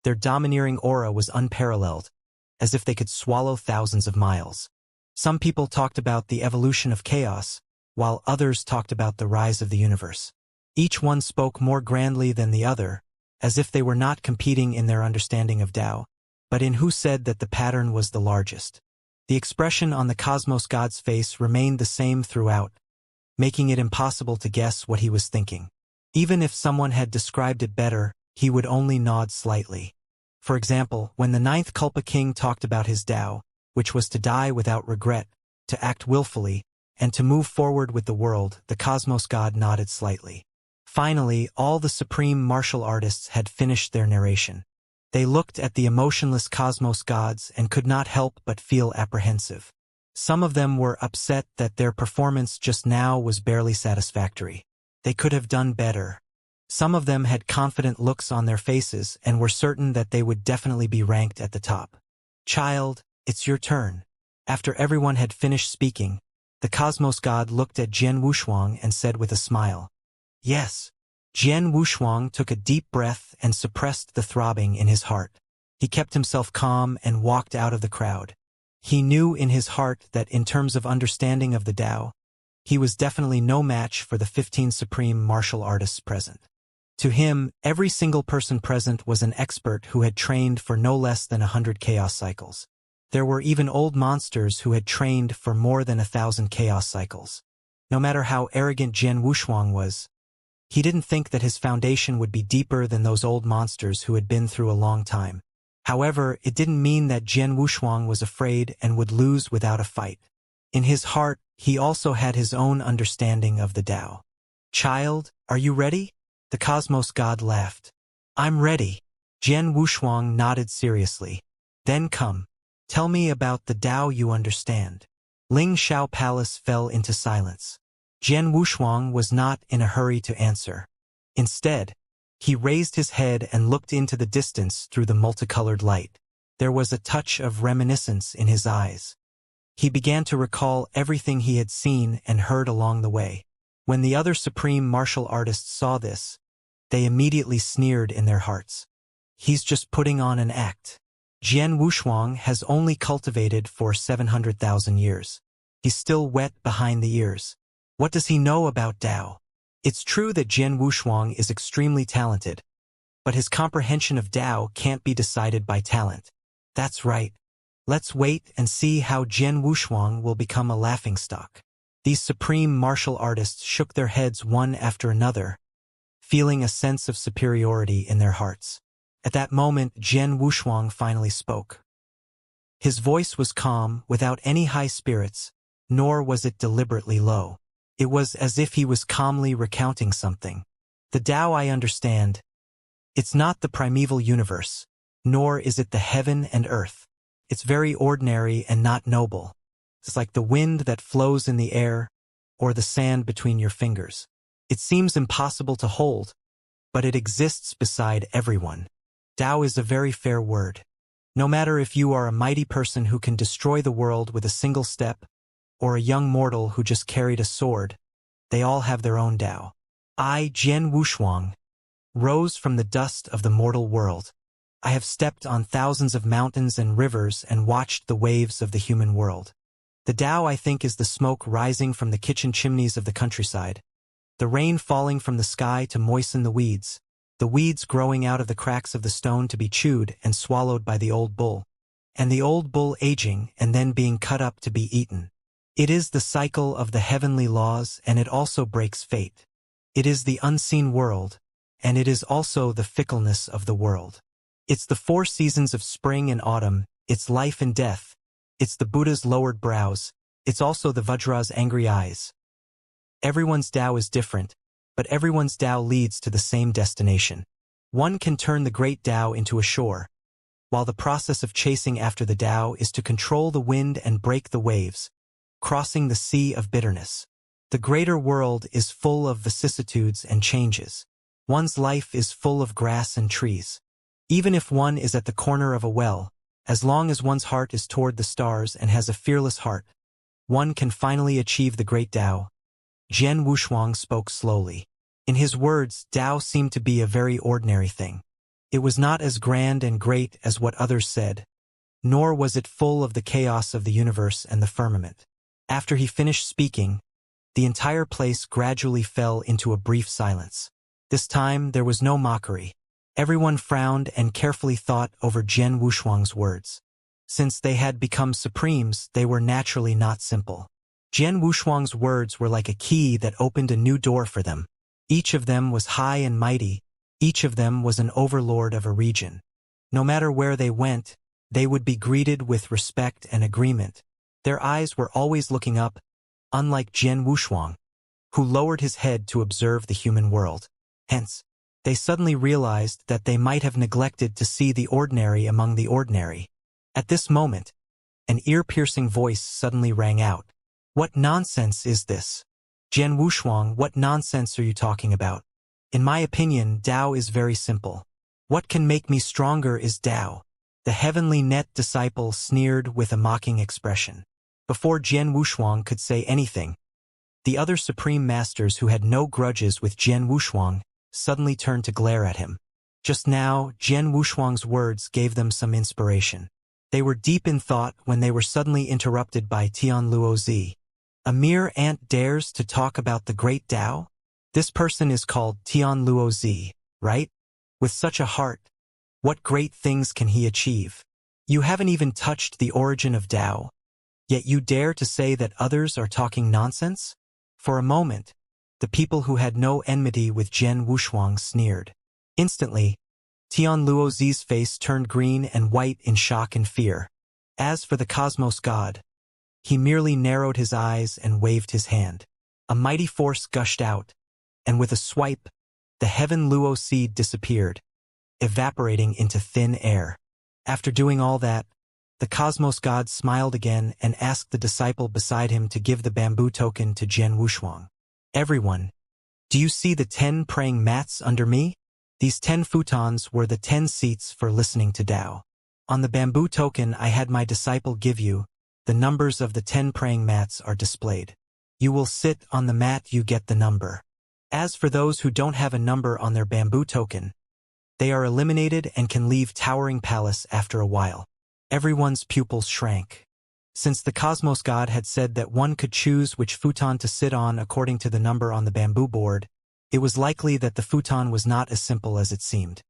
Their domineering aura was unparalleled, as if they could swallow thousands of miles. Some people talked about the evolution of chaos, while others talked about the rise of the universe. Each one spoke more grandly than the other, as if they were not competing in their understanding of Tao, but in who said that the pattern was the largest. The expression on the Cosmos God's face remained the same throughout, making it impossible to guess what he was thinking. Even if someone had described it better, he would only nod slightly. For example, when the ninth Culpa King talked about his Tao, which was to die without regret, to act willfully, and to move forward with the world, the Cosmos God nodded slightly. Finally, all the supreme martial artists had finished their narration. They looked at the emotionless Cosmos Gods and could not help but feel apprehensive. Some of them were upset that their performance just now was barely satisfactory. They could have done better. Some of them had confident looks on their faces and were certain that they would definitely be ranked at the top. Child, It's your turn. After everyone had finished speaking, the Cosmos God looked at Jian Wushuang and said with a smile, "Yes." Jian Wushuang took a deep breath and suppressed the throbbing in his heart. He kept himself calm and walked out of the crowd. He knew in his heart that in terms of understanding of the Tao, he was definitely no match for the 15 supreme martial artists present. To him, every single person present was an expert who had trained for no less than 100 chaos cycles. There were even old monsters who had trained for more than 1,000 chaos cycles. No matter how arrogant Jian Wushuang was, he didn't think that his foundation would be deeper than those old monsters who had been through a long time. However, it didn't mean that Jian Wushuang was afraid and would lose without a fight. In his heart, he also had his own understanding of the Tao. "Child, are you ready?" The Cosmos God laughed. "I'm ready." Jian Wushuang nodded seriously. "Then come. Tell me about the Tao you understand." Ling Shao Palace fell into silence. Jian Wushuang was not in a hurry to answer. Instead, he raised his head and looked into the distance through the multicolored light. There was a touch of reminiscence in his eyes. He began to recall everything he had seen and heard along the way. When the other supreme martial artists saw this, they immediately sneered in their hearts. "He's just putting on an act." Jian Wushuang has only cultivated for 700,000 years. He's still wet behind the ears. What does he know about Tao? It's true that Jian Wushuang is extremely talented, but his comprehension of Tao can't be decided by talent. That's right. Let's wait and see how Jian Wushuang will become a laughingstock. These supreme martial artists shook their heads one after another, feeling a sense of superiority in their hearts. At that moment, Jian Wushuang finally spoke. His voice was calm, without any high spirits, nor was it deliberately low. It was as if he was calmly recounting something. "The Tao I understand. It's not the primeval universe, nor is it the heaven and earth. It's very ordinary and not noble. It's like the wind that flows in the air, or the sand between your fingers. It seems impossible to hold, but it exists beside everyone. Tao is a very fair word. No matter if you are a mighty person who can destroy the world with a single step, or a young mortal who just carried a sword, they all have their own Tao. I, Jian Wushuang, rose from the dust of the mortal world. I have stepped on thousands of mountains and rivers and watched the waves of the human world. The Tao, I think, is the smoke rising from the kitchen chimneys of the countryside, the rain falling from the sky to moisten the weeds growing out of the cracks of the stone to be chewed and swallowed by the old bull, and the old bull aging and then being cut up to be eaten. It is the cycle of the heavenly laws, and it also breaks fate. It is the unseen world, and it is also the fickleness of the world. It's the 4 seasons of spring and autumn, it's life and death, it's the Buddha's lowered brows, it's also the Vajra's angry eyes. Everyone's Tao is different, but everyone's Tao leads to the same destination. One can turn the great Tao into a shore, while the process of chasing after the Tao is to control the wind and break the waves, crossing the sea of bitterness. The greater world is full of vicissitudes and changes. One's life is full of grass and trees. Even if one is at the corner of a well, as long as one's heart is toward the stars and has a fearless heart, one can finally achieve the great Tao. Jian Wushuang spoke slowly. In his words, Tao seemed to be a very ordinary thing. It was not as grand and great as what others said, nor was it full of the chaos of the universe and the firmament. After he finished speaking, the entire place gradually fell into a brief silence. This time there was no mockery. Everyone frowned and carefully thought over Jian Wushuang's words. Since they had become supremes, they were naturally not simple. Jian Wushuang's words were like a key that opened a new door for them. Each of them was high and mighty. Each of them was an overlord of a region. No matter where they went, they would be greeted with respect and agreement. Their eyes were always looking up, unlike Jian Wushuang, who lowered his head to observe the human world. Hence, they suddenly realized that they might have neglected to see the ordinary among the ordinary. At this moment, an ear-piercing voice suddenly rang out. "What nonsense is this? Jian Wushuang, what nonsense are you talking about? In my opinion, Tao is very simple. What can make me stronger is Tao. The heavenly net disciple sneered with a mocking expression. Before Jian Wushuang could say anything, the other supreme masters who had no grudges with Jian Wushuang suddenly turned to glare at him. Just now, Jian Wushuang's words gave them some inspiration. They were deep in thought when they were suddenly interrupted by Tian Luozi. A mere ant dares to talk about the great Tao? This person is called Tian Luozi, right? With such a heart, what great things can he achieve? You haven't even touched the origin of Tao, yet you dare to say that others are talking nonsense? For a moment, the people who had no enmity with Jian Wushuang sneered. Instantly, Tian Luozi's face turned green and white in shock and fear. As for the Cosmos God, he merely narrowed his eyes and waved his hand. A mighty force gushed out, and with a swipe, the heaven Luo seed disappeared, evaporating into thin air. After doing all that, the Cosmos God smiled again and asked the disciple beside him to give the bamboo token to Jian Wushuang. Everyone, do you see the 10 praying mats under me? These 10 futons were the 10 seats for listening to Tao. On the bamboo token I had my disciple give you, the numbers of the 10 praying mats are displayed. You will sit on the mat you get the number. As for those who don't have a number on their bamboo token, they are eliminated and can leave Towering Palace after a while. Everyone's pupils shrank. Since the Cosmos God had said that one could choose which futon to sit on according to the number on the bamboo board, it was likely that the futon was not as simple as it seemed.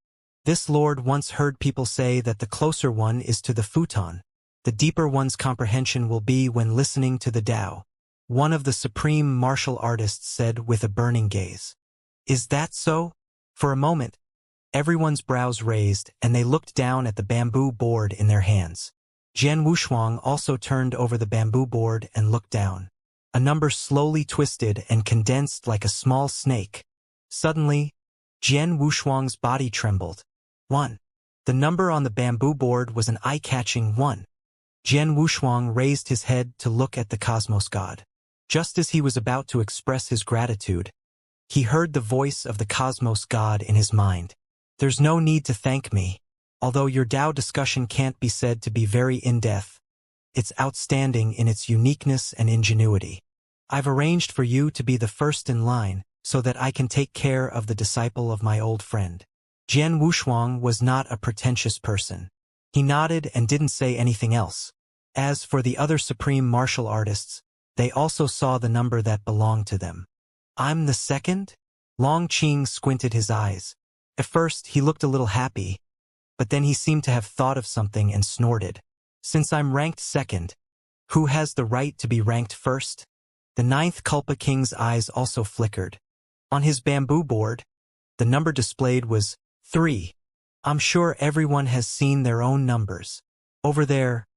This lord once heard people say that the closer one is to the futon, the deeper one's comprehension will be when listening to the Tao. One of the supreme martial artists said with a burning gaze. Is that so? For a moment, everyone's brows raised and they looked down at the bamboo board in their hands. Jian Wushuang also turned over the bamboo board and looked down. A number slowly twisted and condensed like a small snake. Suddenly, Jian Wushuang's body trembled. 1. The number on the bamboo board was an eye-catching 1. Jian Wushuang raised his head to look at the Cosmos God. Just as he was about to express his gratitude, he heard the voice of the Cosmos God in his mind. There's no need to thank me. Although your Tao discussion can't be said to be very in-depth, it's outstanding in its uniqueness and ingenuity. I've arranged for you to be the first in line so that I can take care of the disciple of my old friend. Jian Wushuang was not a pretentious person. He nodded and didn't say anything else. As for the other supreme martial artists, they also saw the number that belonged to them. I'm the second? Long Qing squinted his eyes. At first, he looked a little happy, but then he seemed to have thought of something and snorted. Since I'm ranked second, who has the right to be ranked first? The 9th Kulpa King's eyes also flickered. On his bamboo board, the number displayed was 3. I'm sure everyone has seen their own numbers. Over there,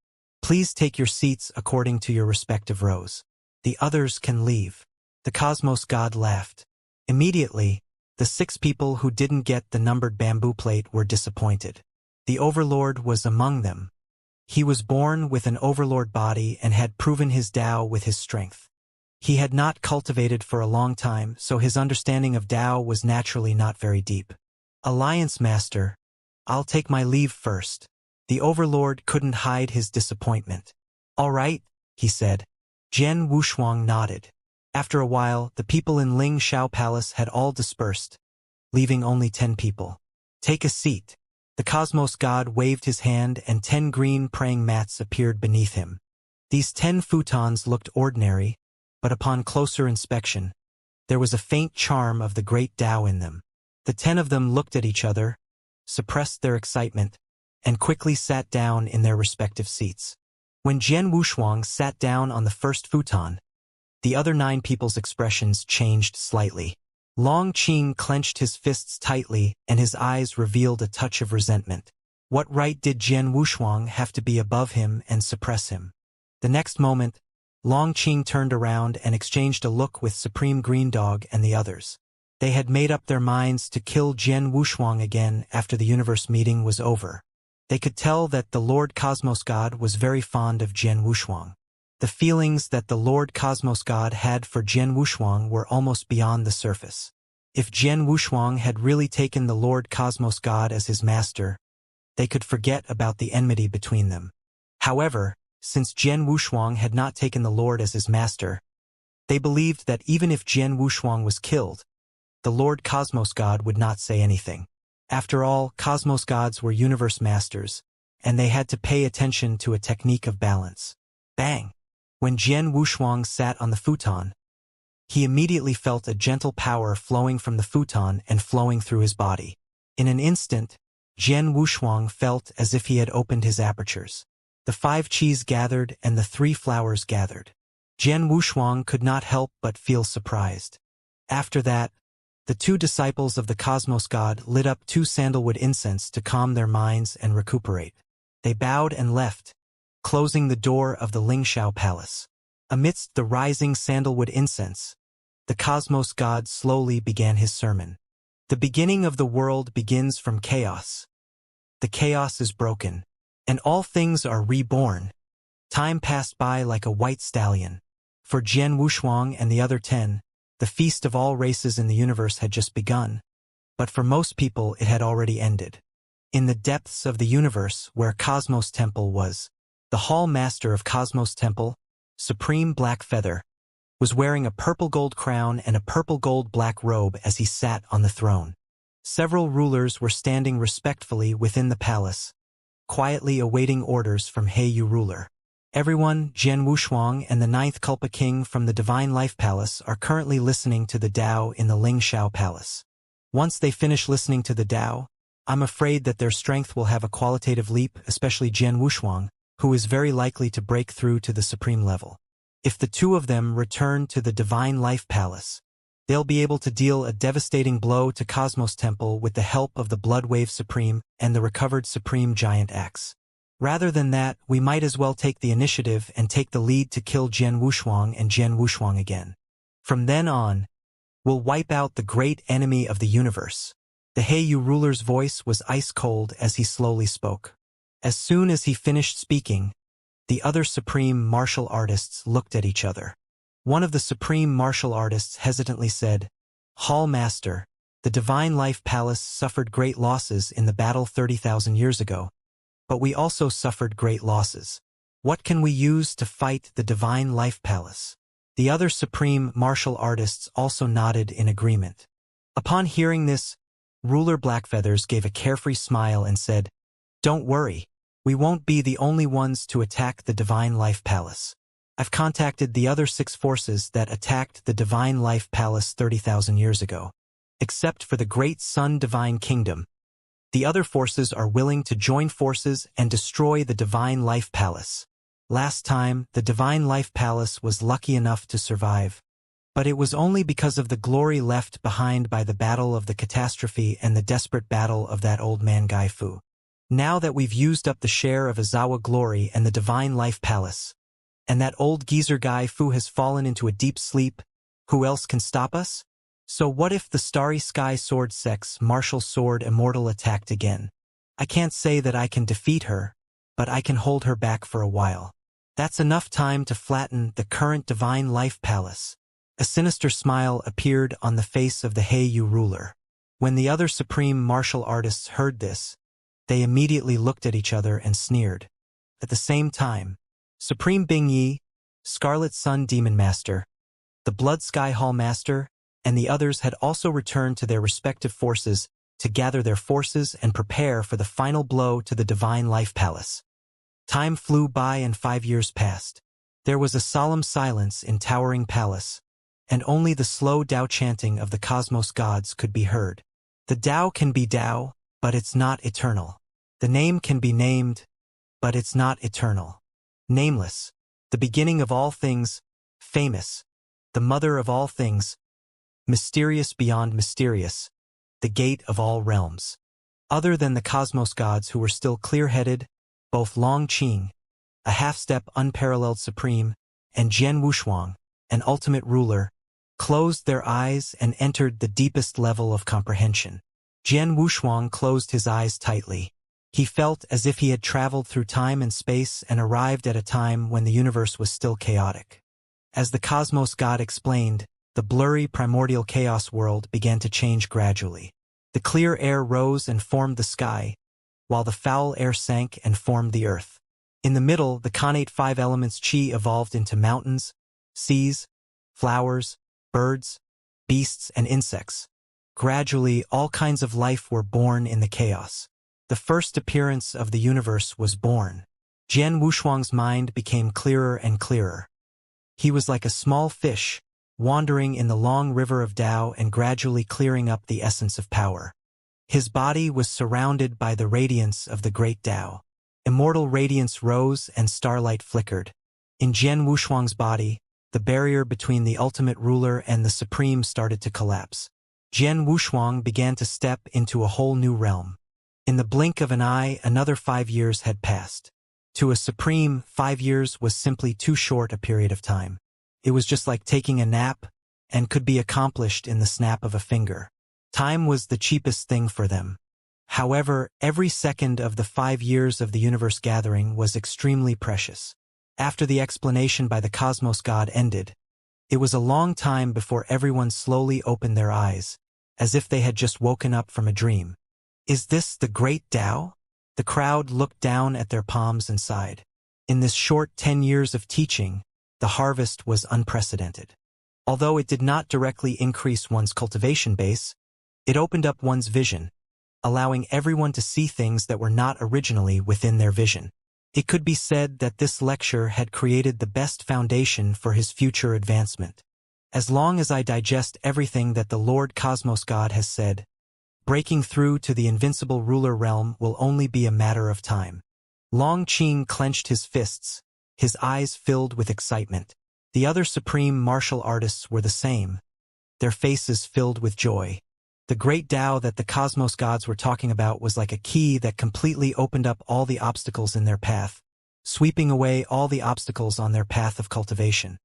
please take your seats according to your respective rows. The others can leave. The Cosmos God laughed. Immediately, the 6 people who didn't get the numbered bamboo plate were disappointed. The Overlord was among them. He was born with an Overlord body and had proven his Tao with his strength. He had not cultivated for a long time, so his understanding of Tao was naturally not very deep. Alliance Master, I'll take my leave first. The Overlord couldn't hide his disappointment. All right, he said. Jian Wushuang nodded. After a while, the people in Ling Shao Palace had all dispersed, leaving only 10 people. Take a seat. The Cosmos God waved his hand and 10 green praying mats appeared beneath him. These 10 futons looked ordinary, but upon closer inspection, there was a faint charm of the great Tao in them. The 10 of them looked at each other, suppressed their excitement, and quickly sat down in their respective seats. When Jian Wushuang sat down on the first futon, the other 9 people's expressions changed slightly. Long Qing clenched his fists tightly and his eyes revealed a touch of resentment. What right did Jian Wushuang have to be above him and suppress him? The next moment, Long Qing turned around and exchanged a look with Supreme Green Dog and the others. They had made up their minds to kill Jian Wushuang again after the universe meeting was over. They could tell that the Lord Cosmos God was very fond of Jian Wushuang. The feelings that the Lord Cosmos God had for Jian Wushuang were almost beyond the surface. If Jian Wushuang had really taken the Lord Cosmos God as his master, they could forget about the enmity between them. However, since Jian Wushuang had not taken the Lord as his master, they believed that even if Jian Wushuang was killed, the Lord Cosmos God would not say anything. After all, Cosmos Gods were universe masters, and they had to pay attention to a technique of balance. Bang! When Jian Wushuang sat on the futon, he immediately felt a gentle power flowing from the futon and flowing through his body. In an instant, Jian Wushuang felt as if he had opened his apertures. The 5 qis gathered and the 3 flowers gathered. Jian Wushuang could not help but feel surprised. After that, the 2 disciples of the Cosmos God lit up 2 sandalwood incense to calm their minds and recuperate. They bowed and left, closing the door of the Lingxiao Palace. Amidst the rising sandalwood incense, the Cosmos God slowly began his sermon. The beginning of the world begins from chaos. The chaos is broken, and all things are reborn. Time passed by like a white stallion. For Jian Wushuang and the other 10, the feast of all races in the universe had just begun. But for most people it had already ended. In the depths of the universe where Cosmos Temple was, the Hall Master of Cosmos Temple, Supreme Black Feather, was wearing a purple gold crown and a purple gold black robe as he sat on the throne. Several rulers were standing respectfully within the palace, quietly awaiting orders from Heiyu ruler. Everyone, Jian Wushuang and the 9th Kulpa King from the Divine Life Palace are currently listening to the Tao in the Lingxiao Palace. Once they finish listening to the Tao, I'm afraid that their strength will have a qualitative leap, especially Jian Wushuang, who is very likely to break through to the supreme level. If the 2 of them return to the Divine Life Palace, they'll be able to deal a devastating blow to Cosmos Temple with the help of the Bloodwave Supreme and the recovered Supreme Giant Axe. Rather than that, we might as well take the initiative and take the lead to kill Jian Wushuang and Jian Wushuang again. From then on, we'll wipe out the great enemy of the universe. The Heiyu ruler's voice was ice-cold as he slowly spoke. As soon as he finished speaking, the other supreme martial artists looked at each other. One of the supreme martial artists hesitantly said, "Hall Master, the Divine Life Palace suffered great losses in the battle 30,000 years ago, but we also suffered great losses. What can we use to fight the Divine Life Palace?" The other supreme martial artists also nodded in agreement. Upon hearing this, Ruler Blackfeathers gave a carefree smile and said, "Don't worry, we won't be the only ones to attack the Divine Life Palace. I've contacted the other 6 forces that attacked the Divine Life Palace 30,000 years ago. Except for the Great Sun Divine Kingdom, the other forces are willing to join forces and destroy the Divine Life Palace. Last time, the Divine Life Palace was lucky enough to survive, but it was only because of the glory left behind by the Battle of the Catastrophe and the desperate battle of that old man Gai Fu. Now that we've used up the share of Izawa glory and the Divine Life Palace, and that old geezer Gai Fu has fallen into a deep sleep, who else can stop us? So what if the Starry Sky Sword Sex Martial Sword Immortal attacked again? I can't say that I can defeat her, but I can hold her back for a while. That's enough time to flatten the current Divine Life Palace." A sinister smile appeared on the face of the Heiyu ruler. When the other supreme martial artists heard this, they immediately looked at each other and sneered. At the same time, Supreme Bing Yi, Scarlet Sun Demon Master, the Blood Sky Hall Master, and the others had also returned to their respective forces to gather their forces and prepare for the final blow to the Divine Life Palace. Time flew by and 5 years passed. There was a solemn silence in Towering Palace, and only the slow Tao chanting of the Cosmos Gods could be heard. The Tao can be Tao, but it's not eternal. The name can be named, but it's not eternal. Nameless, the beginning of all things, famous, the mother of all things, mysterious beyond mysterious, the gate of all realms. Other than the Cosmos Gods who were still clear-headed, both Long Qing, a half-step unparalleled supreme, and Jian Wushuang, an ultimate ruler, closed their eyes and entered the deepest level of comprehension. Jian Wushuang closed his eyes tightly. He felt as if he had traveled through time and space and arrived at a time when the universe was still chaotic. As the Cosmos God explained, the blurry primordial chaos world began to change gradually. The clear air rose and formed the sky, while the foul air sank and formed the earth. In the middle, the connate five elements chi evolved into mountains, seas, flowers, birds, beasts, and insects. Gradually, all kinds of life were born in the chaos. The first appearance of the universe was born. Jian Wushuang's mind became clearer and clearer. He was like a small fish, wandering in the long river of Tao and gradually clearing up the essence of power. His body was surrounded by the radiance of the great Tao. Immortal radiance rose and starlight flickered. In Jian Wushuang's body, the barrier between the ultimate ruler and the supreme started to collapse. Jian Wushuang began to step into a whole new realm. In the blink of an eye, another 5 years had passed. To a supreme, 5 years was simply too short a period of time. It was just like taking a nap, and could be accomplished in the snap of a finger. Time was the cheapest thing for them. However, every second of the 5 years of the universe gathering was extremely precious. After the explanation by the cosmos god ended, it was a long time before everyone slowly opened their eyes, as if they had just woken up from a dream. Is this the great Tao? The crowd looked down at their palms and sighed. In this short 10 years of teaching, the harvest was unprecedented. Although it did not directly increase one's cultivation base, it opened up one's vision, allowing everyone to see things that were not originally within their vision. It could be said that this lecture had created the best foundation for his future advancement. As long as I digest everything that the Lord Cosmos God has said, breaking through to the invincible ruler realm will only be a matter of time. Long Qing clenched his fists, his eyes filled with excitement. The other supreme martial artists were the same, their faces filled with joy. The great Tao that the cosmos gods were talking about was like a key that completely opened up all the obstacles in their path, sweeping away all the obstacles on their path of cultivation.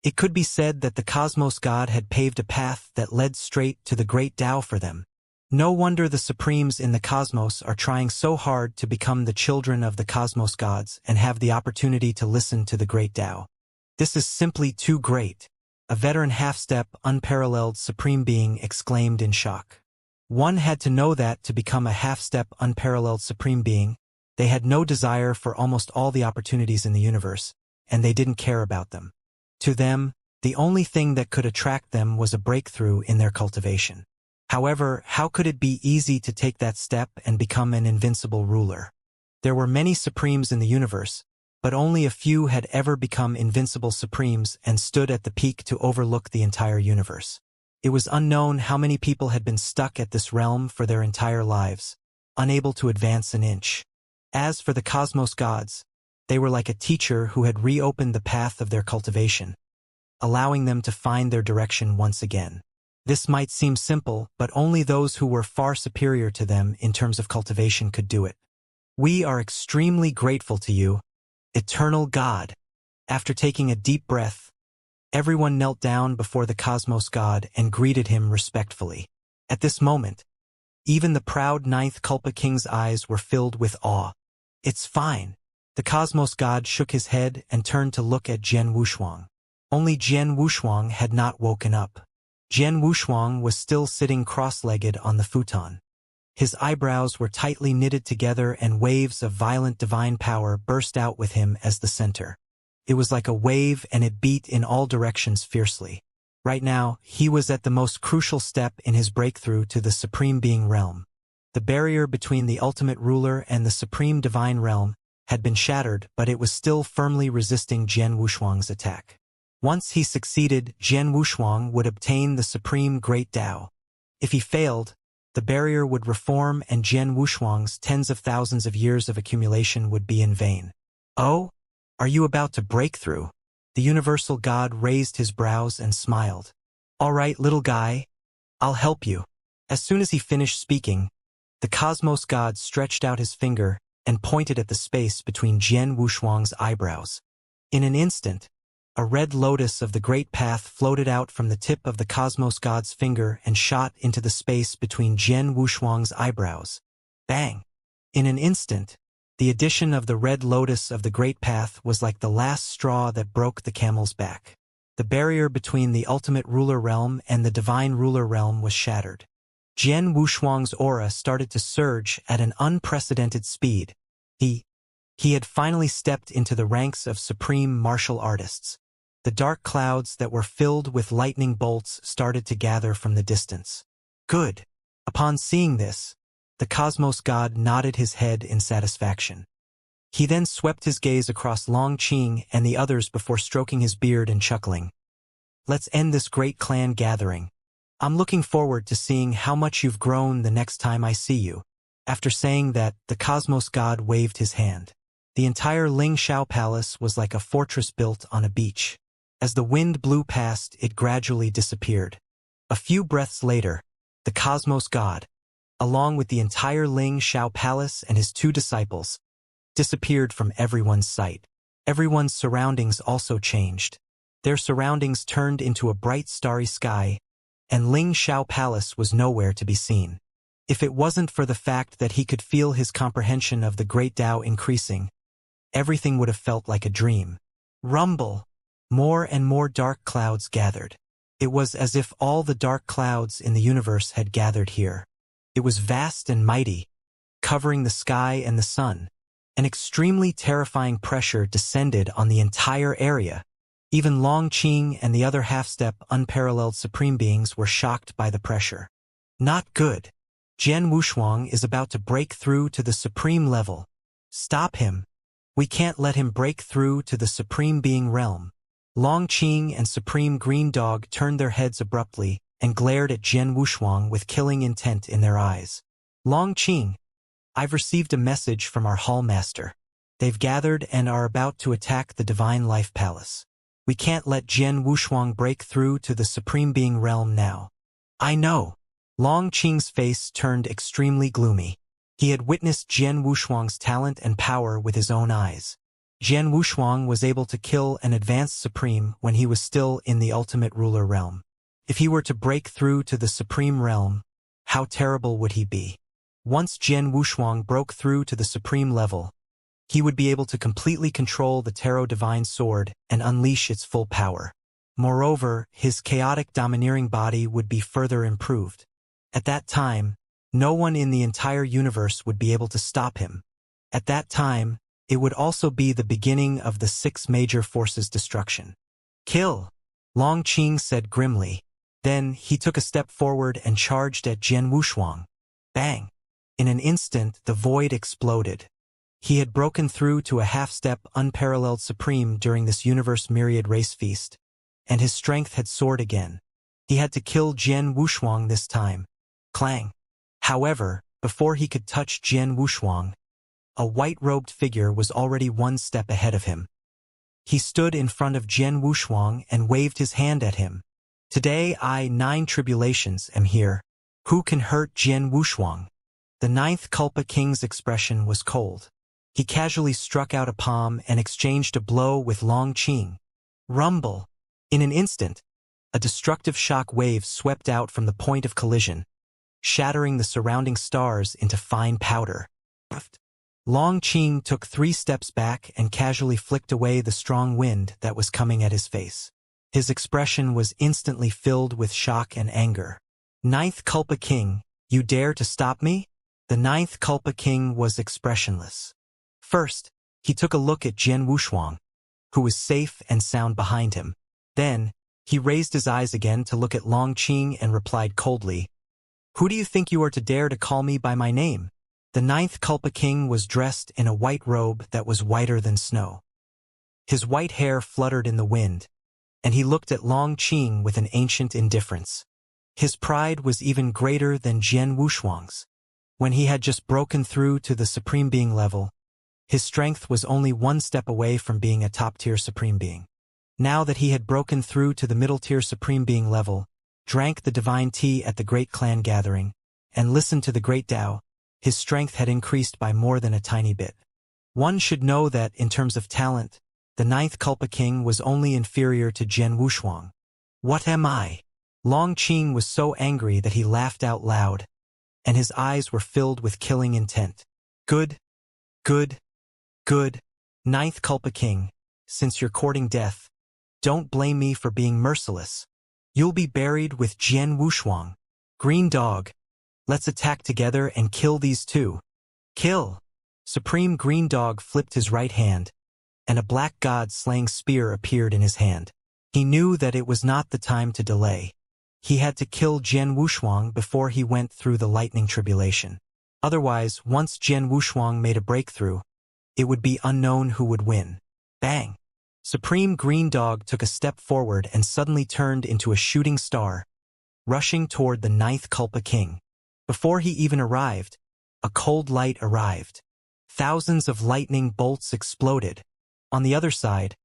It could be said that the cosmos god had paved a path that led straight to the great Tao for them. No wonder the supremes in the cosmos are trying so hard to become the children of the cosmos gods and have the opportunity to listen to the great Tao. This is simply too great. A veteran half-step, unparalleled supreme being exclaimed in shock. One had to know that to become a half-step, unparalleled supreme being, they had no desire for almost all the opportunities in the universe, and they didn't care about them. To them, the only thing that could attract them was a breakthrough in their cultivation. However, how could it be easy to take that step and become an invincible ruler? There were many supremes in the universe, but only a few had ever become invincible supremes and stood at the peak to overlook the entire universe. It was unknown how many people had been stuck at this realm for their entire lives, unable to advance an inch. As for the cosmos gods, they were like a teacher who had reopened the path of their cultivation, allowing them to find their direction once again. This might seem simple, but only those who were far superior to them in terms of cultivation could do it. We are extremely grateful to you, Eternal God. After taking a deep breath, everyone knelt down before the cosmos god and greeted him respectfully. At this moment, even the proud ninth Kulpa King's eyes were filled with awe. It's fine. The cosmos god shook his head and turned to look at Jian Wushuang. Only Jian Wushuang had not woken up. Jian Wushuang was still sitting cross-legged on the futon. His eyebrows were tightly knitted together and waves of violent divine power burst out with him as the center. It was like a wave and it beat in all directions fiercely. Right now, he was at the most crucial step in his breakthrough to the Supreme Being realm. The barrier between the ultimate ruler and the Supreme Divine realm had been shattered, but it was still firmly resisting Jian Wushuang's attack. Once he succeeded, Jian Wushuang would obtain the Supreme Great Tao. If he failed, the barrier would reform and Jian Wushuang's tens of thousands of years of accumulation would be in vain. Oh? Are you about to break through? The universal god raised his brows and smiled. All right, little guy. I'll help you. As soon as he finished speaking, the cosmos god stretched out his finger and pointed at the space between Jian Wushuang's eyebrows. In an instant, a red lotus of the great path floated out from the tip of the cosmos god's finger and shot into the space between Jian Wushuang's eyebrows. Bang! In an instant, the addition of the red lotus of the great path was like the last straw that broke the camel's back. The barrier between the ultimate ruler realm and the divine ruler realm was shattered. Jian Wushuang's aura started to surge at an unprecedented speed. He had finally stepped into the ranks of supreme martial artists. The dark clouds that were filled with lightning bolts started to gather from the distance. Good. Upon seeing this, the cosmos god nodded his head in satisfaction. He then swept his gaze across Long Qing and the others before stroking his beard and chuckling. Let's end this great clan gathering. I'm looking forward to seeing how much you've grown the next time I see you. After saying that, the cosmos god waved his hand. The entire Ling Shao Palace was like a fortress built on a beach. As the wind blew past, it gradually disappeared. A few breaths later, the cosmos god, along with the entire Ling Shao Palace and his 2 disciples, disappeared from everyone's sight. Everyone's surroundings also changed. Their surroundings turned into a bright starry sky, and Ling Shao Palace was nowhere to be seen. If it wasn't for the fact that he could feel his comprehension of the great Tao increasing, everything would have felt like a dream. Rumble! More and more dark clouds gathered. It was as if all the dark clouds in the universe had gathered here. It was vast and mighty, covering the sky and the sun. An extremely terrifying pressure descended on the entire area. Even Long Qing and the other half-step unparalleled supreme beings were shocked by the pressure. Not good. Jian Wushuang is about to break through to the supreme level. Stop him. We can't let him break through to the supreme being realm. Long Qing and Supreme Green Dog turned their heads abruptly and glared at Jian Wushuang with killing intent in their eyes. Long Qing, I've received a message from our hall master. They've gathered and are about to attack the Divine Life Palace. We can't let Jian Wushuang break through to the Supreme Being realm now. I know. Long Qing's face turned extremely gloomy. He had witnessed Jian Wushuang's talent and power with his own eyes. Jian Wushuang was able to kill an advanced supreme when he was still in the ultimate ruler realm. If he were to break through to the supreme realm, how terrible would he be? Once Jian Wushuang broke through to the supreme level, he would be able to completely control the Tarot Divine Sword and unleash its full power. Moreover, his chaotic domineering body would be further improved. At that time, no one in the entire universe would be able to stop him. At that time, it would also be the beginning of the 6 major forces' destruction. Kill! Long Qing said grimly. Then, he took a step forward and charged at Jian Wushuang. Bang! In an instant, the void exploded. He had broken through to a half-step unparalleled supreme during this universe myriad race feast, and his strength had soared again. He had to kill Jian Wushuang this time. Clang! However, before he could touch Jian Wushuang, a white-robed figure was already 1 step ahead of him. He stood in front of Jian Wushuang and waved his hand at him. Today I, 9 tribulations, am here. Who can hurt Jian Wushuang? The 9th Culpa King's expression was cold. He casually struck out a palm and exchanged a blow with Long Qing. Rumble! In an instant, a destructive shock wave swept out from the point of collision, shattering the surrounding stars into fine powder. Long Qing took 3 steps back and casually flicked away the strong wind that was coming at his face. His expression was instantly filled with shock and anger. 9th Culpa King, you dare to stop me? The 9th Culpa King was expressionless. First, he took a look at Jian Wushuang, who was safe and sound behind him. Then, he raised his eyes again to look at Long Qing and replied coldly, Who do you think you are to dare to call me by my name? The 9th Culpa King was dressed in a white robe that was whiter than snow. His white hair fluttered in the wind, and he looked at Long Qing with an ancient indifference. His pride was even greater than Jian Wushuang's. When he had just broken through to the Supreme Being level, his strength was only 1 step away from being a top-tier Supreme Being. Now that he had broken through to the middle-tier Supreme Being level, drank the divine tea at the Great Clan Gathering, and listened to the Great Tao, his strength had increased by more than a tiny bit. One should know that, in terms of talent, the 9th Culpa King was only inferior to Jian Wushuang. What am I? Long Qing was so angry that he laughed out loud, and his eyes were filled with killing intent. Good, good, good, 9th Culpa King, since you're courting death, don't blame me for being merciless. You'll be buried with Jian Wushuang. Green Dog, Let's attack together and kill these two. Kill! Supreme Green Dog flipped his right hand, and a black god-slaying spear appeared in his hand. He knew that it was not the time to delay. He had to kill Jian Wushuang before he went through the lightning tribulation. Otherwise, once Jian Wushuang made a breakthrough, it would be unknown who would win. Bang! Supreme Green Dog took a step forward and suddenly turned into a shooting star, rushing toward the ninth Culpa King. Before he even arrived, a cold light arrived. Thousands of lightning bolts exploded. On the other side,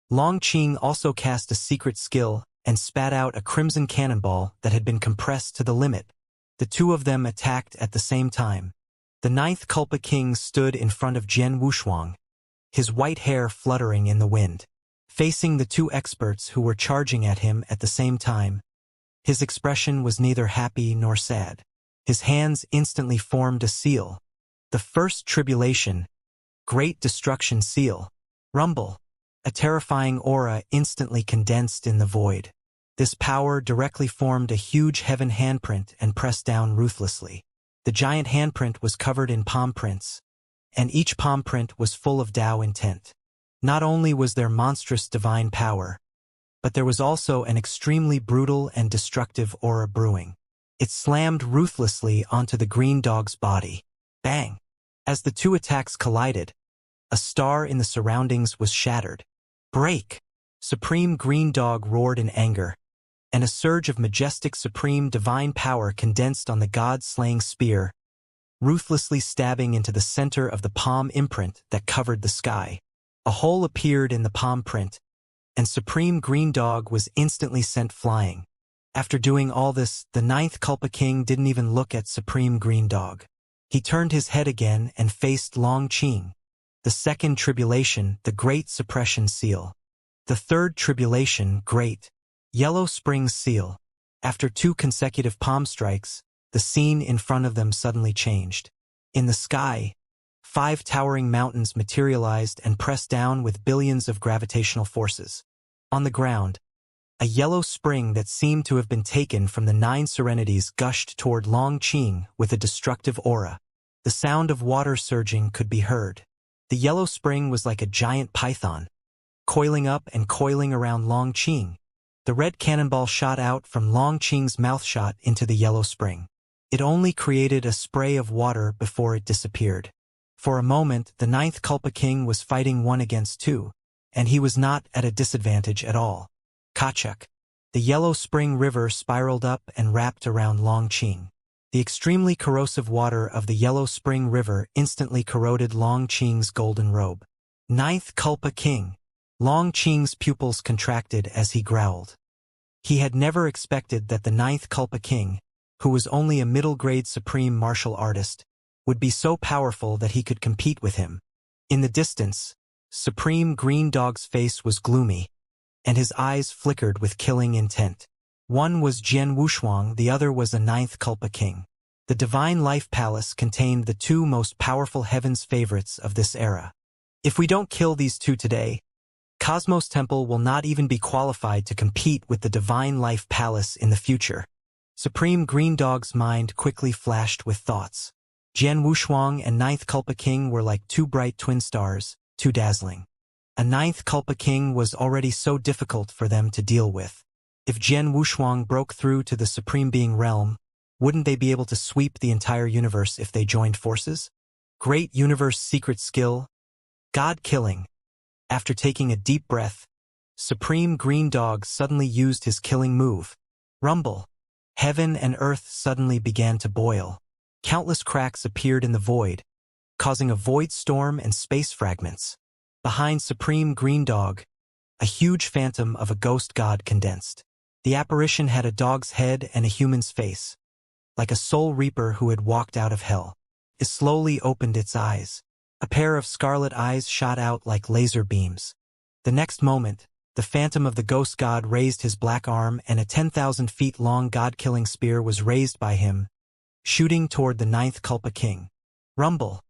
Long Qing also cast a secret skill and spat out a crimson cannonball that had been compressed to the limit. The two of them attacked at the same time. The ninth Culpa King stood in front of Jian Wushuang, his white hair fluttering in the wind. Facing the two experts who were charging at him at the same time, his expression was neither happy nor sad. His hands instantly formed a seal. The first tribulation, Great Destruction Seal. Rumble. A terrifying aura instantly condensed in the void. This power directly formed a huge heaven handprint and pressed down ruthlessly. The giant handprint was covered in palm prints, and each palm print was full of Tao intent. Not only was there monstrous divine power, but there was also an extremely brutal and destructive aura brewing. It slammed ruthlessly onto the green dog's body. Bang! As the two attacks collided, a star in the surroundings was shattered. Break! Supreme Green Dog roared in anger, and a surge of majestic supreme divine power condensed on the god-slaying spear, ruthlessly stabbing into the center of the palm imprint that covered the sky. A hole appeared in the palm print, and Supreme Green Dog was instantly sent flying. After doing all this, the ninth Culpa King didn't even look at Supreme Green Dog. He turned his head again and faced Long Qing. The second tribulation, the Great Suppression Seal. The third tribulation, Great Yellow Spring Seal. After two consecutive palm strikes, the scene in front of them suddenly changed. In the sky, 5 towering mountains materialized and pressed down with billions of gravitational forces. On the ground, a yellow spring that seemed to have been taken from the 9 serenities gushed toward Long Qing with a destructive aura. The sound of water surging could be heard. The yellow spring was like a giant python, coiling up and coiling around Long Qing. The red cannonball shot out from Long Qing's mouth shot into the yellow spring. It only created a spray of water before it disappeared. For a moment, the ninth Culpa King was fighting 1 against 2, and he was not at a disadvantage at all. Kachuk. The yellow spring river spiraled up and wrapped around Long Qing. The extremely corrosive water of the yellow spring river instantly corroded Long Qing's golden robe. Ninth Culpa King. Long Qing's pupils contracted as he growled. He had never expected that the ninth Culpa King, who was only a middle-grade supreme martial artist, would be so powerful that he could compete with him. In the distance, Supreme Green Dog's face was gloomy, and his eyes flickered with killing intent. One was Jian Wushuang, the other was the ninth Culpa King. The Divine Life Palace contained the 2 most powerful heaven's favorites of this era. If we don't kill these 2 today, Cosmos Temple will not even be qualified to compete with the Divine Life Palace in the future. Supreme Green Dog's mind quickly flashed with thoughts. Jian Wushuang and ninth Culpa King were like 2 bright twin stars, too dazzling. A ninth Culpa King was already so difficult for them to deal with. If Jian Wushuang broke through to the Supreme Being realm, wouldn't they be able to sweep the entire universe if they joined forces? Great Universe Secret Skill, God Killing. After taking a deep breath, Supreme Green Dog suddenly used his killing move. Rumble. Heaven and earth suddenly began to boil. Countless cracks appeared in the void, causing a void storm and space fragments. Behind Supreme Green Dog, a huge phantom of a ghost god condensed. The apparition had a dog's head and a human's face, like a soul reaper who had walked out of hell. It slowly opened its eyes. A pair of scarlet eyes shot out like laser beams. The next moment, the phantom of the ghost god raised his black arm and a 10,000 feet long god-killing spear was raised by him, shooting toward the ninth Culpa King. Rumble.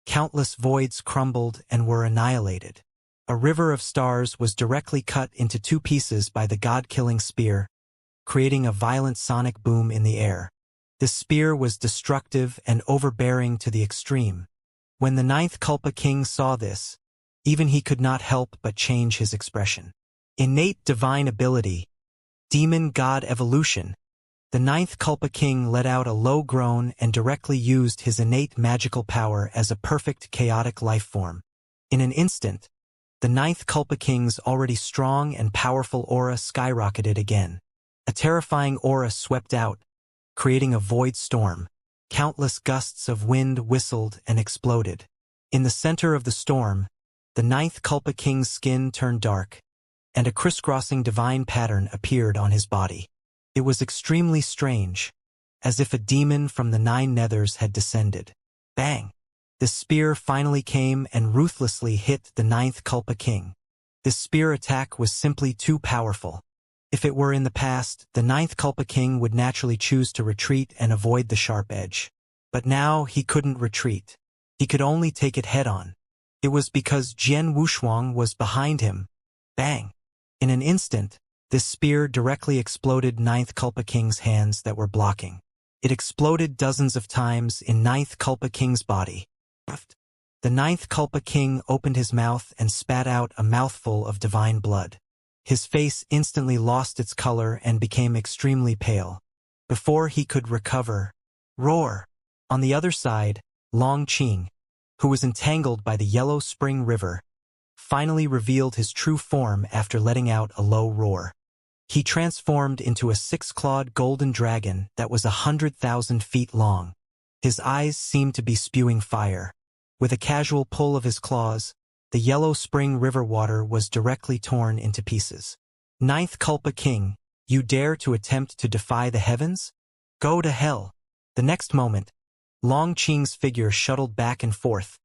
Countless voids crumbled and were annihilated. A river of stars was directly cut into 2 pieces by the god-killing spear, creating a violent sonic boom in the air. This spear was destructive and overbearing to the extreme. When the ninth Kulpa King saw this, even he could not help but change his expression. Innate divine ability, demon god evolution. The ninth Kulpa King let out a low groan and directly used his innate magical power as a perfect chaotic life form. In an instant, the ninth Kulpa King's already strong and powerful aura skyrocketed again. A terrifying aura swept out, creating a void storm. Countless gusts of wind whistled and exploded. In the center of the storm, the ninth Kulpa King's skin turned dark, and a crisscrossing divine pattern appeared on his body. It was extremely strange, as if a demon from the nine nethers had descended. Bang! The spear finally came and ruthlessly hit the ninth Kulpa King. This spear attack was simply too powerful. If it were in the past, the ninth Kulpa King would naturally choose to retreat and avoid the sharp edge. But now he couldn't retreat. He could only take it head-on. It was because Jian Wushuang was behind him. Bang! In an instant, this spear directly exploded ninth Kulpa King's hands that were blocking. It exploded dozens of times in ninth Kulpa King's body. The ninth Kulpa King opened his mouth and spat out a mouthful of divine blood. His face instantly lost its color and became extremely pale. Before he could recover, roar! On the other side, Long Qing, who was entangled by the Yellow Spring River, finally revealed his true form after letting out a low roar. He transformed into a six-clawed golden dragon that was 100,000 feet long. His eyes seemed to be spewing fire. With a casual pull of his claws, the Yellow Spring River water was directly torn into pieces. Ninth Kulpa King, you dare to attempt to defy the heavens? Go to hell! The next moment, Long Qing's figure shuttled back and forth,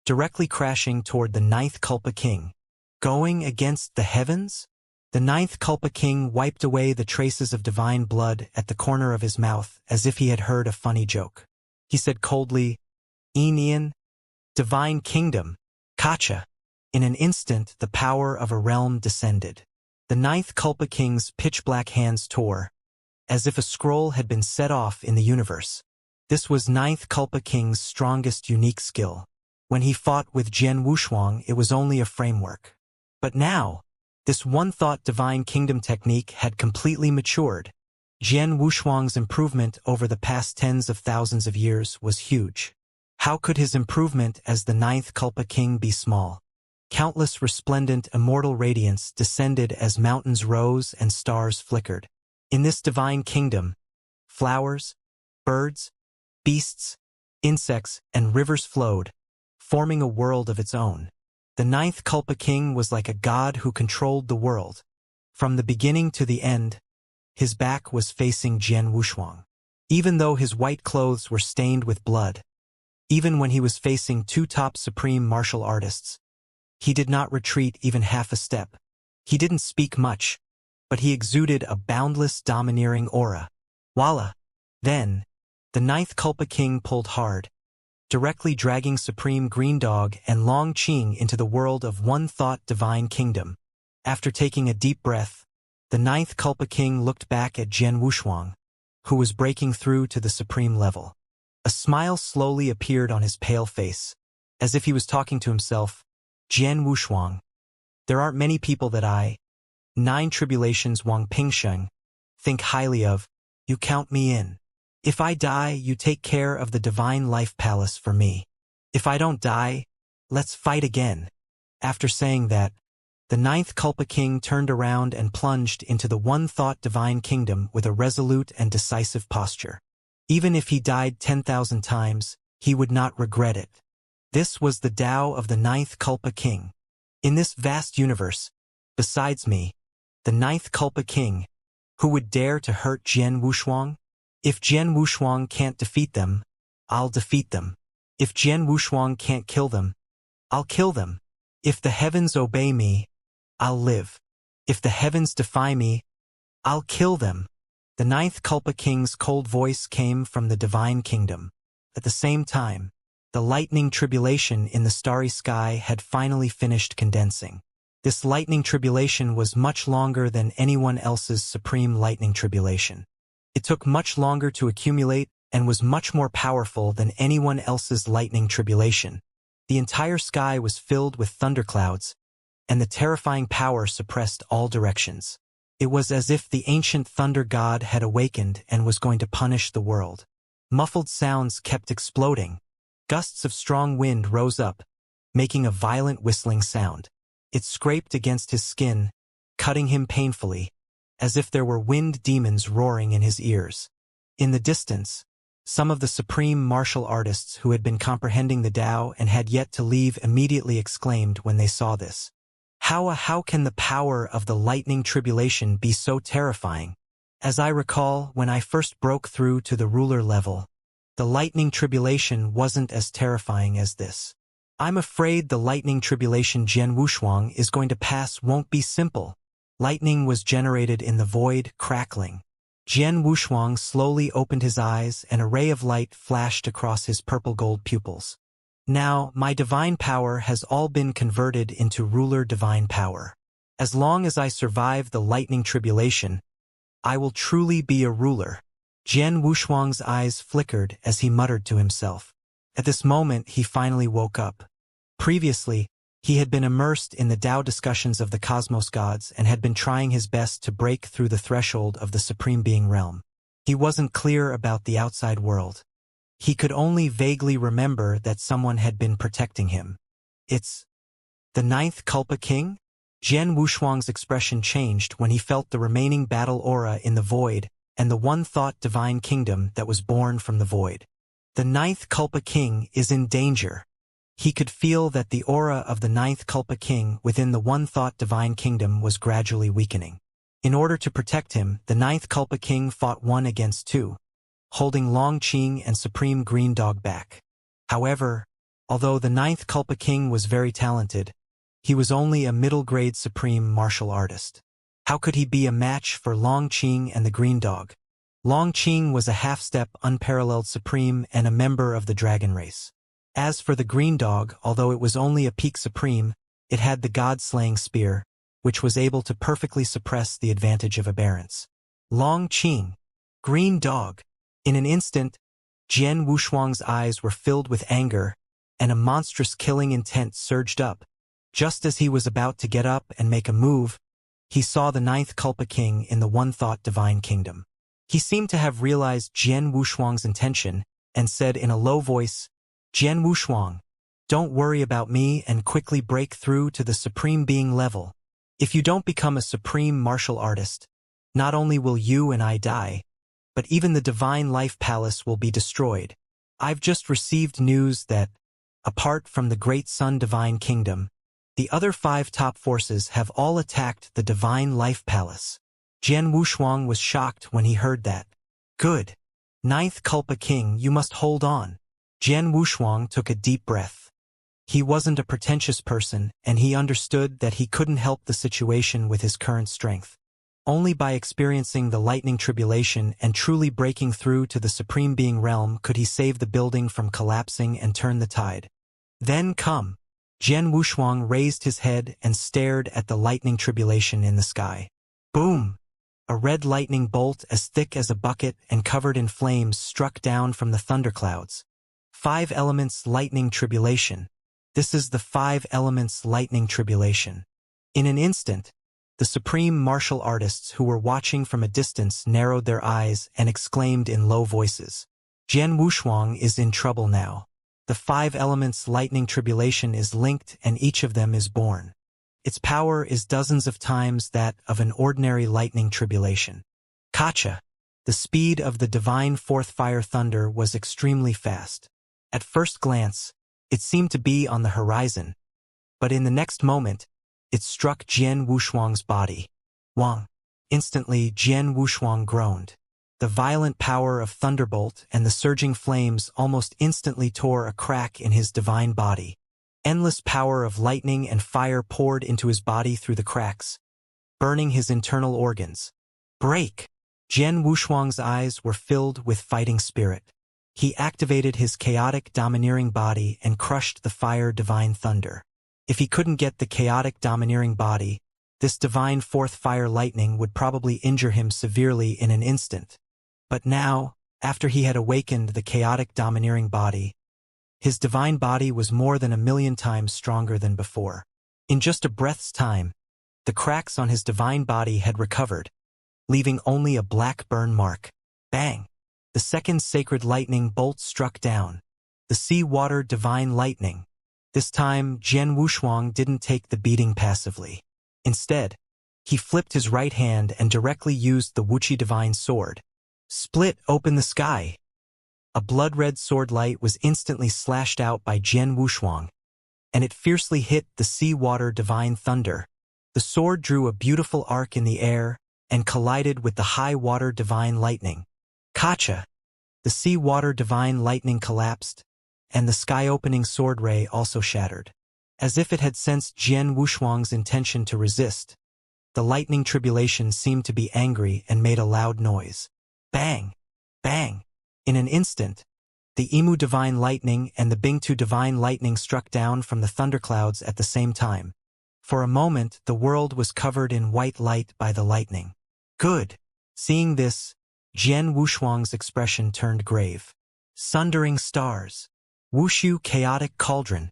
directly crashing toward the ninth Kulpa King. Going against the heavens? The ninth Kulpa King wiped away the traces of divine blood at the corner of his mouth as if he had heard a funny joke. He said coldly, Enian, divine kingdom, Kacha. In an instant, the power of a realm descended. The ninth Kulpa King's pitch-black hands tore, as if a scroll had been set off in the universe. This was ninth Kulpa King's strongest unique skill. When he fought with Jian Wushuang, it was only a framework. But now, this one-thought divine kingdom technique had completely matured. Jian Wushuang's improvement over the past tens of thousands of years was huge. How could his improvement as the ninth Kulpa King be small? Countless resplendent immortal radiance descended as mountains rose and stars flickered. In this divine kingdom, flowers, birds, beasts, insects, and rivers flowed, forming a world of its own. The ninth Kulpa King was like a god who controlled the world. From the beginning to the end, his back was facing Jian Wushuang. Even though his white clothes were stained with blood, even when he was facing two top supreme martial artists, he did not retreat even half a step. He didn't speak much, but he exuded a boundless, domineering aura. Voila! Then, the ninth Kulpa King pulled hard, directly dragging Supreme Green Dog and Long Qing into the world of one-thought divine kingdom. After taking a deep breath, the ninth Kulpa King looked back at Jian Wushuang, who was breaking through to the supreme level. A smile slowly appeared on his pale face, as if he was talking to himself. Jian Wushuang, there aren't many people that I, Nine Tribulations Wang Pingsheng, think highly of. You count me in. If I die, you take care of the divine life palace for me. If I don't die, let's fight again. After saying that, the ninth Kulpa King turned around and plunged into the one-thought divine kingdom with a resolute and decisive posture. Even if he died 10,000 times, he would not regret it. This was the Tao of the ninth Kulpa King. In this vast universe, besides me, the ninth Kulpa King, who would dare to hurt Jian Wushuang? If Jian Wushuang can't defeat them, I'll defeat them. If Jian Wushuang can't kill them, I'll kill them. If the heavens obey me, I'll live. If the heavens defy me, I'll kill them. The ninth Kulpa King's cold voice came from the divine kingdom. At the same time, the lightning tribulation in the starry sky had finally finished condensing. This lightning tribulation was much longer than anyone else's supreme lightning tribulation. It took much longer to accumulate, and was much more powerful than anyone else's lightning tribulation. The entire sky was filled with thunderclouds, and the terrifying power suppressed all directions. It was as if the ancient thunder god had awakened and was going to punish the world. Muffled sounds kept exploding. Gusts of strong wind rose up, making a violent whistling sound. It scraped against his skin, cutting him painfully, as if there were wind demons roaring in his ears. In the distance, some of the supreme martial artists who had been comprehending the Tao and had yet to leave immediately exclaimed when they saw this. How can the power of the lightning tribulation be so terrifying? As I recall, when I first broke through to the ruler level, the lightning tribulation wasn't as terrifying as this. I'm afraid the lightning tribulation Jian Wushuang is going to pass won't be simple. Lightning was generated in the void, crackling. Jian Wushuang slowly opened his eyes and a ray of light flashed across his purple-gold pupils. Now, my divine power has all been converted into ruler divine power. As long as I survive the lightning tribulation, I will truly be a ruler. Jian Wushuang's eyes flickered as he muttered to himself. At this moment, he finally woke up. Previously, he had been immersed in the Tao discussions of the cosmos gods and had been trying his best to break through the threshold of the Supreme Being realm. He wasn't clear about the outside world. He could only vaguely remember that someone had been protecting him. It's the ninth Culpa King? Jian Wushuang's expression changed when he felt the remaining battle aura in the void and the one-thought divine kingdom that was born from the void. The ninth Culpa King is in danger. He could feel that the aura of the ninth Culpa King within the one-thought divine kingdom was gradually weakening. In order to protect him, the ninth Culpa King fought 1 against 2, holding Long Qing and Supreme Green Dog back. However, although the ninth Culpa King was very talented, he was only a middle-grade supreme martial artist. How could he be a match for Long Qing and the Green Dog? Long Qing was a half-step unparalleled supreme and a member of the dragon race. As for the Green Dog, although it was only a peak supreme, it had the god-slaying spear, which was able to perfectly suppress the advantage of aberrance. Long Qing, Green Dog. In an instant, Jian Wushuang's eyes were filled with anger, and a monstrous killing intent surged up. Just as he was about to get up and make a move, he saw the ninth Culpa King in the one-thought divine kingdom. He seemed to have realized Jian Wushuang's intention, and said in a low voice, "Jian Wushuang, don't worry about me and quickly break through to the Supreme Being level. If you don't become a supreme martial artist, not only will you and I die, but even the Divine Life Palace will be destroyed. I've just received news that, apart from the Great Sun Divine Kingdom, the other 5 top forces have all attacked the Divine Life Palace." Jian Wushuang was shocked when he heard that. "Good. Ninth Culpa King, you must hold on." Jian Wushuang took a deep breath. He wasn't a pretentious person, and he understood that he couldn't help the situation with his current strength. Only by experiencing the lightning tribulation and truly breaking through to the Supreme Being realm could he save the building from collapsing and turn the tide. Then come. Jian Wushuang raised his head and stared at the lightning tribulation in the sky. Boom! A red lightning bolt as thick as a bucket and covered in flames struck down from the thunderclouds. 5 elements lightning tribulation. This is the 5 elements lightning tribulation. In an instant, the supreme martial artists who were watching from a distance narrowed their eyes and exclaimed in low voices, "Jian Wushuang is in trouble now. The 5 elements lightning tribulation is linked and each of them is born. Its power is dozens of times that of an ordinary lightning tribulation." Kacha! The speed of the divine fourth fire thunder was extremely fast. At first glance, it seemed to be on the horizon, but in the next moment, it struck Jian Wushuang's body. Wang! Instantly, Jian Wushuang groaned. The violent power of thunderbolt and the surging flames almost instantly tore a crack in his divine body. Endless power of lightning and fire poured into his body through the cracks, burning his internal organs. Break! Jian Wushuang's eyes were filled with fighting spirit. He activated his chaotic domineering body and crushed the fire divine thunder. If he couldn't get the chaotic domineering body, this divine fourth fire lightning would probably injure him severely in an instant. But now, after he had awakened the chaotic domineering body, his divine body was more than 1,000,000 times stronger than before. In just a breath's time, the cracks on his divine body had recovered, leaving only a black burn mark. Bang! The second sacred lightning bolt struck down. The sea-water divine lightning. This time, Jian Wushuang didn't take the beating passively. Instead, he flipped his right hand and directly used the Wuxia divine sword. Split open the sky. A blood-red sword light was instantly slashed out by Jian Wushuang, and it fiercely hit the sea-water divine thunder. The sword drew a beautiful arc in the air and collided with the high-water divine lightning. Kacha! The sea-water divine lightning collapsed, and the sky-opening sword ray also shattered. As if it had sensed Jian Wushuang's intention to resist, the lightning tribulation seemed to be angry and made a loud noise. Bang! Bang! In an instant, the Imu divine lightning and the Bingtu divine lightning struck down from the thunderclouds at the same time. For a moment, the world was covered in white light by the lightning. Good! Seeing this, Jian Wushuang's expression turned grave. Sundering stars. Wushu chaotic cauldron.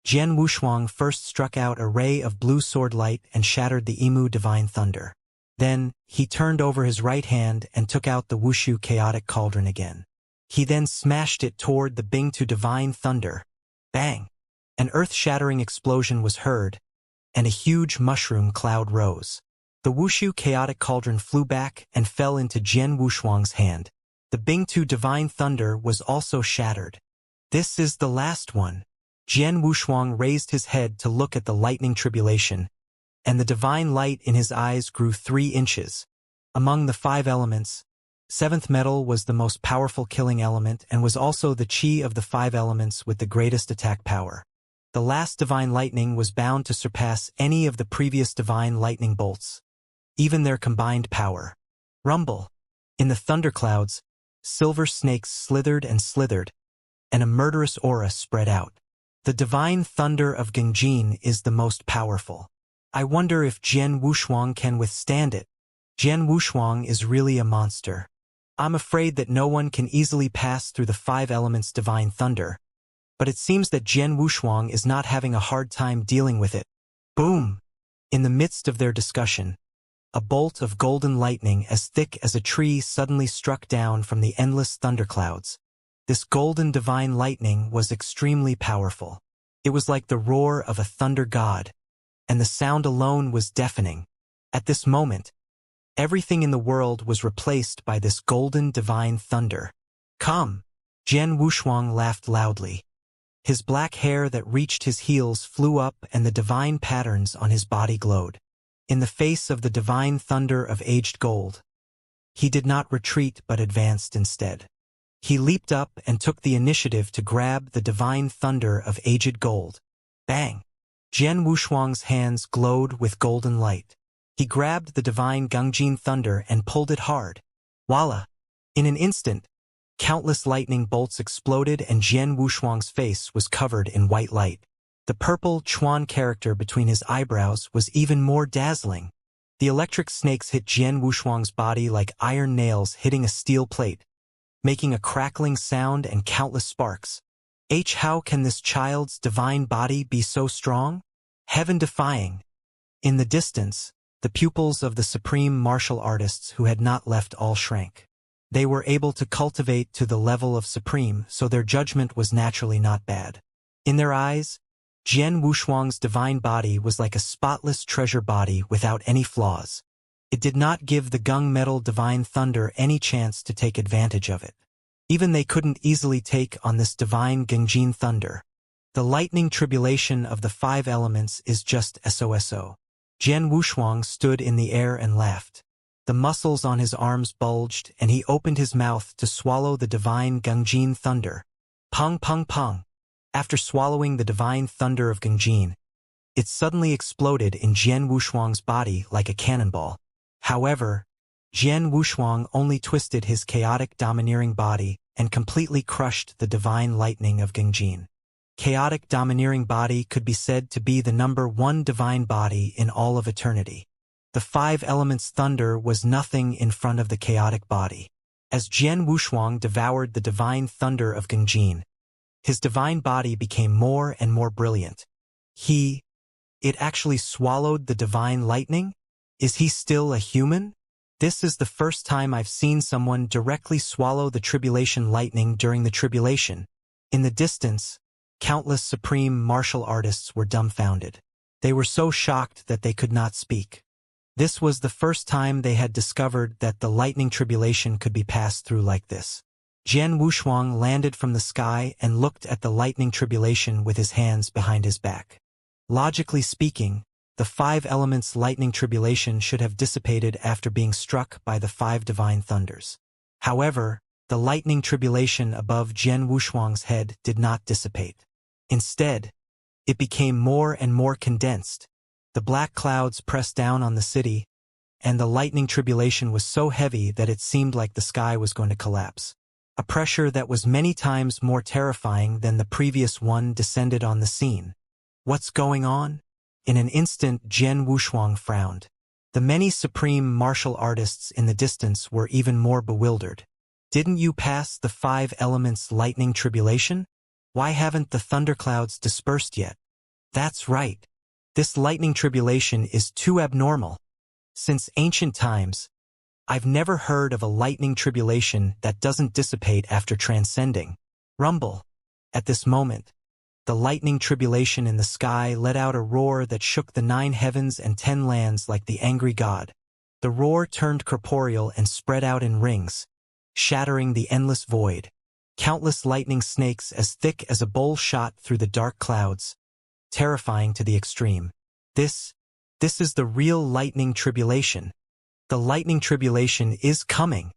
Jian Wushuang first struck out a ray of blue sword light and shattered the Imu divine thunder. Then, he turned over his right hand and took out the Wushu chaotic cauldron again. He then smashed it toward the Bingtu divine thunder. Bang! An earth-shattering explosion was heard, and a huge mushroom cloud rose. The Wushu chaotic cauldron flew back and fell into Jian Wushuang's hand. The Bingtu divine thunder was also shattered. This is the last one. Jian Wushuang raised his head to look at the lightning tribulation, and the divine light in his eyes grew 3 inches. Among the 5 elements, 7th metal was the most powerful killing element and was also the chi of the 5 elements with the greatest attack power. The last divine lightning was bound to surpass any of the previous divine lightning bolts, even their combined power. Rumble! In the thunderclouds, silver snakes slithered and slithered, and a murderous aura spread out. The divine thunder of Gengjin is the most powerful. I wonder if Jian Wushuang can withstand it. Jian Wushuang is really a monster. I'm afraid that no one can easily pass through the 5 elements divine thunder, but it seems that Jian Wushuang is not having a hard time dealing with it. Boom! In the midst of their discussion, a bolt of golden lightning as thick as a tree suddenly struck down from the endless thunderclouds. This golden divine lightning was extremely powerful. It was like the roar of a thunder god, and the sound alone was deafening. At this moment, everything in the world was replaced by this golden divine thunder. Come! Jian Wushuang laughed loudly. His black hair that reached his heels flew up and the divine patterns on his body glowed. In the face of the divine thunder of aged gold, he did not retreat but advanced instead. He leaped up and took the initiative to grab the divine thunder of aged gold. Bang! Jian Wushuang's hands glowed with golden light. He grabbed the divine Gengjin thunder and pulled it hard. Voila! In an instant, countless lightning bolts exploded and Jian Wushuang's face was covered in white light. The purple Chuan character between his eyebrows was even more dazzling. The electric snakes hit Jian Wushuang's body like iron nails hitting a steel plate, making a crackling sound and countless sparks. How can this child's divine body be so strong? Heaven-defying. In the distance, the pupils of the supreme martial artists who had not left all shrank. They were able to cultivate to the level of supreme, so their judgment was naturally not bad. In their eyes, Jian Wushuang's divine body was like a spotless treasure body without any flaws. It did not give the gung metal divine thunder any chance to take advantage of it. Even they couldn't easily take on this divine Gengjin thunder. The lightning tribulation of the 5 elements is just SOSO. Jian Wushuang stood in the air and laughed. The muscles on his arms bulged and he opened his mouth to swallow the divine Gengjin thunder. Pong pong pong. After swallowing the divine thunder of Gengjin, it suddenly exploded in Jian Wushuang's body like a cannonball. However, Jian Wushuang only twisted his chaotic domineering body and completely crushed the divine lightning of Gengjin. Chaotic domineering body could be said to be the number 1 divine body in all of eternity. The 5 elements thunder was nothing in front of the chaotic body. As Jian Wushuang devoured the divine thunder of Gengjin, his divine body became more and more brilliant. It actually swallowed the divine lightning? Is he still a human? This is the first time I've seen someone directly swallow the tribulation lightning during the tribulation. In the distance, countless supreme martial artists were dumbfounded. They were so shocked that they could not speak. This was the first time they had discovered that the lightning tribulation could be passed through like this. Jian Wushuang landed from the sky and looked at the lightning tribulation with his hands behind his back. Logically speaking, the 5 elements lightning tribulation should have dissipated after being struck by the 5 divine thunders. However, the lightning tribulation above Jian Wushuang's head did not dissipate. Instead, it became more and more condensed. The black clouds pressed down on the city, and the lightning tribulation was so heavy that it seemed like the sky was going to collapse. A pressure that was many times more terrifying than the previous one descended on the scene. What's going on? In an instant, Jian Wushuang frowned. The many supreme martial artists in the distance were even more bewildered. Didn't you pass the 5 elements lightning tribulation? Why haven't the thunderclouds dispersed yet? That's right. This lightning tribulation is too abnormal. Since ancient times, I've never heard of a lightning tribulation that doesn't dissipate after transcending. Rumble. At this moment, the lightning tribulation in the sky let out a roar that shook the 9 heavens and 10 lands like the angry god. The roar turned corporeal and spread out in rings, shattering the endless void. Countless lightning snakes as thick as a bowl shot through the dark clouds, terrifying to the extreme. This is the real lightning tribulation. The lightning tribulation is coming.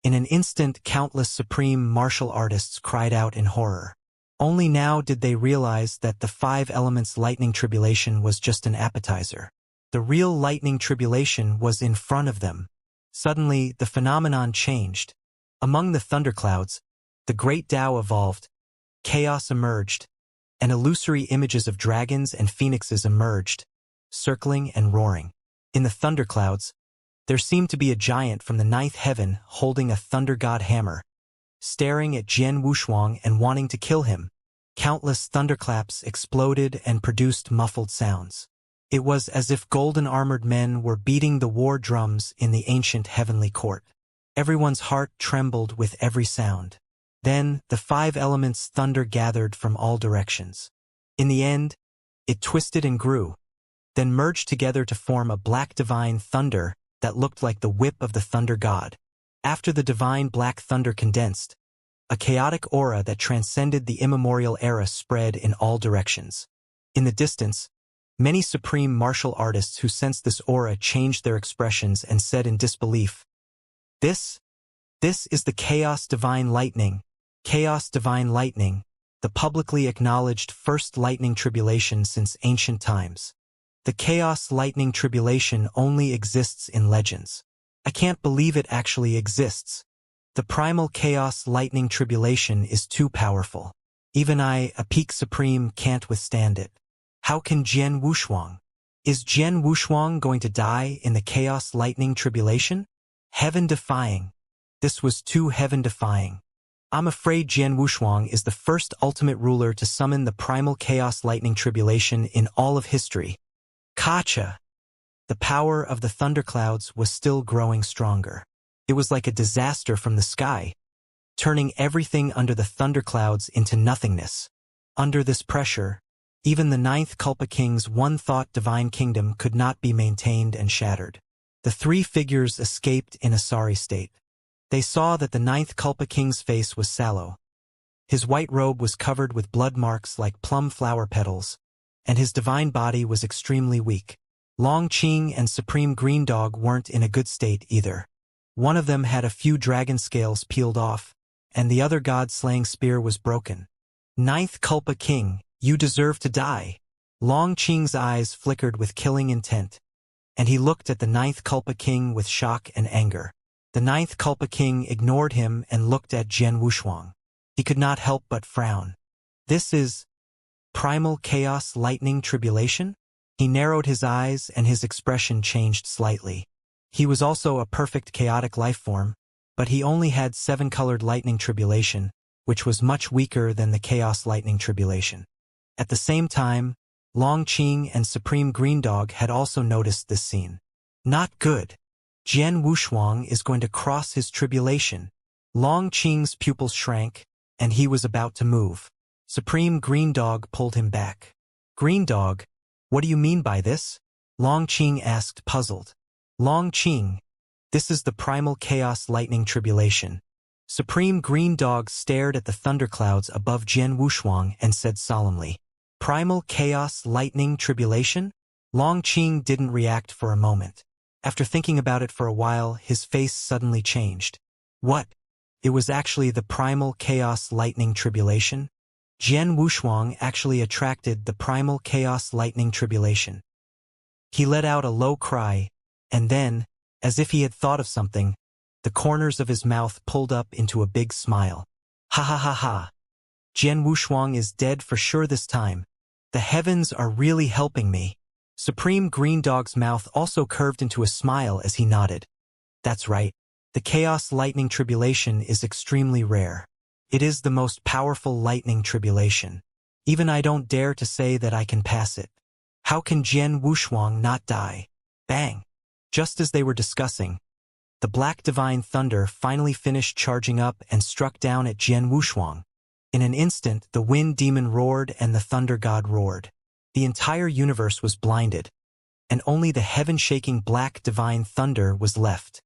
In an instant, countless supreme martial artists cried out in horror. Only now did they realize that the 5 elements lightning tribulation was just an appetizer. The real lightning tribulation was in front of them. Suddenly, the phenomenon changed. Among the thunderclouds, the great Tao evolved, chaos emerged, and illusory images of dragons and phoenixes emerged, circling and roaring. In the thunderclouds, there seemed to be a giant from the 9th heaven holding a thunder god hammer, staring at Jian Wushuang and wanting to kill him. Countless thunderclaps exploded and produced muffled sounds. It was as if golden-armored men were beating the war drums in the ancient heavenly court. Everyone's heart trembled with every sound. Then, the 5 elements thunder gathered from all directions. In the end, it twisted and grew, then merged together to form a black divine thunder that looked like the whip of the thunder god. After the divine black thunder condensed, a chaotic aura that transcended the immemorial era spread in all directions. In the distance, many supreme martial artists who sensed this aura changed their expressions and said in disbelief, This is the Chaos Divine Lightning. Chaos Divine Lightning, the publicly acknowledged first lightning tribulation since ancient times. The Chaos Lightning Tribulation only exists in legends. I can't believe it actually exists. The primal Chaos Lightning Tribulation is too powerful. Even I, a peak supreme, can't withstand it. How can Jian Wushuang? Is Jian Wushuang going to die in the Chaos Lightning Tribulation? Heaven-defying. This was too heaven-defying. I'm afraid Jian Wushuang is the first ultimate ruler to summon the primal Chaos Lightning Tribulation in all of history. Kacha! The power of the thunderclouds was still growing stronger. It was like a disaster from the sky, turning everything under the thunderclouds into nothingness. Under this pressure, even the 9th Kulpa King's one-thought divine kingdom could not be maintained and shattered. The 3 figures escaped in a sorry state. They saw that the 9th Kulpa King's face was sallow. His white robe was covered with blood marks like plum flower petals, and his divine body was extremely weak. Long Qing and Supreme Green Dog weren't in a good state either. One of them had a few dragon scales peeled off, and the other god-slaying spear was broken. 9th Kulpa King, you deserve to die. Long Qing's eyes flickered with killing intent, and he looked at the 9th Kulpa King with shock and anger. The 9th Kulpa King ignored him and looked at Jian Wushuang. He could not help but frown. This is primal chaos lightning tribulation? He narrowed his eyes and his expression changed slightly. He was also a perfect chaotic life form, but he only had 7-colored lightning tribulation, which was much weaker than the chaos lightning tribulation. At the same time, Long Qing and Supreme Green Dog had also noticed this scene. Not good. Jian Wushuang is going to cross his tribulation. Long Qing's pupils shrank, and he was about to move. Supreme Green Dog pulled him back. Green Dog, what do you mean by this? Long Qing asked, puzzled. Long Qing, this is the primal chaos lightning tribulation. Supreme Green Dog stared at the thunderclouds above Jian Wushuang and said solemnly, Primal chaos lightning tribulation? Long Qing didn't react for a moment. After thinking about it for a while, his face suddenly changed. What? It was actually the primal chaos lightning tribulation? Jian Wushuang actually attracted the primal chaos lightning tribulation. He let out a low cry, and then, as if he had thought of something, the corners of his mouth pulled up into a big smile. Ha ha ha ha. Jian Wushuang is dead for sure this time. The heavens are really helping me. Supreme Green Dog's mouth also curved into a smile as he nodded. That's right. The chaos lightning tribulation is extremely rare. It is the most powerful lightning tribulation. Even I don't dare to say that I can pass it. How can Jian Wushuang not die? Bang! Just as they were discussing, the Black Divine Thunder finally finished charging up and struck down at Jian Wushuang. In an instant, the Wind Demon roared and the Thunder God roared. The entire universe was blinded, and only the heaven-shaking Black Divine Thunder was left.